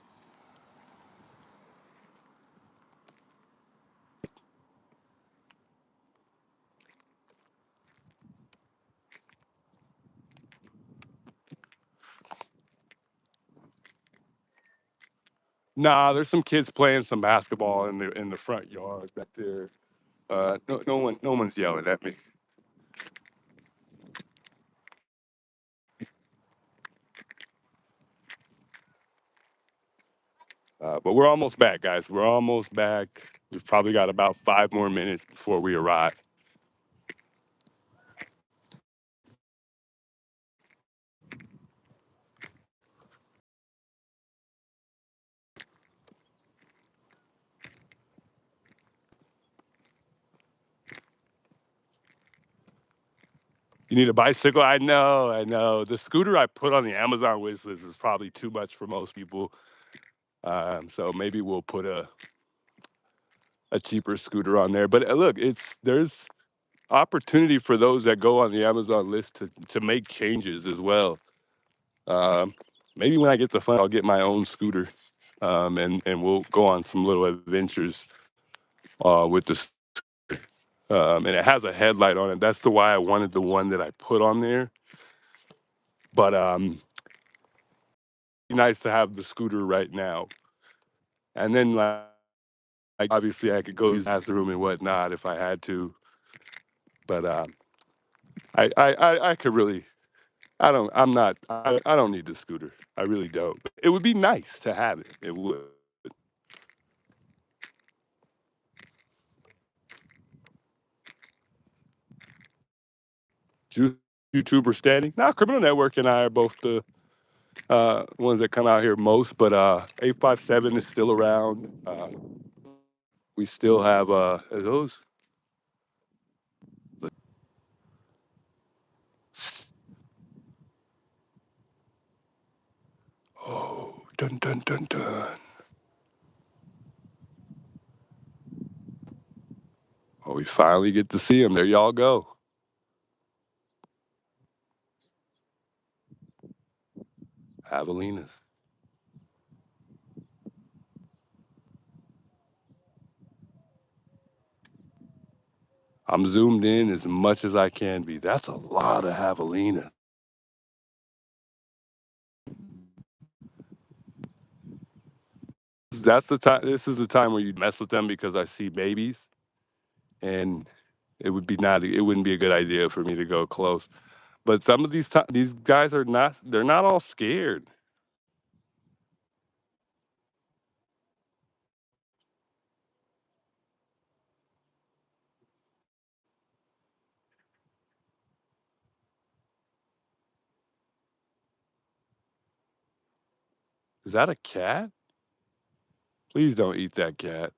Nah, there's some kids playing some basketball in the front yard back there. No one's yelling at me. But we're almost back, guys. We're almost back. We've probably got about 5 more minutes before we arrive. You need a bicycle? I know. The scooter I put on the Amazon wish list is probably too much for most people. So maybe we'll put a cheaper scooter on there. But look, there's opportunity for those that go on the Amazon list to make changes as well. Um, Maybe when I get the fund, I'll get my own scooter, and we'll go on some little adventures with the. And it has a headlight on it. That's the why I wanted the one that I put on there. But nice to have the scooter right now. And then like obviously I could go use the bathroom and whatnot if I had to. But I could really I don't need the scooter. I really don't. It would be nice to have it. It would. YouTuber standing. Now Criminal Network and I are both the ones that come out here most, but 857 is still around. We still have are those. Oh, dun dun dun dun. Oh, we finally get to see them. There y'all go. Javelinas. I'm zoomed in as much as I can be. That's a lot of javelina. That's the time. This is the time where you mess with them because I see babies, and it would be not. It wouldn't be a good idea for me to go close. But some of these guys are not. They're not all scared. Is that a cat? Please don't eat that cat.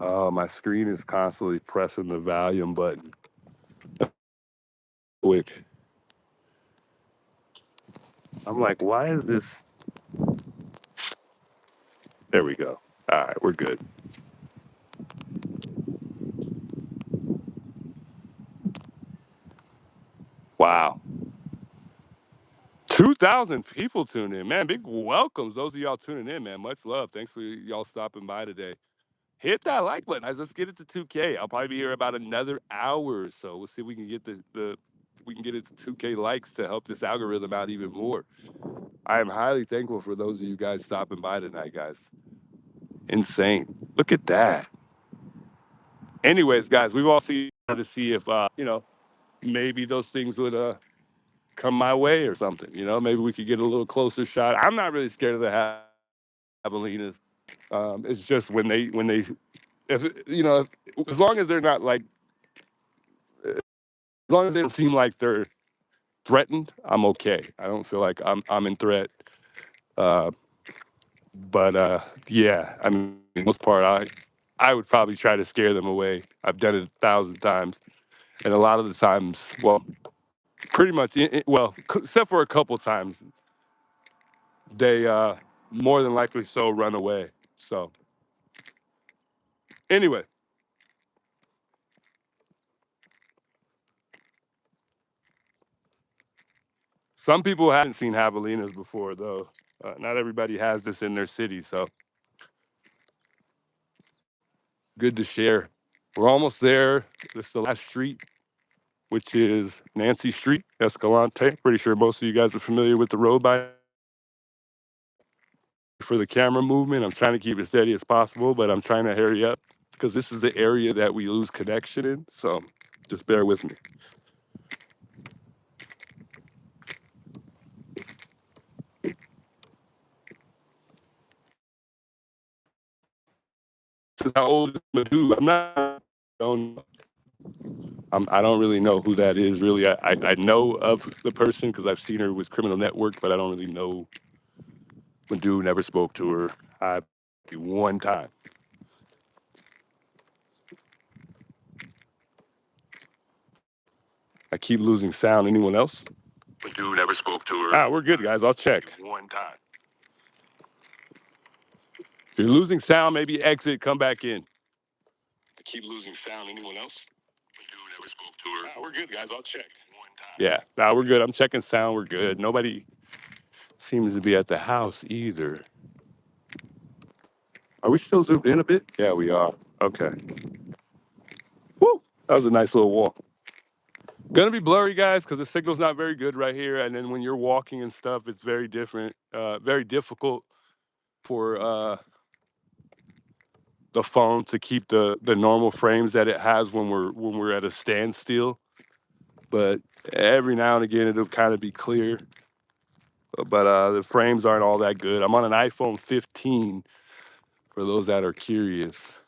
Oh, my screen is constantly pressing the volume button. Quick. I'm like, why is this? There we go. All right, we're good. Wow. 2,000 people tuned in, man. Big welcomes. Those of y'all tuning in, man. Much love. Thanks for y'all stopping by today. Hit that like button, guys. Let's get it to 2K. I'll probably be here about another hour or so. We'll see if we can get we can get it to 2K likes to help this algorithm out even more. I am highly thankful for those of you guys stopping by tonight, guys. Insane. Look at that. Anyways, guys, we've all seen to see if maybe those things would come my way or something. Maybe we could get a little closer shot. I'm not really scared of the javelinas. It's just when they if as long as they're not like as long as they don't seem like they're threatened, I'm okay. I don't feel like I'm in threat. Uh, but yeah, I mean, for the most part, I would probably try to scare them away. I've done it 1,000 times, and a lot of the times, well, pretty much, well, except for a couple times, they more than likely so run away. So anyway, some people haven't seen javelinas before, though. Not everybody has this in their city, so good to share. We're almost there. This is the last street, which is Nancy Street, Escalante. Pretty sure most of you guys are familiar with the road by. For the camera movement, I'm trying to keep it steady as possible, but I'm trying to hurry up because this is the area that we lose connection in. So just bear with me. This is how old is Madhu? I don't really know who that is. Really, I know of the person because I've seen her with Criminal Network, but I don't really know Madhu. Never spoke to her. One time. I keep losing sound. Anyone else? The dude never spoke to her. Ah, we're good, guys. I'll check. One time. If you're losing sound, maybe exit, come back in. I keep losing sound. Anyone else? The dude never spoke to her. Ah, we're good, guys. I'll check. One time. Yeah, nah, we're good. I'm checking sound. We're good. Nobody seems to be at the house either. Are we still zoomed in a bit? Yeah, we are. Okay. Woo! That was a nice little walk. Gonna be blurry, guys, because the signal's not very good right here. And then when you're walking and stuff, it's very different, very difficult for the phone to keep the normal frames that it has when we're at a standstill. But every now and again, it'll kind of be clear. But the frames aren't all that good. I'm on an iPhone 15. For those that are curious,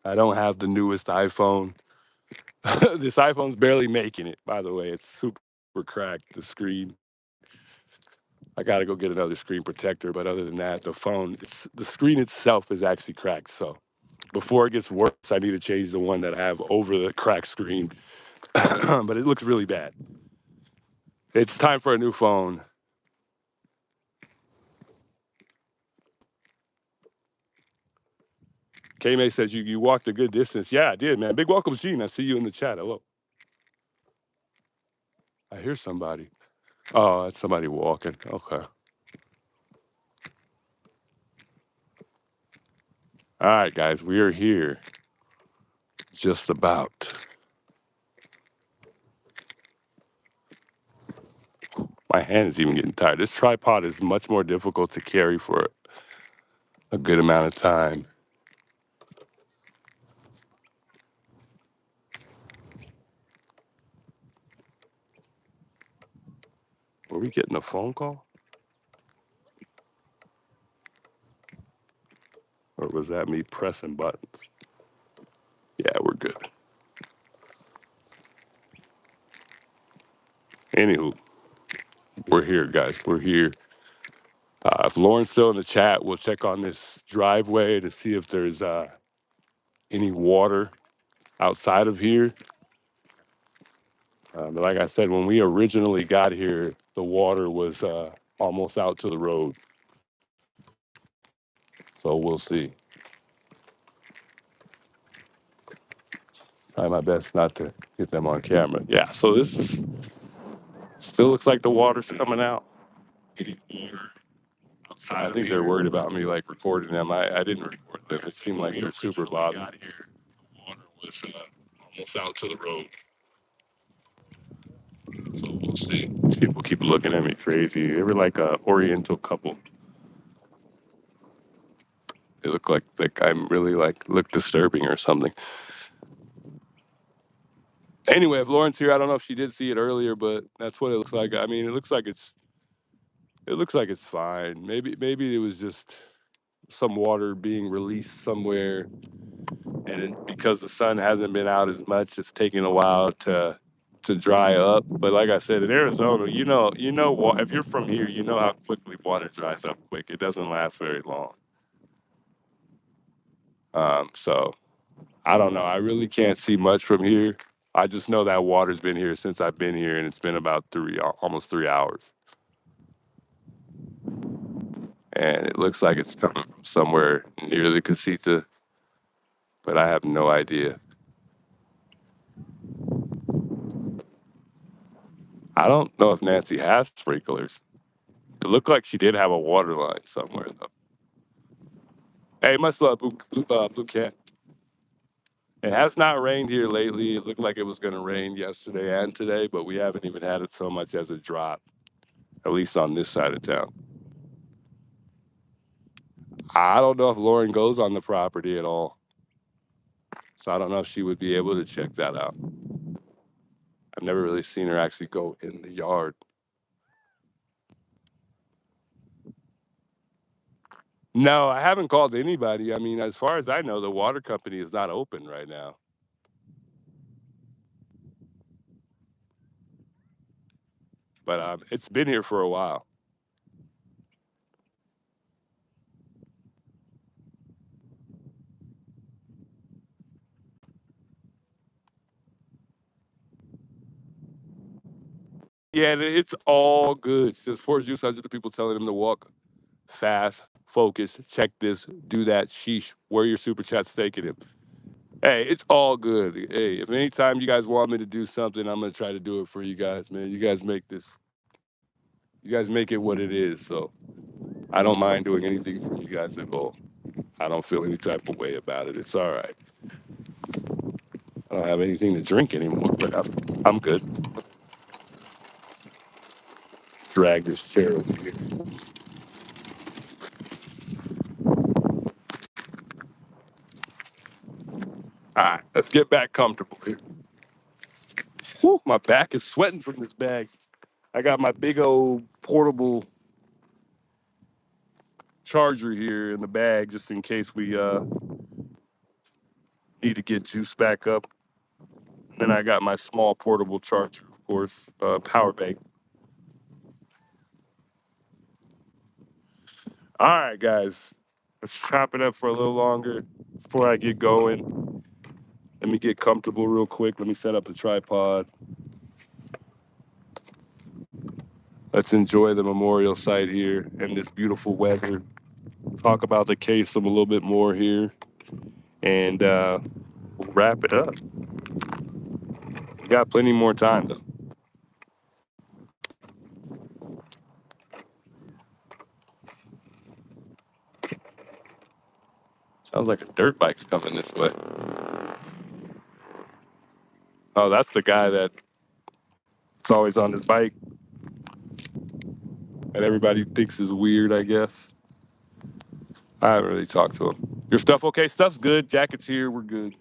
I don't have the newest iPhone. This iPhone's barely making it, by the way. It's super cracked, the screen. I got to go get another screen protector, but other than that, the screen itself is actually cracked. So before it gets worse, I need to change the one that I have over the cracked screen. But it looks really bad. It's time for a new phone. K-May says you walked a good distance. Yeah, I did, man. Big welcome, Gene. I see you in the chat. Hello. I hear somebody. Oh, that's somebody walking. Okay. All right, guys, we are here. Just about. My hand is even getting tired. This tripod is much more difficult to carry for a good amount of time. Were we getting a phone call? Or was that me pressing buttons? Yeah, we're good. Anywho, we're here, guys. We're here. If Lauren's still in the chat, we'll check on this driveway to see if there's any water outside of here. But like I said, when we originally got here, the water was almost out to the road. So we'll see. Try my best not to get them on camera. Yeah, so this still looks like the water's coming out. I think they're worried about me like recording them. I didn't record them. It seemed like they're super bothered. The water was almost out to the road. So we'll see. These people keep looking at me crazy. They were like a Oriental couple. They look like I'm really look disturbing or something. Anyway, if Lauren's here, I don't know if she did see it earlier, but that's what it looks like. I mean, it looks like it's fine. Maybe it was just some water being released somewhere, and because the sun hasn't been out as much, it's taking a while to dry up. But like I said, in Arizona, if you're from here, you know how quickly water dries up quick. It doesn't last very long. So I don't know. I really can't see much from here. I just know that water's been here since I've been here, and it's been about almost 3 hours. And it looks like it's coming from somewhere near the casita, but I have no idea. I don't know if Nancy has sprinklers. It looked like she did have a water line somewhere, though. Hey, much love, Blue Cat. It has not rained here lately. It looked like it was going to rain yesterday and today, but we haven't even had it so much as a drop, at least on this side of town. I don't know if Lauren goes on the property at all, so I don't know if she would be able to check that out. I've never really seen her actually go in the yard. No, I haven't called anybody. I mean, as far as I know, the water company is not open right now. But it's been here for a while. Yeah, it's all good. It says Force use hundreds of people telling him to walk fast, focus, check this, do that, sheesh. Where your super chat's taking him. Hey, it's all good. Hey, if anytime you guys want me to do something, I'm gonna try to do it for you guys, man. You guys make it what it is. So I don't mind doing anything for you guys at all. I don't feel any type of way about it. It's all right. I don't have anything to drink anymore, but I'm good. Drag this chair over here. All right, let's get back comfortable here. Whew, my back is sweating from this bag. I got my big old portable charger here in the bag just in case we need to get juice back up. Then I got my small portable charger, of course, power bank. All right, guys, let's chop it up for a little longer before I get going. Let me get comfortable real quick. Let me set up the tripod. Let's enjoy the memorial site here and this beautiful weather. Talk about the case a little bit more here, and we'll wrap it up. We got plenty more time, though. Sounds like a dirt bike's coming this way. Oh, that's the guy that's always on his bike and everybody thinks is weird, I guess. I haven't really talked to him. Your stuff okay? Stuff's good. Jacket's here. We're good.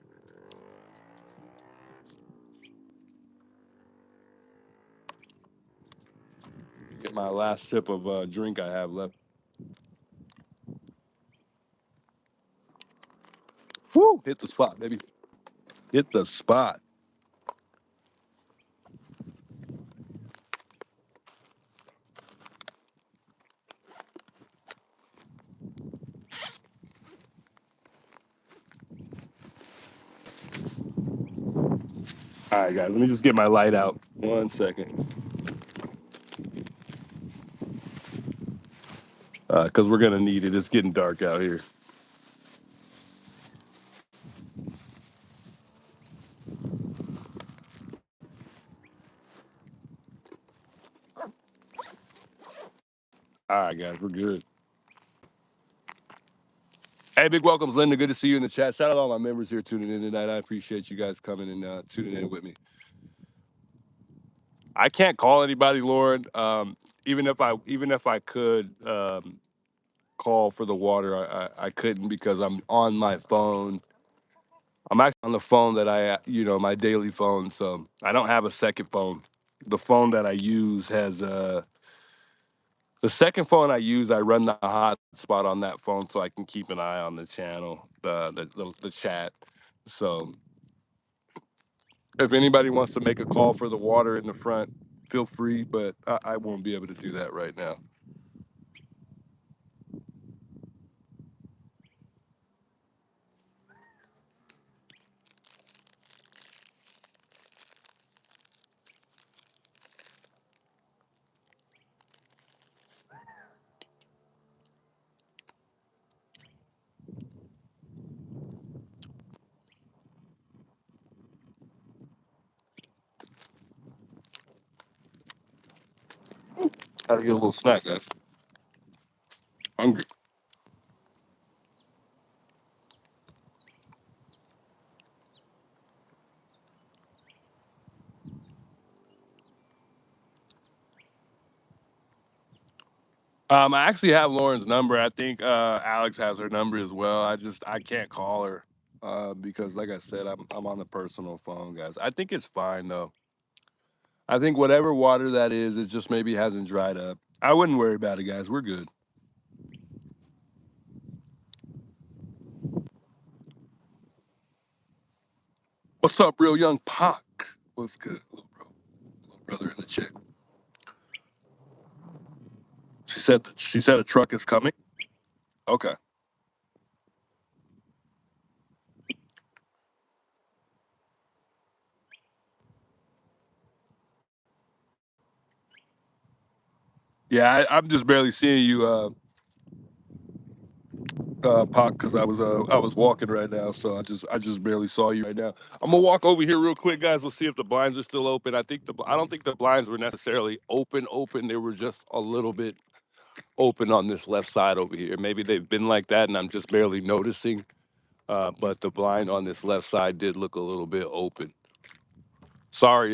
Get my last sip of drink I have left. Woo! Hit the spot, baby. Hit the spot. All right, guys. Let me just get my light out. 1 second. Because we're going to need it. It's getting dark out here. All right, guys. We're good. Hey, big welcomes, Linda. Good to see you in the chat. Shout out to all my members here tuning in tonight. I appreciate you guys coming and tuning in with me. I can't call anybody, Lauren. Even if I could call for the water, I couldn't because I'm on my phone. I'm actually on the phone that my daily phone. So I don't have a second phone. The phone that I use has the second phone I use. I run the hotspot on that phone so I can keep an eye on the channel, the chat. So if anybody wants to make a call for the water in the front, feel free, but I won't be able to do that right now. Gotta get a little snack, guys. Hungry. I actually have Lauren's number. I think Alex has her number as well. I can't call her because, like I said, I'm on the personal phone, guys. I think it's fine though. I think whatever water that is, it just maybe hasn't dried up. I wouldn't worry about it, guys. We're good. What's up, real young Pac? What's good, little bro? Little brother in the chat. She said a truck is coming. Okay. Yeah, I'm just barely seeing you, Pac, because I was walking right now, so I just barely saw you right now. I'm gonna walk over here real quick, guys. Let's see if the blinds are still open. I don't think the blinds were necessarily open. They were just a little bit open on this left side over here. Maybe they've been like that, and I'm just barely noticing. But the blind on this left side did look a little bit open. Sorry,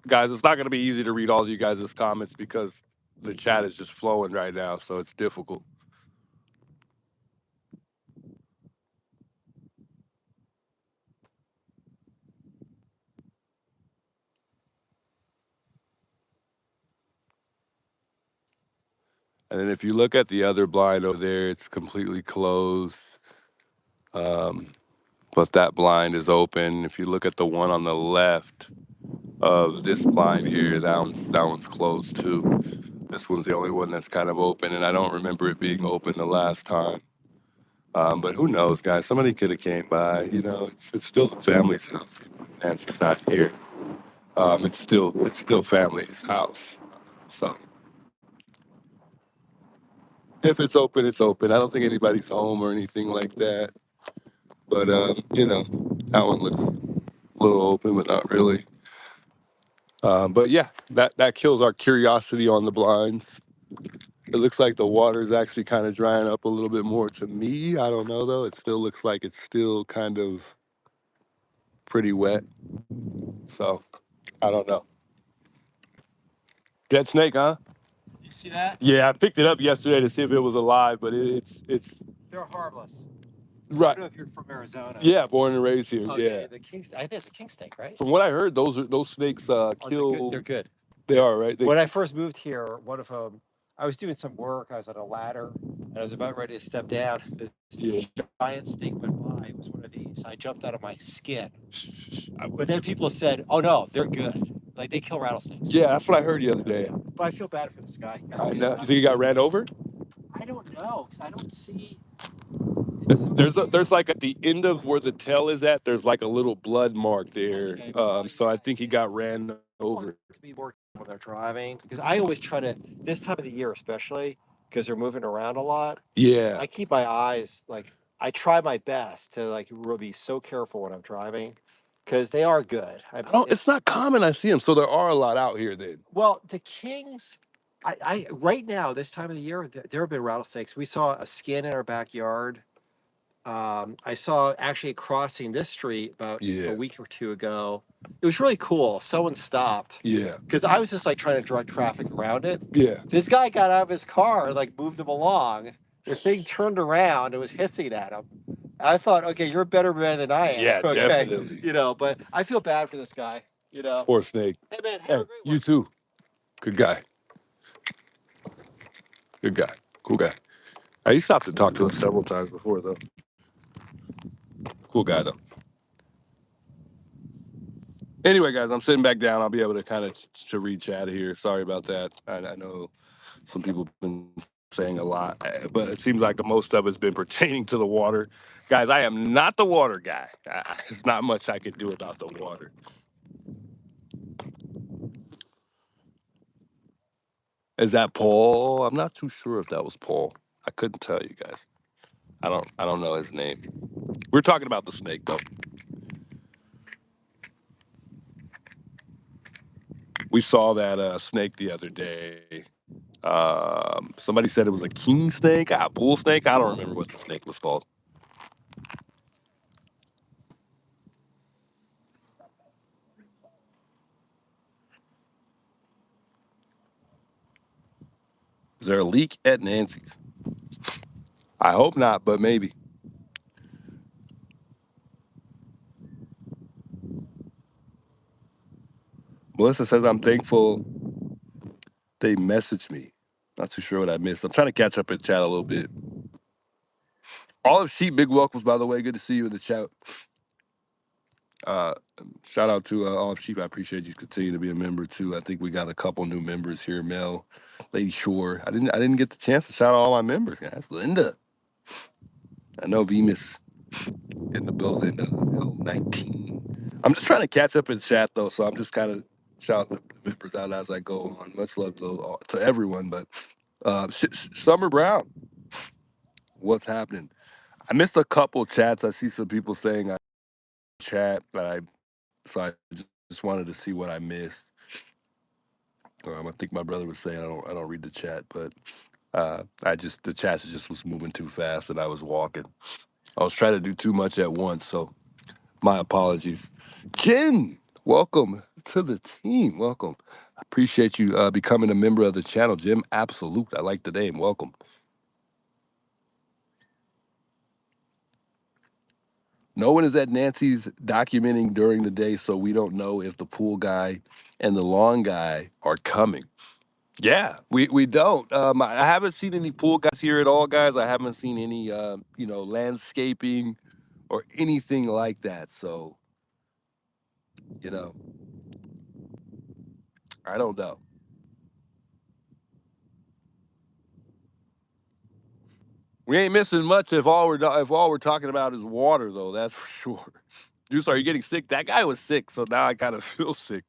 guys. It's not gonna be easy to read all of you guys' comments because the chat is just flowing right now, so it's difficult. And then if you look at the other blind over there, it's completely closed. But that blind is open. If you look at the one on the left of this blind here, that one's closed too. This one's the only one that's kind of open, and I don't remember it being open the last time. But who knows, guys? Somebody could have came by. You know, it's still the family's house. Nancy's not here. It's still family's house. So if it's open, it's open. I don't think anybody's home or anything like that. But you know, that one looks a little open, but not really. But yeah, that kills our curiosity on the blinds. It looks like the water is actually kind of drying up a little bit more to me. I don't know though. It still looks like it's still kind of pretty wet. So I don't know. Dead snake, huh? You see that? Yeah, I picked it up yesterday to see if it was alive, but it's They're harmless. I right. don't know if you're from Arizona. Yeah, born and raised here. Oh, yeah. the king. I think it's a king snake, right? From what I heard, those snakes kill. They're good. They are right. When I first moved here, one of them, I was doing some work. I was on a ladder, and I was about ready to step down. This giant snake went by. It was one of these. I jumped out of my skin. But then people said, "Oh no, they're good. Like they kill rattlesnakes." Yeah, that's what I heard the other day. But I feel bad for this guy. I know. You think he got ran over? I don't know because I don't see. There's like at the end of where the tail is at, there's like a little blood mark there. So I think he got ran over. To be more when they're driving because I always try to this time of the year especially because they're moving around a lot. Yeah. I keep my eyes like I try my best to like really be so careful when I'm driving because they are good. It's not common I see them, so there are a lot out here then. Well, the kings. I right now this time of the year there have been rattlesnakes. We saw a skin in our backyard. I saw actually crossing this street about a week or two ago. It was really cool. Someone stopped. Yeah. Because I was just like trying to direct traffic around it. Yeah. This guy got out of his car and like moved him along. The thing turned around and was hissing at him. I thought, okay, you're a better man than I am. Yeah, okay? definitely. You know, but I feel bad for this guy. You know. Poor snake. Hey man, have Hey, a great one. you too. Good guy. Good guy. Cool guy. He stopped to talk to us several times before though. Cool guy though. Anyway, guys, I'm sitting back down. I'll be able to kind of to read chat here. Sorry about that. I know some people have been saying a lot, but it seems like most of it's been pertaining to the water. Guys, I am not the water guy. There's not much I could do about the water. Is that Paul? I'm not too sure if that was Paul. I couldn't tell you guys. I don't know his name. We're talking about the snake though. We saw that snake the other day. Somebody said it was a king snake, a bull snake. I don't remember what the snake was called. Is there a leak at Nancy's? I hope not, but maybe. Melissa says, I'm thankful they messaged me. Not too sure what I missed. I'm trying to catch up in chat a little bit. Olive Sheep, big welcomes, by the way. Good to see you in the chat. Shout out to Olive Sheep. I appreciate you continue to be a member too. I think we got a couple new members here. Mel, Lady Shore. I didn't get the chance to shout out all my members, guys. Linda. I know Venus in the building. L19. I'm just trying to catch up in chat though, so I'm just kind of shouting members out as I go on. Much love to everyone, but Summer Brown, what's happening? I missed a couple chats. I see some people saying I chat, so I just wanted to see what I missed. I think my brother was saying I don't read the chat, but the chat just was moving too fast and I was walking. I was trying to do too much at once, so my apologies. Jen, welcome to the team. Welcome. I appreciate you becoming a member of the channel, Jim. Absolute. I like the name. Welcome. No one is at Nancy's documenting during the day, so we don't know if the pool guy and the lawn guy are coming. Yeah, we don't. I haven't seen any pool guys here at all, guys. I haven't seen any, landscaping or anything like that. So, you know, I don't know. We ain't missing much if all we're talking about is water, though. That's for sure. Juice, are you getting sick? That guy was sick, so now I kind of feel sick.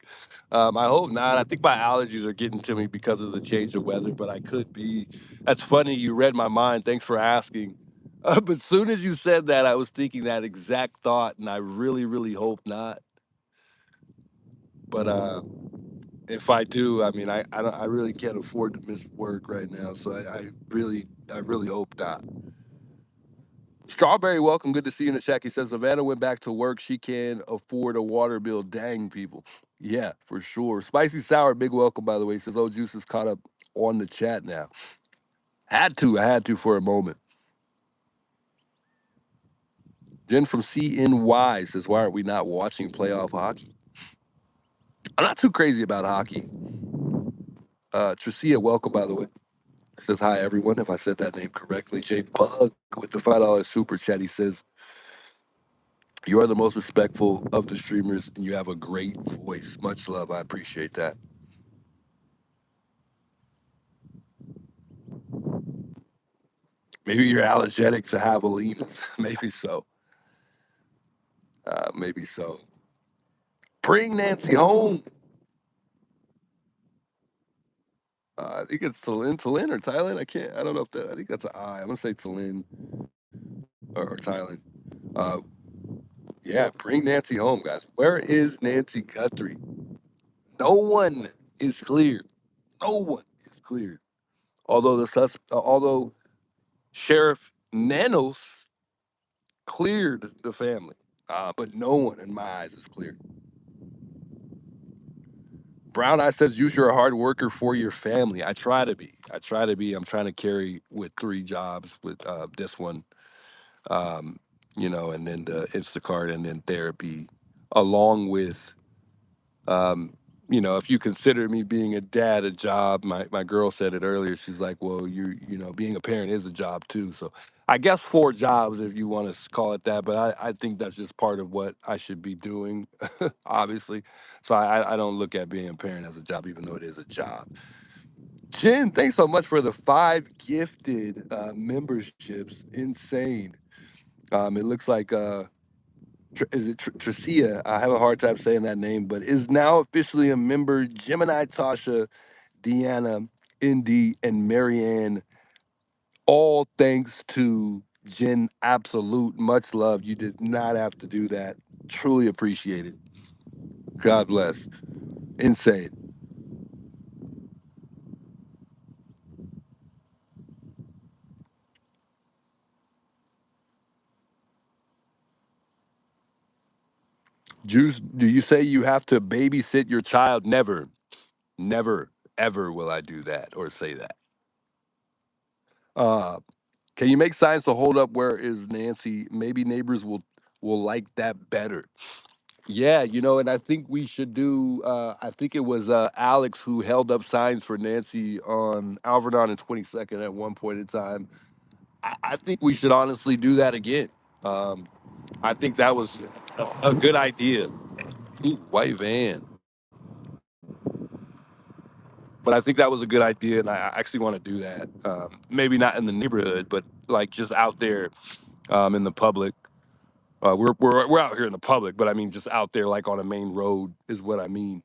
I hope not. I think my allergies are getting to me because of the change of weather, but I could be. That's funny. You read my mind. Thanks for asking. But as soon as you said that, I was thinking that exact thought, and I really, really hope not. But if I do, I mean, I really can't afford to miss work right now, so I really hope not. Strawberry, welcome. Good to see you in the chat. He says Savannah went back to work. She can afford a water bill. Dang, people. Yeah, for sure. Spicy Sour, big welcome, by the way. He says, oh, Juice is caught up on the chat now. I had to for a moment. Jen from CNY says, why aren't we not watching playoff hockey? I'm not too crazy about hockey. Tricia, welcome, by the way. Says, hi, everyone, if I said that name correctly. Jay Bug with the $5 super chat. He says, you are the most respectful of the streamers, and you have a great voice. Much love. I appreciate that. Maybe you're allergic to javelinas. Maybe so. Maybe so. Bring Nancy home. I think it's Talin or Thailand. I don't know if I think that's an I. I'm going to say Talin or Thailand. Yeah, bring Nancy home, guys. Where is Nancy Guthrie? No one is clear. No one is clear. Although Sheriff Nanos cleared the family, but no one in my eyes is cleared. Brown Eye says, "Juice, you're a hard worker for your family." I try to be. I'm trying to carry with 3 jobs with this one, um, and then the Instacart and then therapy, along with if you consider me being a dad a job, my girl said it earlier. She's like, well, being a parent is a job too. So I guess 4 jobs if you want to call it that. But I think that's just part of what I should be doing, obviously. So I don't look at being a parent as a job, even though it is a job. Jen, thanks so much for the 5 gifted memberships. Insane. It looks like is it Tricia? I have a hard time saying that name, but is now officially a member. Gemini, Tasha, Deanna, Indy, and Marianne. All thanks to Jen. Absolute. Much love. You did not have to do that. Truly appreciate it. God bless. Insane. Juice, do you say you have to babysit your child? Never, never, ever will I do that or say that. Uh, Can you make signs to hold up where is Nancy? Maybe neighbors will like that better. Yeah, and I think we should do I think it was Alex who held up signs for Nancy on Alvernon and 22nd at one point in time. I think we should honestly do that again. Um, I think that was a good idea. Ooh, white van. But I think that was a good idea, and I actually want to do that. Maybe not in the neighborhood, but like just out there in the public. We're out here in the public, but I mean just out there like on a main road is what I mean.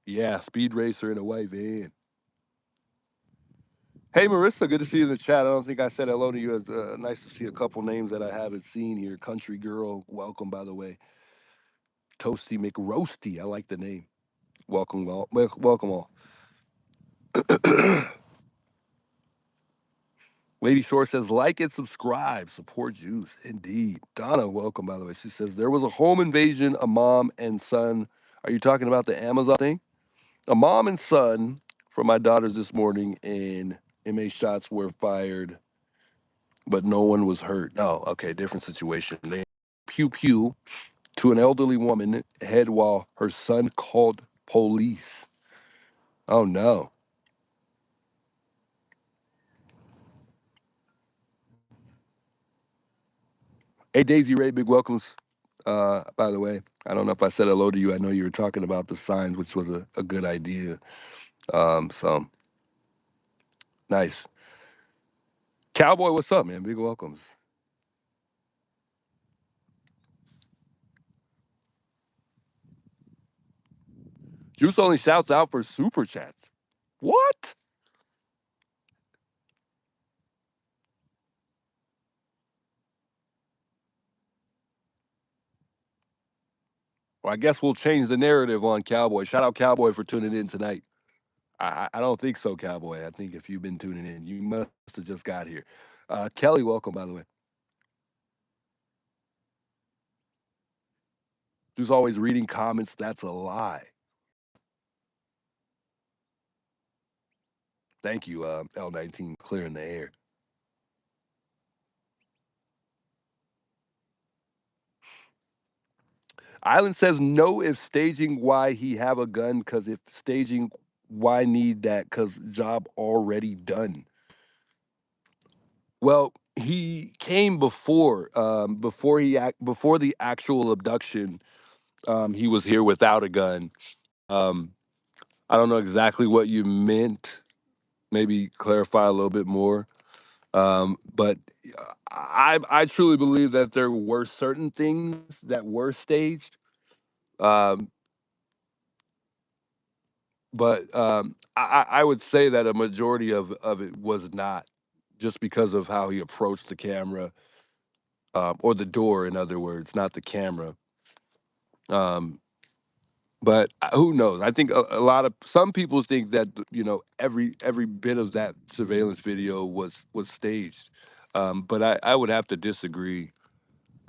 Yeah, speed racer in a white van. Hey, Marissa, good to see you in the chat. I don't think I said hello to you. It's nice to see a couple names that I haven't seen here. Country Girl, welcome, by the way. Toasty McRoasty, I like the name. Welcome all. Welcome all. Lady Shore says, like and subscribe, support Juice. Indeed. Donna, welcome, by the way. She says, there was a home invasion, a mom and son. Are you talking about the Amazon thing? A mom and son for my daughters this morning, and MA shots were fired, but no one was hurt. No, okay, different situation. They pew pew to an elderly woman head while her son called police. Oh no. Hey, Daisy Ray, big welcomes. By the way, I don't know if I said hello to you. I know you were talking about the signs, which was a good idea. So nice. Cowboy, what's up, man? Big welcomes. Juice only shouts out for super chats. What? Well, I guess we'll change the narrative on Cowboy. Shout out Cowboy for tuning in tonight. I don't think so, Cowboy. I think if you've been tuning in, you must have just got here. Kelly, welcome, by the way. Who's always reading comments? That's a lie. Thank you, L19, clearing the air. Island says no if staging why he have a gun, because if staging why need that, because job already done. Well, he came before the actual abduction. He was here without a gun. Um, I don't know exactly what you meant. Maybe clarify a little bit more. But I truly believe that there were certain things that were staged. Um, but I would say that a majority of it was not, just because of how he approached the camera, or the door, in other words, not the camera. Um, but who knows? I think a lot of some people think that every bit of that surveillance video was staged. But I would have to disagree.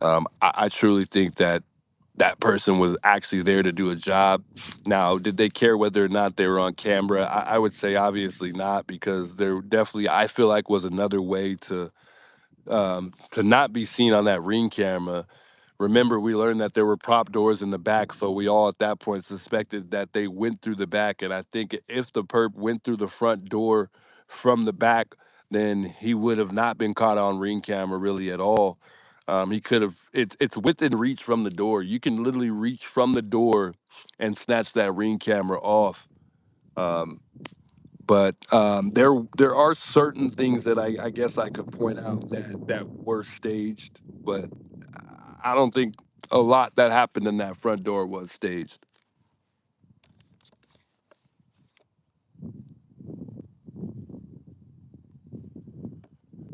I truly think that that person was actually there to do a job. Now, did they care whether or not they were on camera? I would say obviously not, because there definitely, I feel like, was another way to not be seen on that Ring camera. Remember, we learned that there were prop doors in the back, so we all at that point suspected that they went through the back. And I think if the perp went through the front door from the back, then he would have not been caught on Ring camera really at all. He could have. It's within reach from the door. You can literally reach from the door and snatch that Ring camera off. Um, but there are certain things that I guess I could point out that were staged, but I don't think a lot that happened in that front door was staged.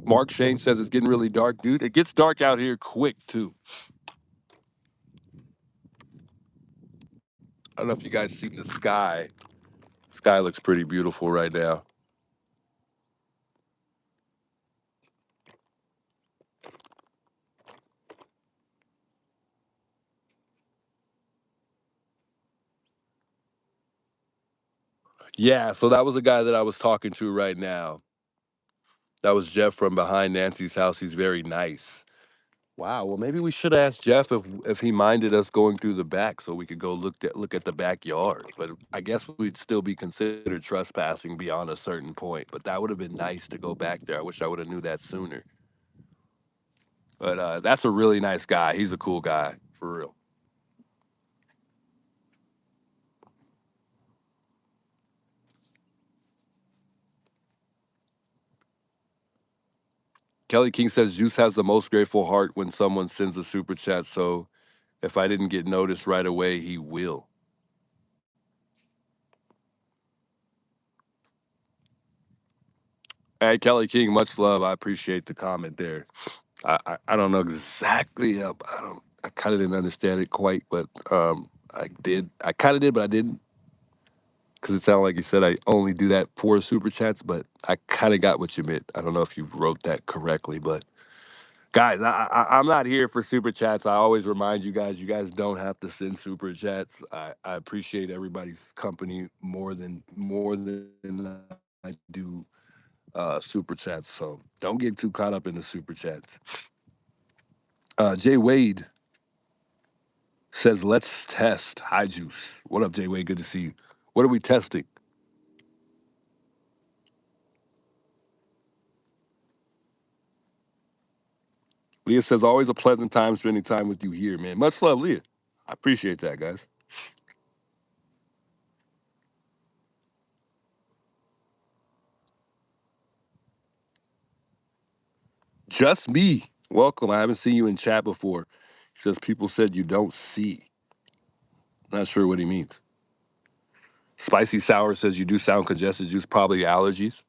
Mark Shane says it's getting really dark, dude. It gets dark out here quick too. I don't know if you guys see the sky. Sky looks pretty beautiful right now. Yeah, so that was the guy that I was talking to right now. That was Jeff from behind Nancy's house. He's very nice. Wow. Well, maybe we should ask Jeff if he minded us going through the back so we could go look at the backyard. But I guess we'd still be considered trespassing beyond a certain point. But that would have been nice to go back there. I wish I would have knew that sooner. But that's a really nice guy. He's a cool guy, for real. Kelly King says Juice has the most grateful heart when someone sends a super chat. So if I didn't get noticed right away, he will. Hey, Kelly King, much love. I appreciate the comment there. I don't know exactly. I kind of didn't understand it quite, but I did. I kind of did, but I didn't, because it sounded like you said I only do that for super chats. But I kind of got what you meant. I don't know if you wrote that correctly, but guys, I'm not here for super chats. I always remind you guys don't have to send super chats. I appreciate everybody's company more than I do super chats. So don't get too caught up in the super chats. Jay Wade says, let's test high juice. What up, Jay Wade? Good to see you. What are we testing? Leah says, always a pleasant time spending time with you here, man. Much love, Leah. I appreciate that, guys. Just me. Welcome. I haven't seen you in chat before. He says, people said you don't see. Not sure what he means. Spicy Sour says you do sound congested. Juice, probably allergies.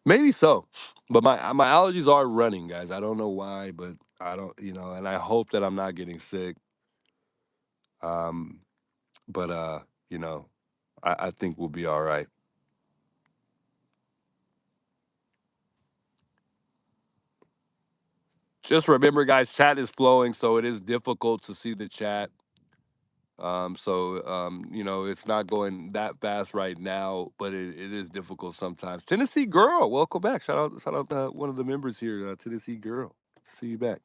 Maybe so. But my allergies are running, guys. I don't know why, but I don't, and I hope that I'm not getting sick. Um, but you know, I think we'll be all right. Just remember, guys, chat is flowing, so it is difficult to see the chat. It's not going that fast right now, but it is difficult sometimes. Tennessee girl, welcome back. Shout out one of the members here, Tennessee girl. See you back.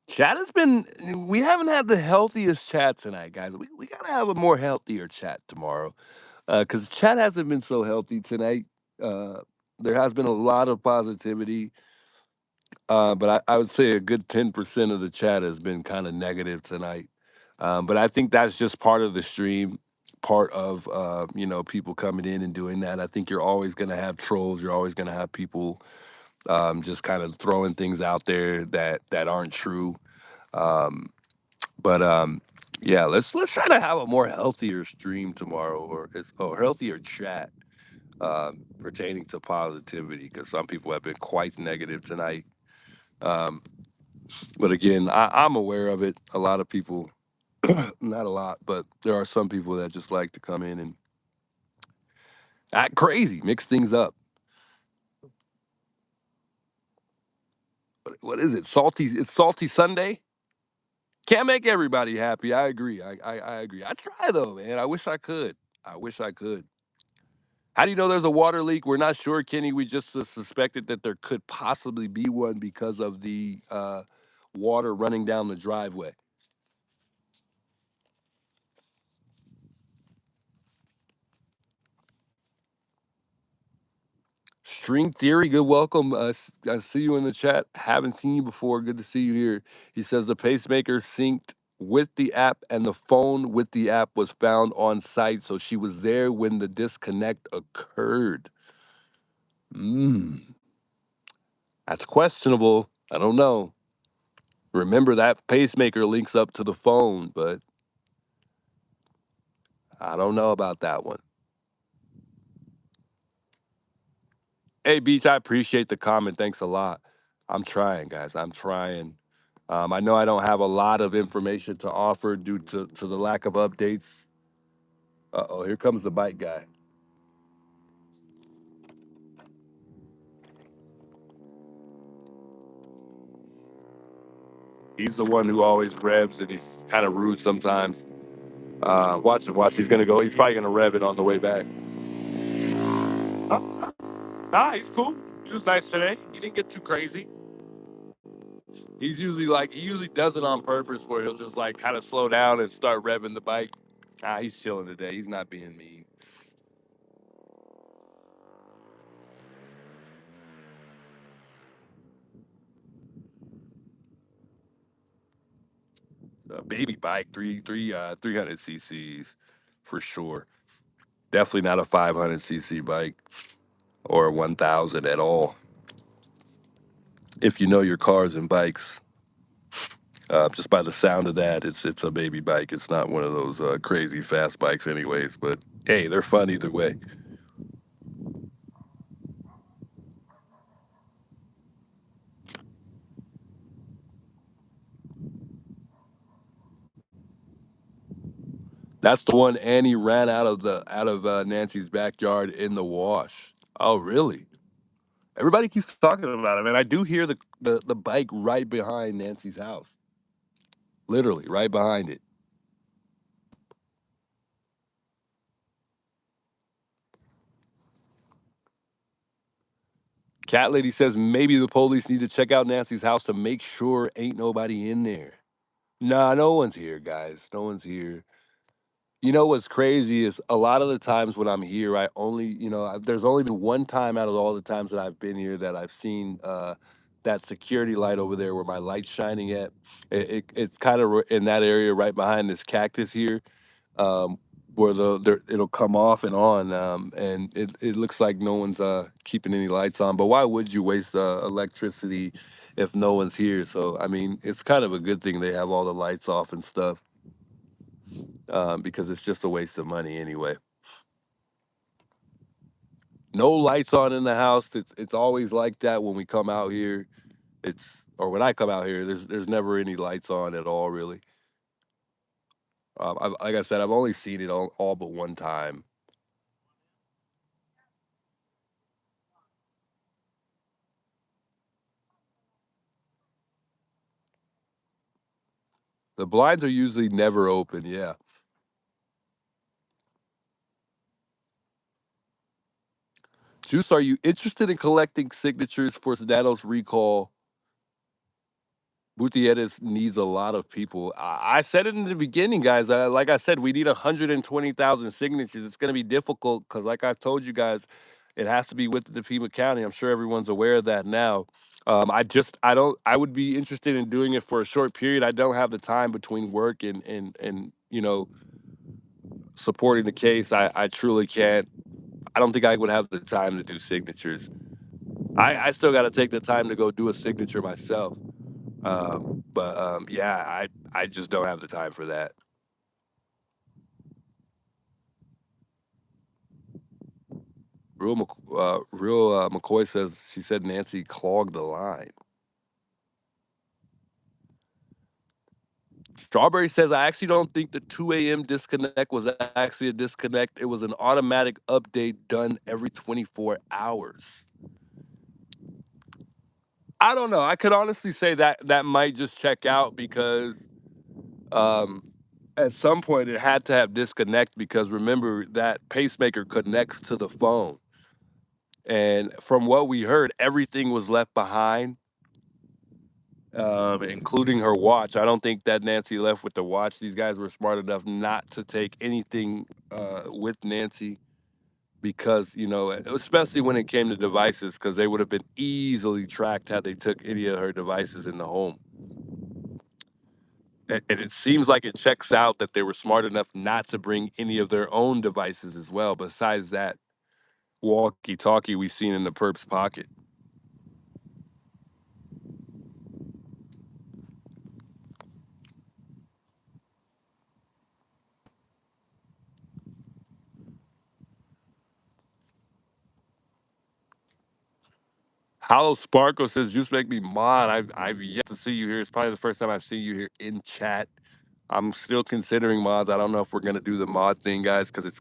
Chat has been. We haven't had the healthiest chat tonight, guys. We gotta have a more healthier chat tomorrow, because chat hasn't been so healthy tonight. Uh, there has been a lot of positivity. But I would say a good 10% of the chat has been kind of negative tonight. But I think that's just part of the stream, part of people coming in and doing that. I think you're always going to have trolls. You're always going to have people just kind of throwing things out there that aren't true. Um, but yeah, let's try to have a more healthier stream tomorrow, or healthier chat pertaining to positivity, because some people have been quite negative tonight. Um, But again, I'm aware of it. A lot of people, not a lot, but there are some people that just like to come in and act crazy, mix things up. What is it? Salty? It's Salty Sunday. Can't make everybody happy. I agree. I agree. I try though, man. I wish I could. I wish I could. How do you know there's a water leak? We're not sure, Kenny. We just suspected that there could possibly be one because of the water running down the driveway. String Theory, good welcome. I see you in the chat. Haven't seen you before. Good to see you here. He says the pacemaker synced with the app, and the phone with the app was found on site, so she was there when the disconnect occurred. That's questionable. I don't know. Remember, that pacemaker links up to the phone, but I don't know about that one. Hey, Beach, I appreciate the comment. Thanks a lot. I'm trying, guys. I'm trying. I know I don't have a lot of information to offer due to the lack of updates. Uh-oh, here comes the bike guy. He's the one who always revs, and he's kind of rude sometimes. Watch him, watch. He's gonna go. He's probably gonna rev it on the way back. He's cool. He was nice today. He didn't get too crazy. He usually does it on purpose, where he'll just like kind of slow down and start revving the bike. He's chilling today. He's not being mean. Baby bike, 300 cc's for sure. Definitely not a 500 cc bike or a 1000 at all. If you know your cars and bikes, just by the sound of that, it's a baby bike. It's not one of those crazy fast bikes, anyways. But hey, they're fun either way. That's the one Annie ran out of Nancy's backyard in the wash. Oh, really? Everybody keeps talking about it, and I do hear the bike right behind Nancy's house, literally right behind it. Cat lady says maybe the police need to check out Nancy's house to make sure ain't nobody in there. Nah, no one's here, guys. No one's here. You know what's crazy is a lot of the times when I'm here, I only, there's only been one time out of all the times that I've been here that I've seen that security light over there where my light's shining at. It's kind of in that area right behind this cactus here, um, where it'll come off and on, and it looks like no one's keeping any lights on. But why would you waste electricity if no one's here? So I mean, it's kind of a good thing they have all the lights off and stuff, because it's just a waste of money anyway. No lights on in the house. It's always like that when we come out here. When I come out here, there's never any lights on at all, really. Like I said, I've only seen it all but one time. The blinds are usually never open. Yeah. Juice, are you interested in collecting signatures for Sedano's recall? Gutierrez needs a lot of people. I said it in the beginning, guys. Like I said, we need 120,000 signatures. It's going to be difficult because, like I've told you guys, it has to be with the Pima County. I'm sure everyone's aware of that now. I don't. I would be interested in doing it for a short period. I don't have the time between work and supporting the case. I truly can't. I don't think I would have the time to do signatures. I still got to take the time to go do a signature myself. But yeah, I just don't have the time for that. Real McCoy says she said Nancy clogged the line. Strawberry says I actually don't think the 2 a.m. disconnect was actually a disconnect. It was an automatic update done every 24 hours. I don't know. I could honestly say that might just check out because um, at some point it had to have disconnect because remember that pacemaker connects to the phone. And from what we heard, everything was left behind, including her watch. I don't think that Nancy left with the watch. These guys were smart enough not to take anything with Nancy because, especially when it came to devices, because they would have been easily tracked had they took any of her devices in the home. And it seems like it checks out that they were smart enough not to bring any of their own devices as well, besides that walkie talkie we seen in the perp's pocket. Hollow Sparkle says, "Just make me mod." I've yet to see you here. It's probably the first time I've seen you here in chat. I'm still considering mods. I don't know if we're gonna do the mod thing, guys, because it's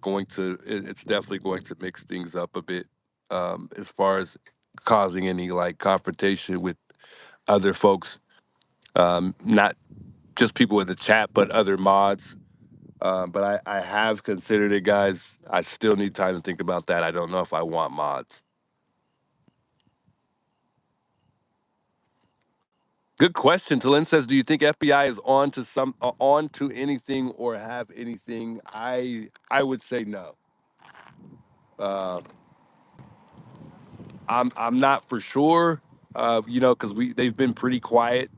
definitely going to mix things up a bit, as far as causing any like confrontation with other folks, not just people in the chat, but other mods. But I have considered it, guys. I still need time to think about that. I don't know if I want mods. Good question. Talin says, "Do you think FBI is on to anything or have anything?" I would say no. Uh, I'm not for sure. Because they've been pretty quiet,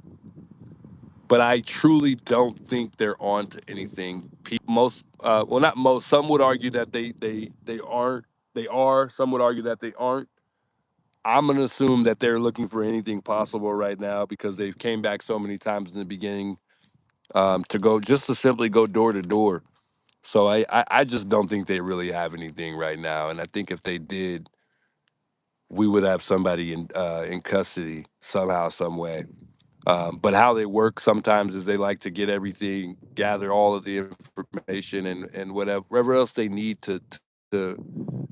but I truly don't think they're on to anything. Most, well, not most. Some would argue that they aren't. They are. Some would argue that they aren't. I'm gonna assume that they're looking for anything possible right now because they've came back so many times in the beginning, to simply go door to door. So I just don't think they really have anything right now. And I think if they did, we would have somebody in custody somehow, some way. But how they work sometimes is they like to get everything, gather all of the information and whatever else they need to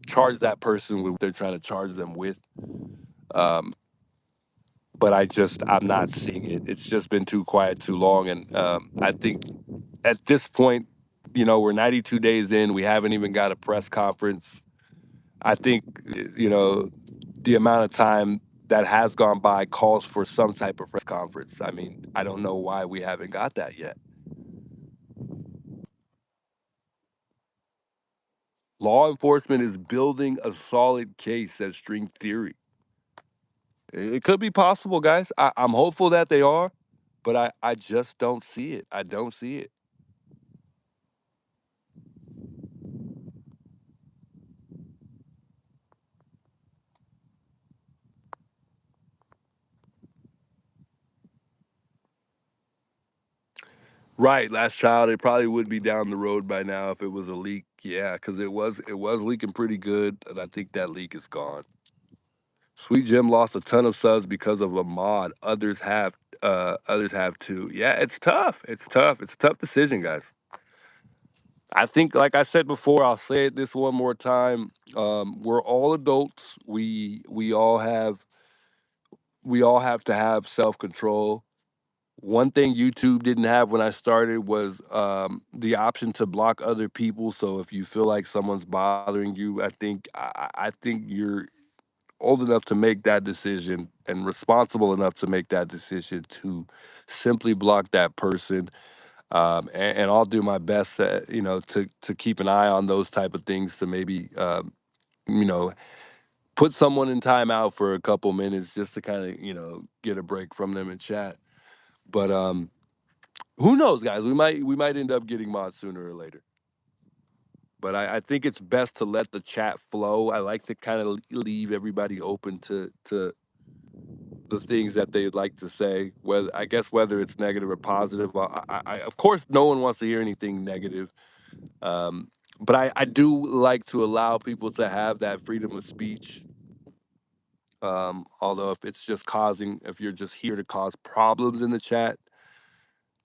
charge that person with what they're trying to charge them with. Um, but I'm not seeing it. It's just been too quiet too long, and I think at this point, we're 92 days in. We haven't even got a press conference. I think the amount of time that has gone by calls for some type of press conference. I mean, I don't know why we haven't got that yet. Law enforcement is building a solid case, says String Theory. It could be possible, guys. I'm hopeful that they are, but I just don't see it. I don't see it. Right, last child. It probably would be down the road by now if it was a leak. Yeah, because it was leaking pretty good, and I think that leak is gone. Sweet Jim lost a ton of subs because of a mod. Others have too. Yeah, it's tough. It's tough. It's a tough decision, guys. I think, like I said before, I'll say it this one more time. We're all adults. We all have to have self control. One thing YouTube didn't have when I started was the option to block other people. So if you feel like someone's bothering you, I think you're old enough to make that decision and responsible enough to make that decision to simply block that person. And I'll do my best, to keep an eye on those type of things to maybe, you know, put someone in timeout for a couple minutes just to kind of, get a break from them and chat. But who knows, guys? We might end up getting mods sooner or later. But I think it's best to let the chat flow. I like to kind of leave everybody open to the things that they'd like to say. Whether it's negative or positive. Well, of course no one wants to hear anything negative. Um, but I do like to allow people to have that freedom of speech. Although if you're just here to cause problems in the chat,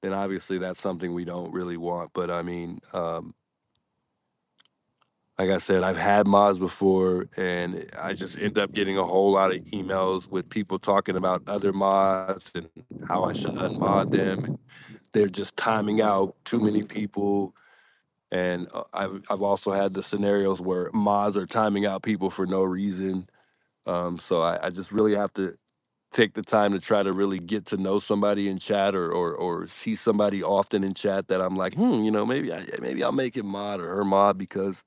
then obviously that's something we don't really want. But I mean, like I said, I've had mods before, and I just end up getting a whole lot of emails with people talking about other mods and how I should unmod them. And they're just timing out too many people. And I've also had the scenarios where mods are timing out people for no reason. So I just really have to take the time to try to really get to know somebody in chat, or see somebody often in chat that I'm like, maybe I'll make him mod or her mod because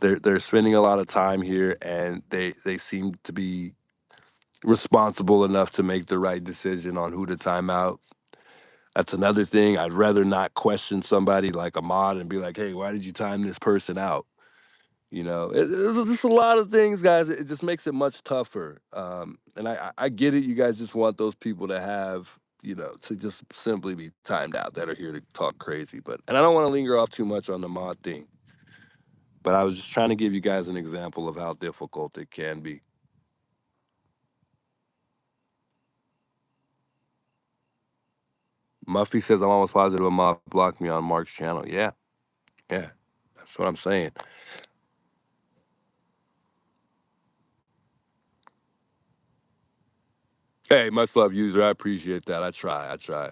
they're spending a lot of time here and they seem to be responsible enough to make the right decision on who to time out. That's another thing. I'd rather not question somebody like a mod and be like, hey, why did you time this person out? There's just a lot of things, guys. It just makes it much tougher. And I get it. You guys just want those people to have, to just simply be timed out that are here to talk crazy. And I don't want to linger off too much on the mod thing. But I was just trying to give you guys an example of how difficult it can be. Muffy says I'm almost positive a mod blocked me on Mark's channel. Yeah, yeah, that's what I'm saying. Hey, much love, user. I appreciate that. I try. I try.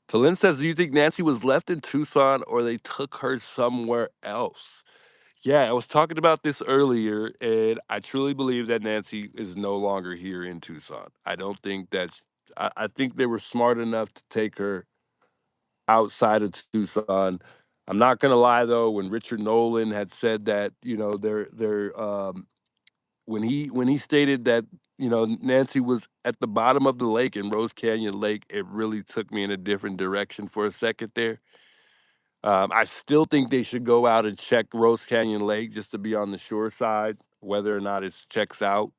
Talin says, do you think Nancy was left in Tucson or they took her somewhere else? Yeah, I was talking about this earlier, and I truly believe that Nancy is no longer here in Tucson. I don't think I think they were smart enough to take her outside of Tucson. I'm not gonna lie though, when Richard Nolan had said that, when he stated that, Nancy was at the bottom of the lake in Rose Canyon Lake, it really took me in a different direction for a second there. I still think they should go out and check Rose Canyon Lake just to be on the shore side, whether or not it checks out.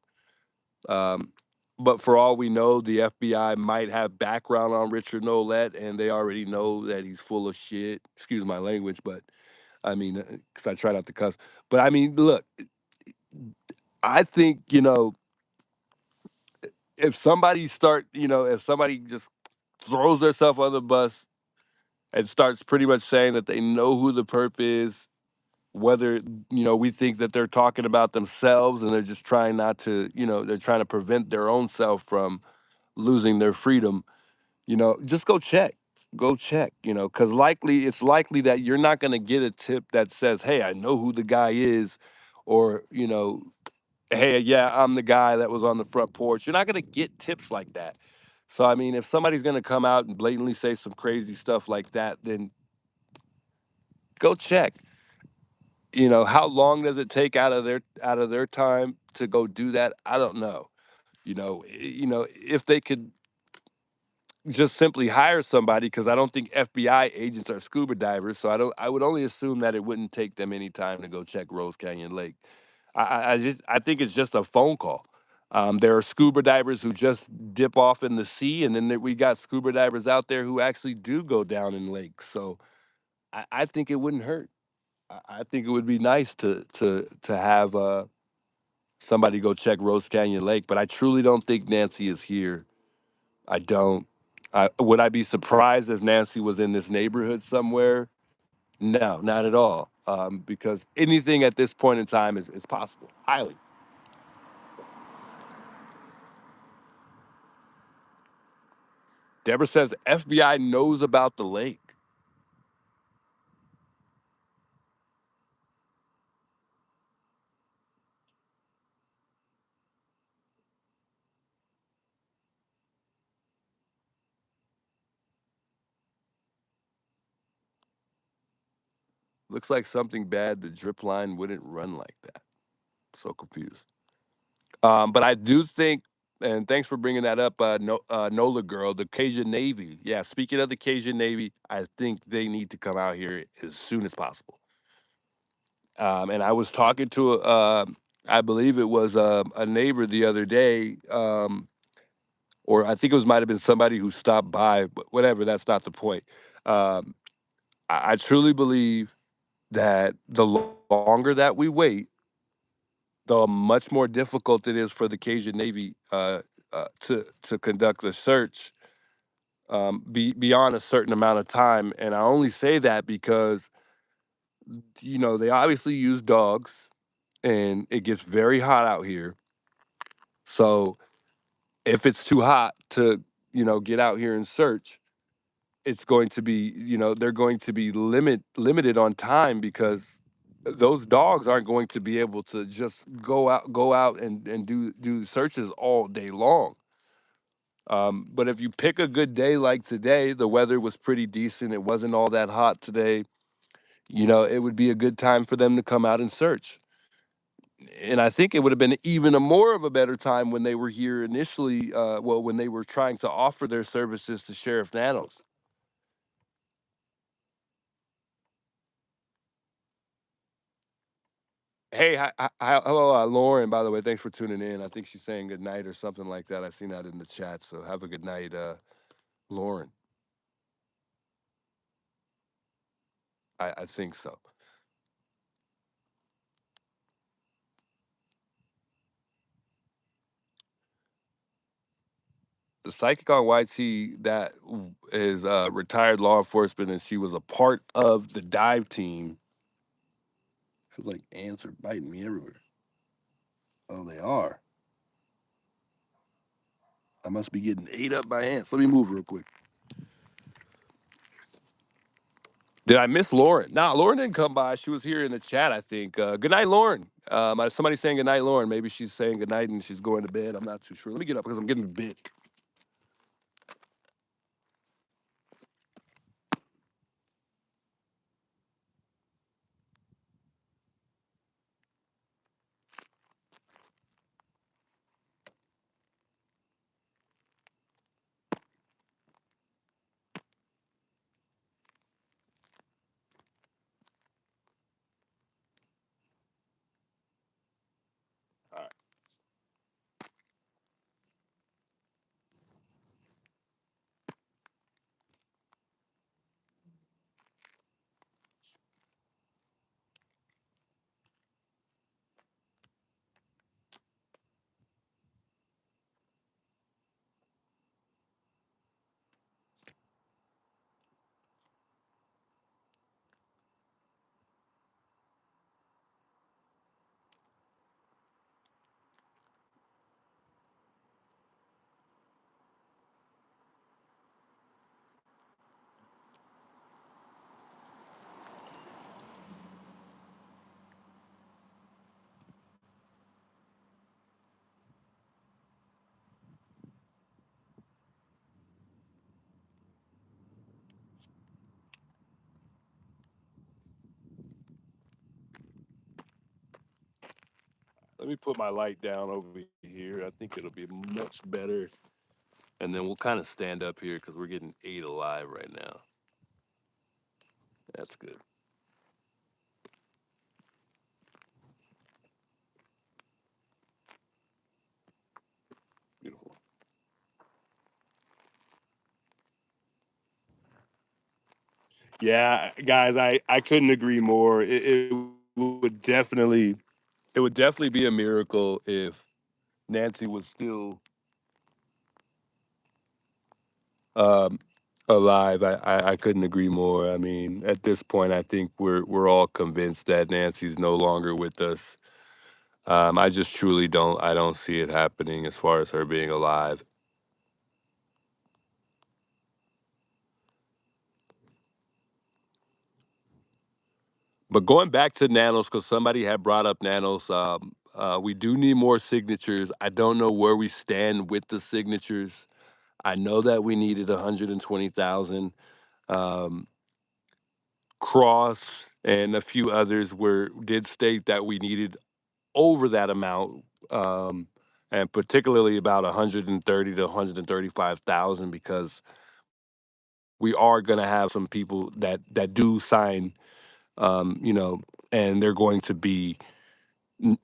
Um, but for all we know, the FBI might have background on Richard Nolette, and they already know that he's full of shit. Excuse my language, but I mean, because I try not to cuss. But I mean, look, I think, if if somebody just throws themselves on the bus and starts pretty much saying that they know who the perp is, whether, we think that they're talking about themselves and they're just trying not to, they're trying to prevent their own self from losing their freedom, just go check. Go check, because it's likely that you're not going to get a tip that says, hey, I know who the guy is, or, hey, yeah, I'm the guy that was on the front porch. You're not going to get tips like that. So, I mean, if somebody's going to come out and blatantly say some crazy stuff like that, then go check. How long does it take out of their time to go do that? I don't know. If they could just simply hire somebody, because I don't think FBI agents are scuba divers, so I would only assume that it wouldn't take them any time to go check Rose Canyon Lake. I think it's just a phone call. There are scuba divers who just dip off in the sea, and then we got scuba divers out there who actually do go down in lakes. So I think it wouldn't hurt. I think it would be nice to have somebody go check Rose Canyon Lake, but I truly don't think Nancy is here. I don't. Would I be surprised if Nancy was in this neighborhood somewhere? No, not at all. Because anything at this point in time is possible. Highly. Deborah says FBI knows about the lake. Looks like something bad. The drip line wouldn't run like that. So confused. But I do think, and thanks for bringing that up, Nola girl, the Cajun Navy. Yeah, speaking of the Cajun Navy, I think they need to come out here as soon as possible. And I was talking to, I believe it was a neighbor the other day, or I think it might have been somebody who stopped by, but whatever, that's not the point. Um, I truly believe that the longer that we wait, the much more difficult it is for the Cajun Navy to conduct the search beyond a certain amount of time. And I only say that because they obviously use dogs, and it gets very hot out here. So if it's too hot to get out here and search, it's going to be they're going to be limited on time, because those dogs aren't going to be able to just go out and do searches all day long. But if you pick a good day like today, the weather was pretty decent. It wasn't all that hot today. It would be a good time for them to come out and search. And I think it would have been even a more of a better time when they were here initially. Well, when they were trying to offer their services to Sheriff Nanos. Hey, hello, Lauren. By the way, thanks for tuning in. I think she's saying good night or something like that. I seen that in the chat. So have a good night, Lauren. I think so. The psychic on YT that is retired law enforcement, and she was a part of the dive team. Feels like ants are biting me everywhere. Oh, they are. I must be getting ate up by ants. Let me move real quick. Did I miss Lauren? Nah, Lauren didn't come by. She was here in the chat, I think. Good night, Lauren. Somebody's saying good night, Lauren. Maybe she's saying good night and she's going to bed. I'm not too sure. Let me get up because I'm getting bit. All right. Let me put my light down over here. I think it'll be much better. And then we'll kind of stand up here because we're getting 8 alive right now. That's good. Beautiful. Yeah, guys, I couldn't agree more. It would definitely it would definitely be a miracle if Nancy was still um, alive. I couldn't agree more. I mean, at this point, I think we're all convinced that Nancy's no longer with us. I just truly don't see it happening as far as her being alive. But going back to Nanos, because somebody had brought up Nanos, we do need more signatures. I don't know where we stand with the signatures. I know that we needed 120,000. Um, Cross and a few others were did state that we needed over that amount, and particularly about 130 to 135,000 because we are going to have some people that do sign, you know, and they're going to be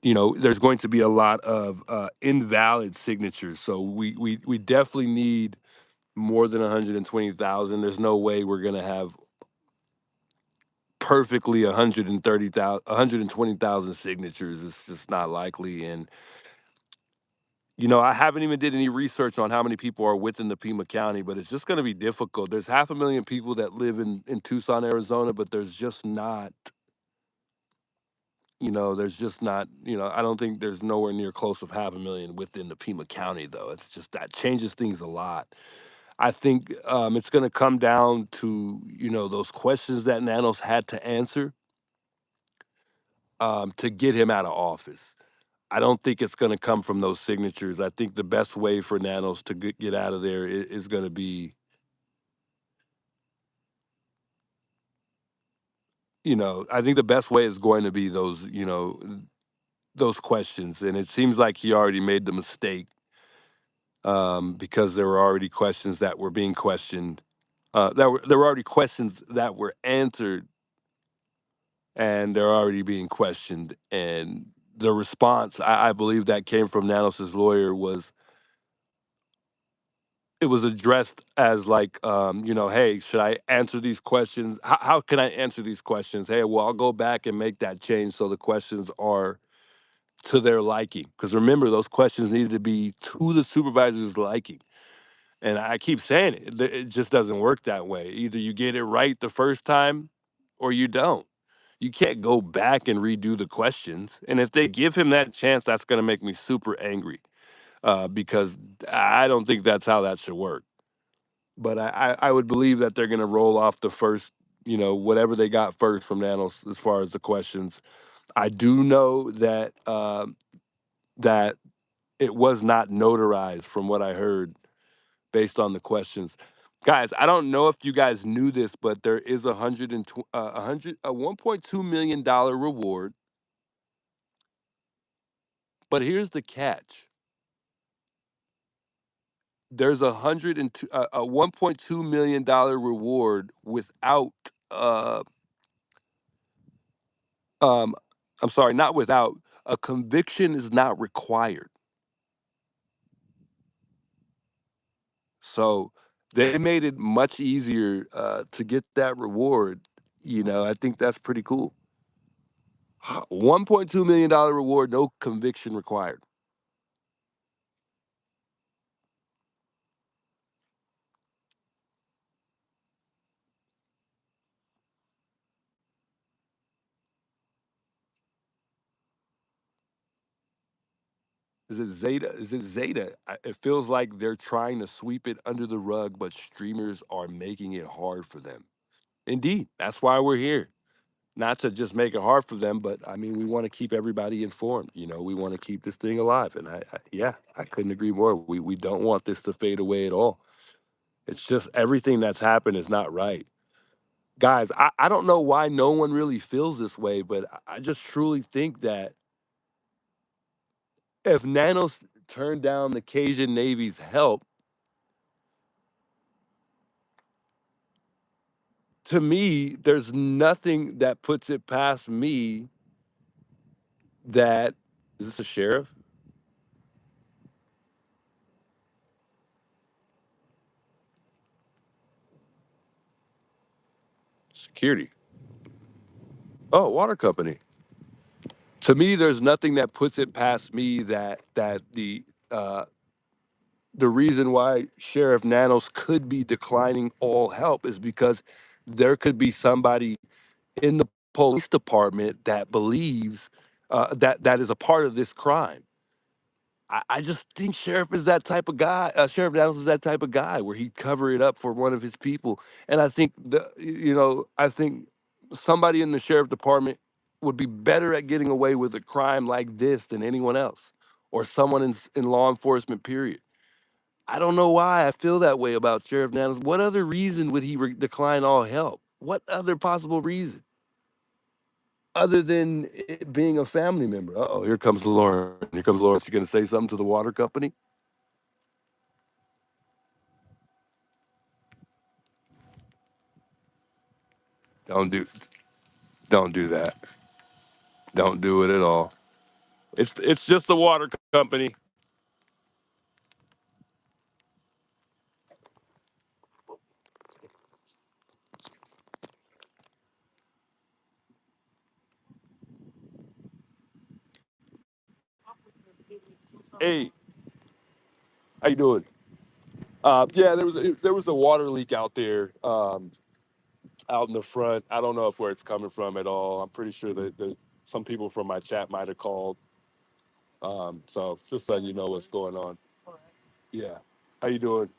there's going to be a lot of invalid signatures. So we definitely need more than 120,000. There's no way we're going to have perfectly 130,000, 120,000 signatures. It's just not likely. And I haven't even did any research on how many people are within the Pima County, but it's just going to be difficult. There's 500,000 people that live in Tucson, Arizona, but there's just not, there's just not, I don't think there's nowhere near close of 500,000 within the Pima County, though. It's just that changes things a lot. I think it's going to come down to, those questions that Nanos had to answer to get him out of office. I don't think it's going to come from those signatures. I think the best way for Nanos to get out of there is going to be, I think the best way is going to be those, those questions. And it seems like he already made the mistake because there were already questions that were being questioned. There were already questions that were answered, and they're already being questioned. And the response, I believe, that came from Nanos's lawyer was it was addressed as like, hey, should I answer these questions? How can I answer these questions? Hey, well, I'll go back and make that change so the questions are to their liking. Because remember, those questions needed to be to the supervisor's liking. And I keep saying it just doesn't work that way. Either you get it right the first time or you don't. You can't go back and redo the questions. And if they give him that chance, that's going to make me super angry because I don't think that's how that should work. But I would believe that they're going to roll off the first, whatever they got first from Nanos as far as the questions. I do know that that it was not notarized from what I heard based on the questions. Guys, I don't know if you guys knew this, but there is a $1.2 million reward. But here's the catch: there's a $1.2 million reward without uh, um, I'm sorry, not without, a conviction is not required. So they made it much easier to get that reward. I think that's pretty cool. $1.2 million reward, no conviction required. Is it Zeta? Is it Zeta? It feels like they're trying to sweep it under the rug, but streamers are making it hard for them. Indeed, that's why we're here. Not to just make it hard for them, but I mean, we want to keep everybody informed. We want to keep this thing alive, and yeah, I couldn't agree more. We don't want this to fade away at all. It's just everything that's happened is not right, guys. I don't know why no one really feels this way, but I just truly think that If Nanos turned down the Cajun Navy's help, to me, there's nothing that puts it past me that is this a sheriff? Security. Oh, water company. To me, there's nothing that puts it past me that the reason why Sheriff Nanos could be declining all help is because there could be somebody in the police department that believes that is a part of this crime. I just think Sheriff is that type of guy. Sheriff Daniels is that type of guy where he'd cover it up for one of his people. And I think I think somebody in the sheriff department would be better at getting away with a crime like this than anyone else, or someone in law enforcement. Period. I don't know why I feel that way about Sheriff Daniels. What other reason would he decline all help? What other possible reason other than it being a family member? Uh oh, here comes Lauren. Here comes Lauren. She gonna say something to the water company? Don't do don't do that. Don't do it at all. It's just the water company. Hey, how you doing? Yeah, there was a water leak out there, out in the front. I don't know if where it's coming from at all. I'm pretty sure that some people from my chat might have called. So just letting you know what's going on. Yeah. How you doing?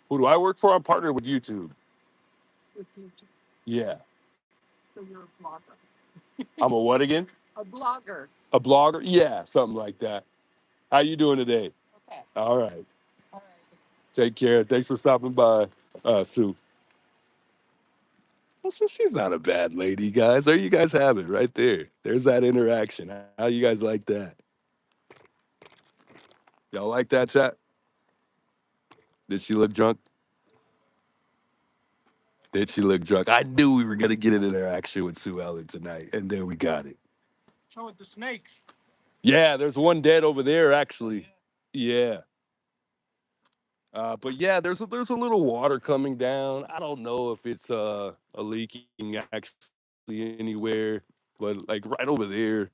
Who do I work for? I'm partnered with YouTube. Yeah. I'm a what again? A blogger? Yeah, something like that. How you doing today? All right. Take care. Thanks for stopping by, Sue. Well, so she's not a bad lady, guys. There you guys have it right there. There's that interaction. How you guys like that? Y'all like that chat? Did she look drunk? Did she look drunk? I knew we were gonna get an interaction with Sue Ellen tonight, and then we got it. Show with the snakes. Yeah, there's one dead over there actually. Yeah. But yeah, there's a little water coming down. I don't know if it's a leaking actually anywhere, but like right over there,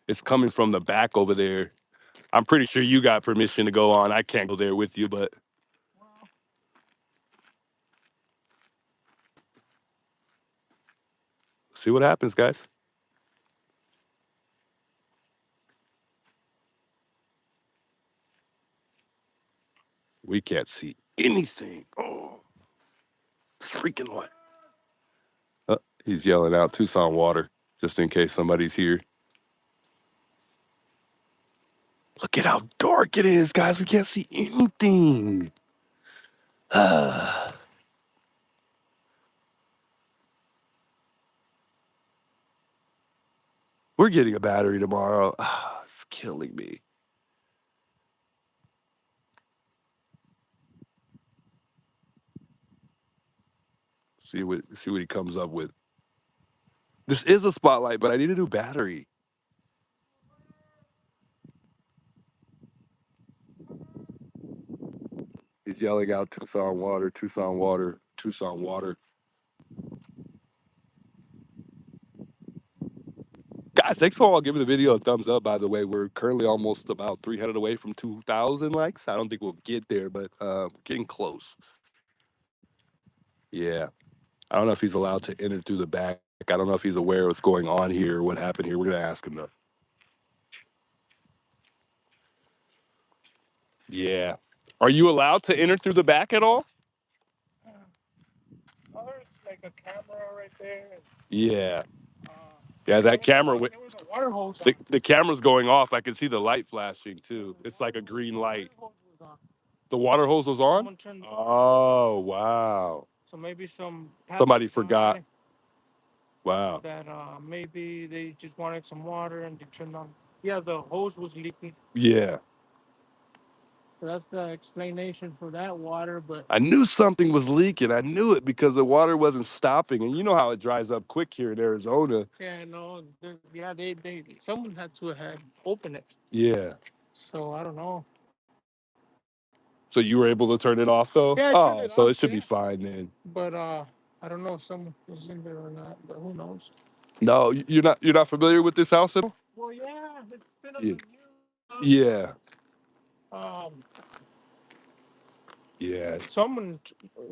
it's coming from the back over there. I'm pretty sure you got permission to go on. I can't go there with you, but see what happens, guys. We can't see anything. Oh, it's freaking light. Uh, he's yelling out Tucson water just in case somebody's here. Look at how dark it is, guys. We can't see anything. We're getting a battery tomorrow. It's killing me. See what he comes up with. This is a spotlight, but I need a new battery. He's yelling out Tucson water, Tucson water, Tucson water. Guys, thanks for all giving the video a thumbs up, by the way. We're currently almost about 300 away from 2,000 likes. I don't think we'll get there, but getting close. Yeah. I don't know if he's allowed to enter through the back. I don't know if he's aware of what's going on here, what happened here. We're going to ask him, though. Yeah. Are you allowed to enter through the back at all? Oh, there's like a camera right there. Yeah. Yeah, that camera. There was a water hose. The camera's going off. I can see the light flashing too. It's like a green light. The water hose was on? Oh, wow. So maybe somebody forgot. Wow. That maybe they just wanted some water and they turned on. Yeah, the hose was leaking. Yeah. So that's the explanation for that water. But I knew something was leaking. I knew it because the water wasn't stopping. And you know how it dries up quick here in Arizona. yeah, no, yeah, they someone had to have opened it. Yeah. So I don't know. So you were able to turn it off though? Yeah, I turned Oh, it so off. it should Yeah, be fine then. but I don't know if someone was in there or not. But who knows? No, you're not familiar with this house at all? Well, yeah, it's been on Yeah. the news. Yeah. Um, Yeah. someone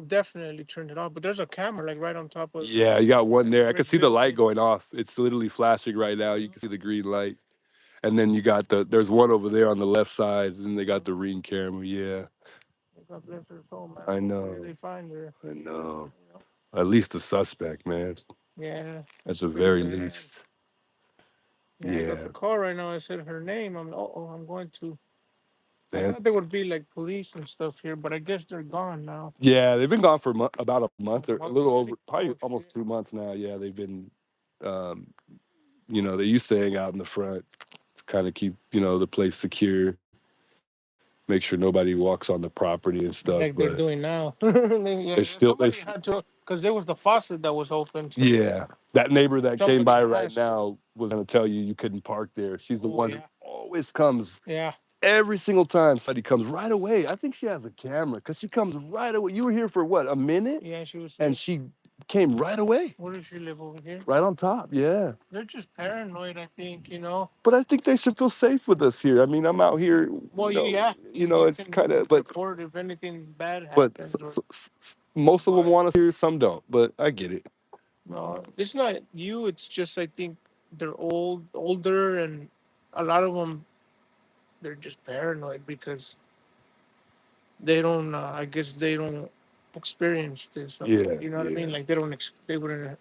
definitely turned it off. But there's a camera like right on top of Yeah, you got one the there. I can brick see the light building. going off. It's literally flashing right now. You can see the green light. And then you got there's one over there on the left side, and they got the ring camera. Yeah. God bless her soul, man. I Hopefully know. they find her. I know. You know? At least the suspect, man. Yeah, At the pretty very bad. least. Yeah, I got Yeah. the call right now. I said her name. I'm going to. I Man. thought there would be like police and stuff here, but I guess they're gone now. Yeah, they've been gone for about a month or a Month little already? over, probably Oh almost shit. 2 months now. Yeah, they've been, um, they used to hang out in the front to kind of keep, the place secure, make sure nobody walks on the property and stuff. Like they're But doing now. they Yeah, still, somebody had to, because there was the faucet that was open. So yeah, that neighbor that came somebody by right has to. now was gonna tell you couldn't park there. She's the Oh one who yeah, always comes yeah, every single time. Somebody comes right away. I think she has a camera because she comes right away. You were here for what, a minute, yeah. She was and here. she came right away, Where does she live over here? right on top. Yeah. They're just paranoid, I think. You know. But I think they should feel safe with us here. I mean, I'm out here, Well, yeah, you it's can kind of, but report if anything bad but happens, or most of them but want us here, some don't. But I get it. no, it's not you. It's just I think they're older, and a lot of them they're just paranoid because they don't. I guess they don't experience this. Yeah, You know what I yeah, mean? Like they don't. They wouldn't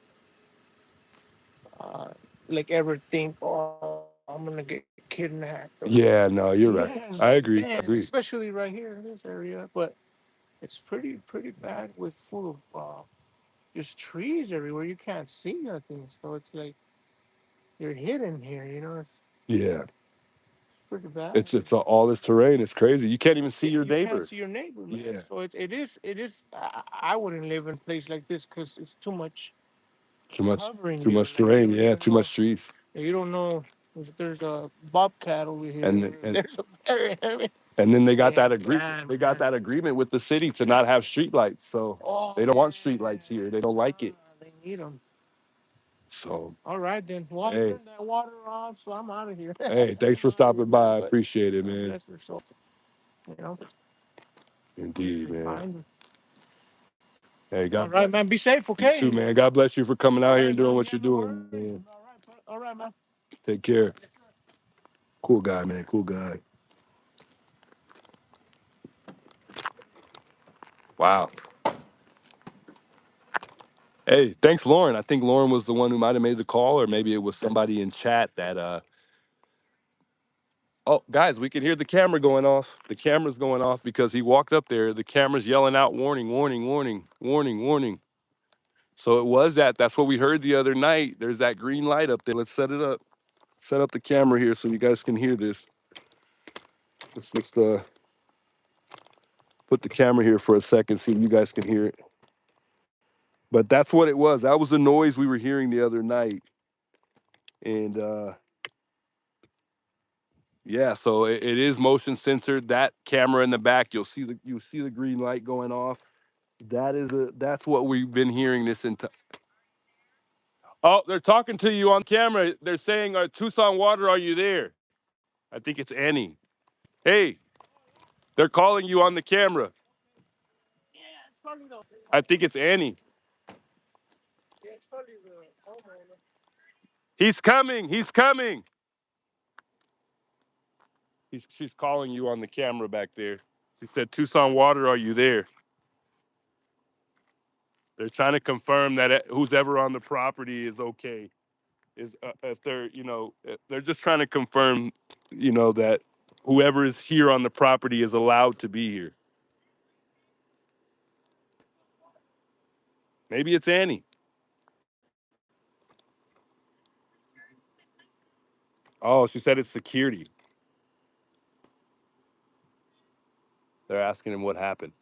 uh, like ever think, oh, I'm gonna get kidnapped. Or, yeah. No, you're right. yeah, it's I like agree. I man, agree. especially right here in this area. But it's pretty bad with full of just trees everywhere. You can't see nothing. So it's like you're hidden here. You know, it's Yeah, pretty bad. it's all this terrain. It's crazy. You can't even see Yeah, your you can't neighbor. see your neighbor, man. Yeah, So it is. I wouldn't live in a place like this because it's too much too much, covering too you. much Like terrain. Yeah, there's too no, much trees. you don't know if there's a bobcat over here And or if and there's a bear. I mean, and then they got yeah, that it's agreement. bad, They got man. that agreement with the city to not have street lights. So Oh they don't want street yeah, lights here. They don't like it. they need them. So All right then. Well, I hey, turned that water off, so I'm out of here. hey, thanks I'm for out of here, stopping man. by. I But appreciate it, God man. bless her soul. You know, Indeed, they man. find her. Hey, All God bless right, man. Be safe, you too, okay? man. God bless you for coming All out here and right, doing man. what Yeah, you're no doing, worries. man. All right, man. Take care. Cool guy, man. Cool guy. Wow. Hey, thanks, Lauren. I think Lauren was the one who might have made the call, or maybe it was somebody in chat that oh, guys, we can hear the camera going off. The camera's going off because he walked up there. The camera's yelling out, warning, warning, warning, warning, warning. So it was that. That's what we heard the other night. There's that green light up there. Let's set it up. Set up the camera here so you guys can hear this. Let's just put the camera here for a second so you guys can hear it. But that's what it was. That was the noise we were hearing the other night. And yeah, so it is motion censored. That camera in the back, you'll see the green light going off. That's what we've been hearing this entire. Oh, they're talking to you on camera. They're saying, Tucson Water, are you there? I think it's Annie. Hey, they're calling you on the camera. Yeah, it's funny though. I think it's Annie. Yeah, it's funny the homeowner. He's coming. He's coming. She's calling you on the camera back there. She said, Tucson Water, are you there? They're trying to confirm that who's ever on the property is okay. Is if they're, they're just trying to confirm, that whoever is here on the property is allowed to be here. Maybe it's Annie. Oh, she said it's security. They're asking him what happened.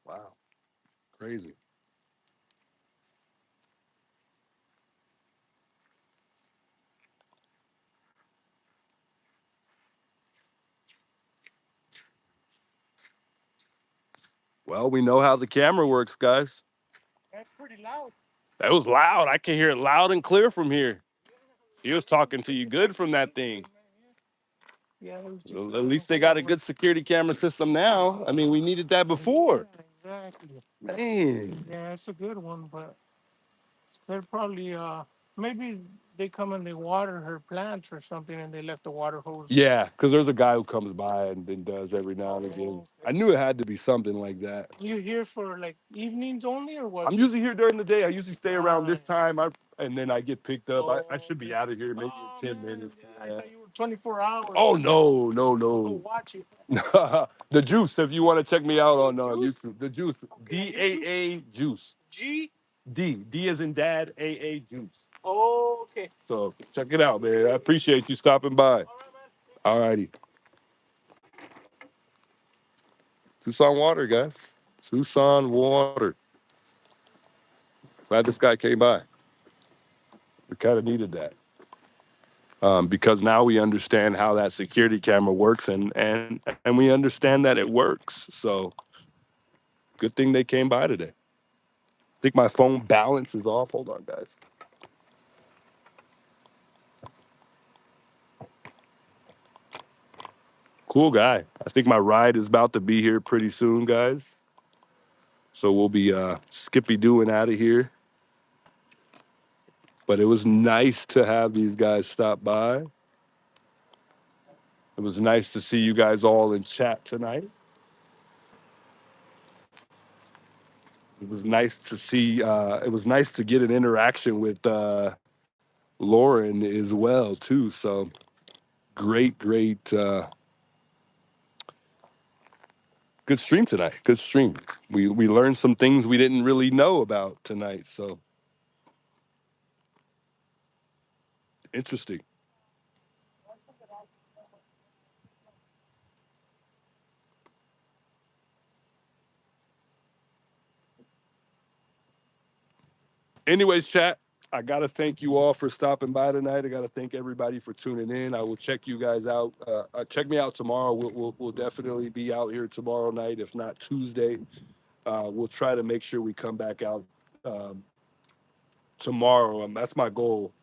Wow, crazy. Well, we know how the camera works, guys. That's pretty loud. That was loud. I can hear it loud and clear from here. He was talking to you good from that thing. Yeah, it was just Well, at least they got a good security camera system now. I mean, we needed that before. Yeah, exactly. Man. Yeah, it's a good one, but they're probably maybe they come and they water her plants or something, and they left the water hose. Yeah, because there's a guy who comes by and then does every now and again. Okay. I knew it had to be something like that. You here for like evenings only, or what? I'm usually here during the day. I usually stay around this Alright. time, and then I get picked up. I should be Okay. out of here maybe in Oh, 10 man, minutes. yeah, I Yeah. thought you were 24 hours. Oh, no, no, Oh, no. watch it. The juice, if you want to check me out on Juice? YouTube. The juice. Okay, DAA juice. G. D as in dad, AA juice. Okay. So check it out, man. I appreciate you stopping by. All right, man. All righty. Tucson water, guys. Tucson water. Glad this guy came by. We kind of needed that. Because now we understand how that security camera works and we understand that it works. So good thing they came by today. I think my phone balance is off. Hold on, guys. Cool guy. I think my ride is about to be here pretty soon, guys. So we'll be skippy doing out of here. But it was nice to have these guys stop by. It was nice to see you guys all in chat tonight. It was nice to see. It was nice to get an interaction with Lauren as well too. So great, good stream tonight. Good stream. We learned some things we didn't really know about tonight. So interesting. Anyways, chat, I got to thank you all for stopping by tonight. I got to thank everybody for tuning in. I will check you guys out. Check me out tomorrow. We'll definitely be out here tomorrow night, if not Tuesday. We'll try to make sure we come back out tomorrow. That's my goal.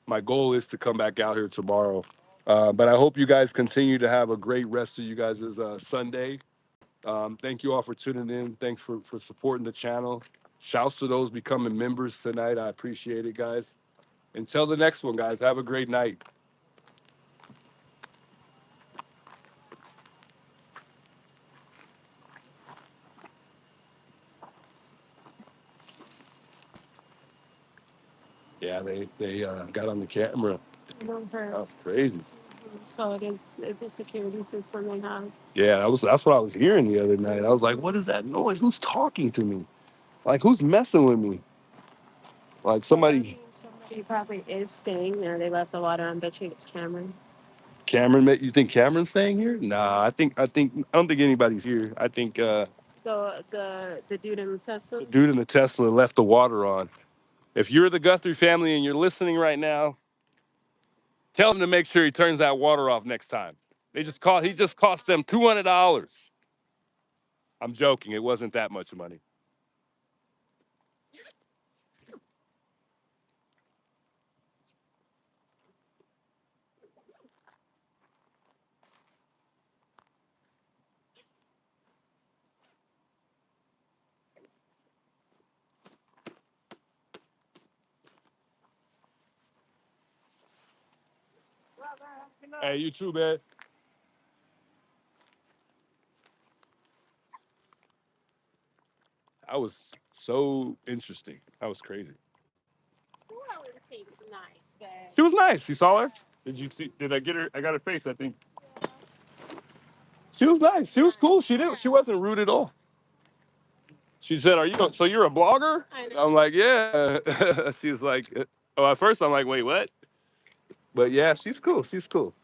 My goal is to come back out here tomorrow. But I hope you guys continue to have a great rest of you guys' Sunday. Thank you all for tuning in. Thanks for supporting the channel. Shouts to those becoming members tonight. I appreciate it, guys. Until the next one, guys, have a great night. Yeah, they got on the camera. That's crazy. So it's a security system they have. Yeah, that's what I was hearing the other night. I was like, what is that noise? Who's talking to me? Like, who's messing with me? Like somebody. Somebody probably is staying there. They left the water on. Bet you it's Cameron. Cameron, you think Cameron's staying here? Nah, I don't think anybody's here. I think The dude in the Tesla. the dude in the Tesla left the water on. If you're the Guthrie family and you're listening right now, tell him to make sure he turns that water off next time. He just cost them $200. I'm joking. It wasn't that much money. Hey, you too, man. That was so interesting. That was crazy. She was nice. You saw her? Did you see? Did I get her? I got her face, I think. She was nice. She was cool. She didn't. She wasn't rude at all. She said, "Are you? So you're a blogger?" I'm like, "Yeah." She's like, "Oh." At first, I'm like, "Wait, what?" But yeah, she's cool. She's cool.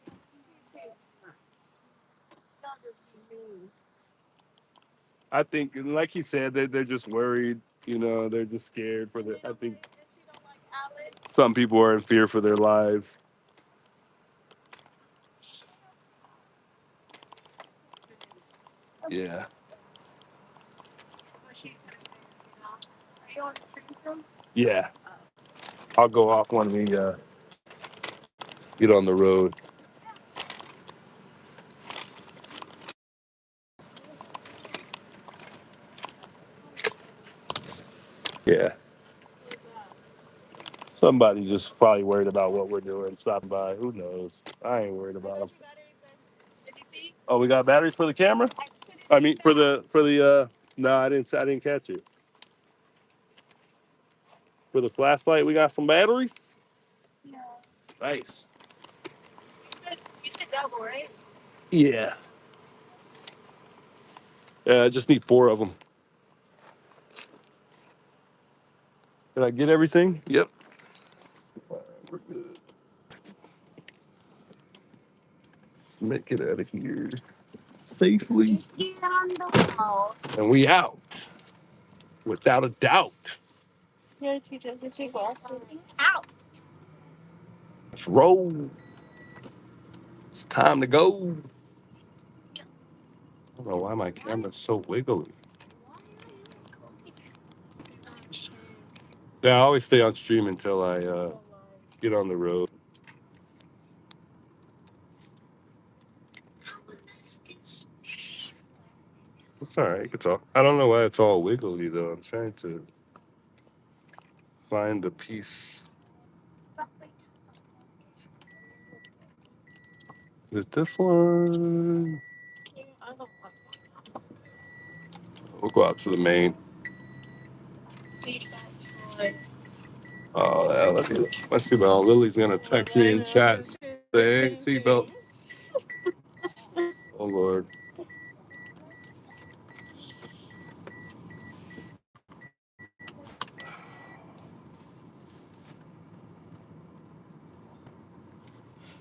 I think, like he said, they're just worried. You know, they're just scared for their. I think some people are in fear for their lives. Yeah. Yeah. I'll go off when we get on the road. Yeah. Somebody just probably worried about what we're doing, stopping by. Who knows? I ain't worried about them. Oh, we got batteries for the camera? I mean, for the. No, I didn't catch it. For the flashlight, we got some batteries. Nice. Yeah. Yeah, I just need 4 of them. Did I get everything? Yep. We're good. Make it out of here safely. Just get on the wall. And we out. Without a doubt. Yeah, TJ, get your glasses. Out. Let's roll. It's time to go. I don't know why my camera's so wiggly. Yeah, I always stay on stream until I get on the road. It's all right. It's all. I don't know why it's all wiggly though. I'm trying to find the piece. Is it this one? We'll go out to the main. Oh, yeah, let's see about Lily's gonna text me in chat. Say, hey, seatbelt. Oh Lord.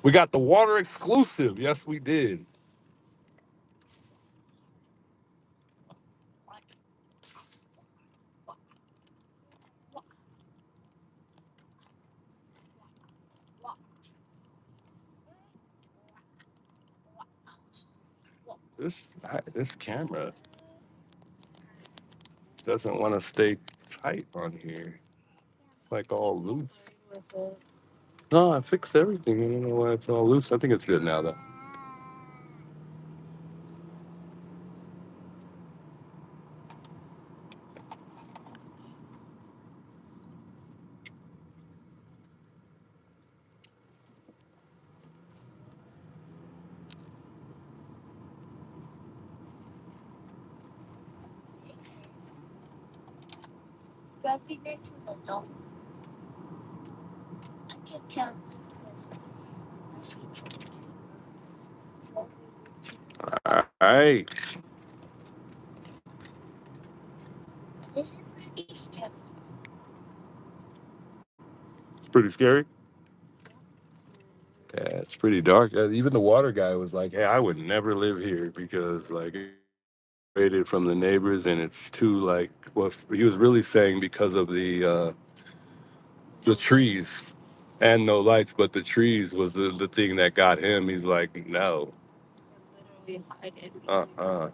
We got the water exclusive. Yes, we did. This camera doesn't want to stay tight on here. It's like all loose. No, I fixed everything. I don't know why it's all loose. I think it's good now though. All right. It's pretty scary. Yeah, it's pretty dark. Even the water guy was like, "Hey, I would never live here because like separated from the neighbors and it's too like." Well, he was really saying because of the trees and no lights, but the trees was the thing that got him. He's like, "No, uh."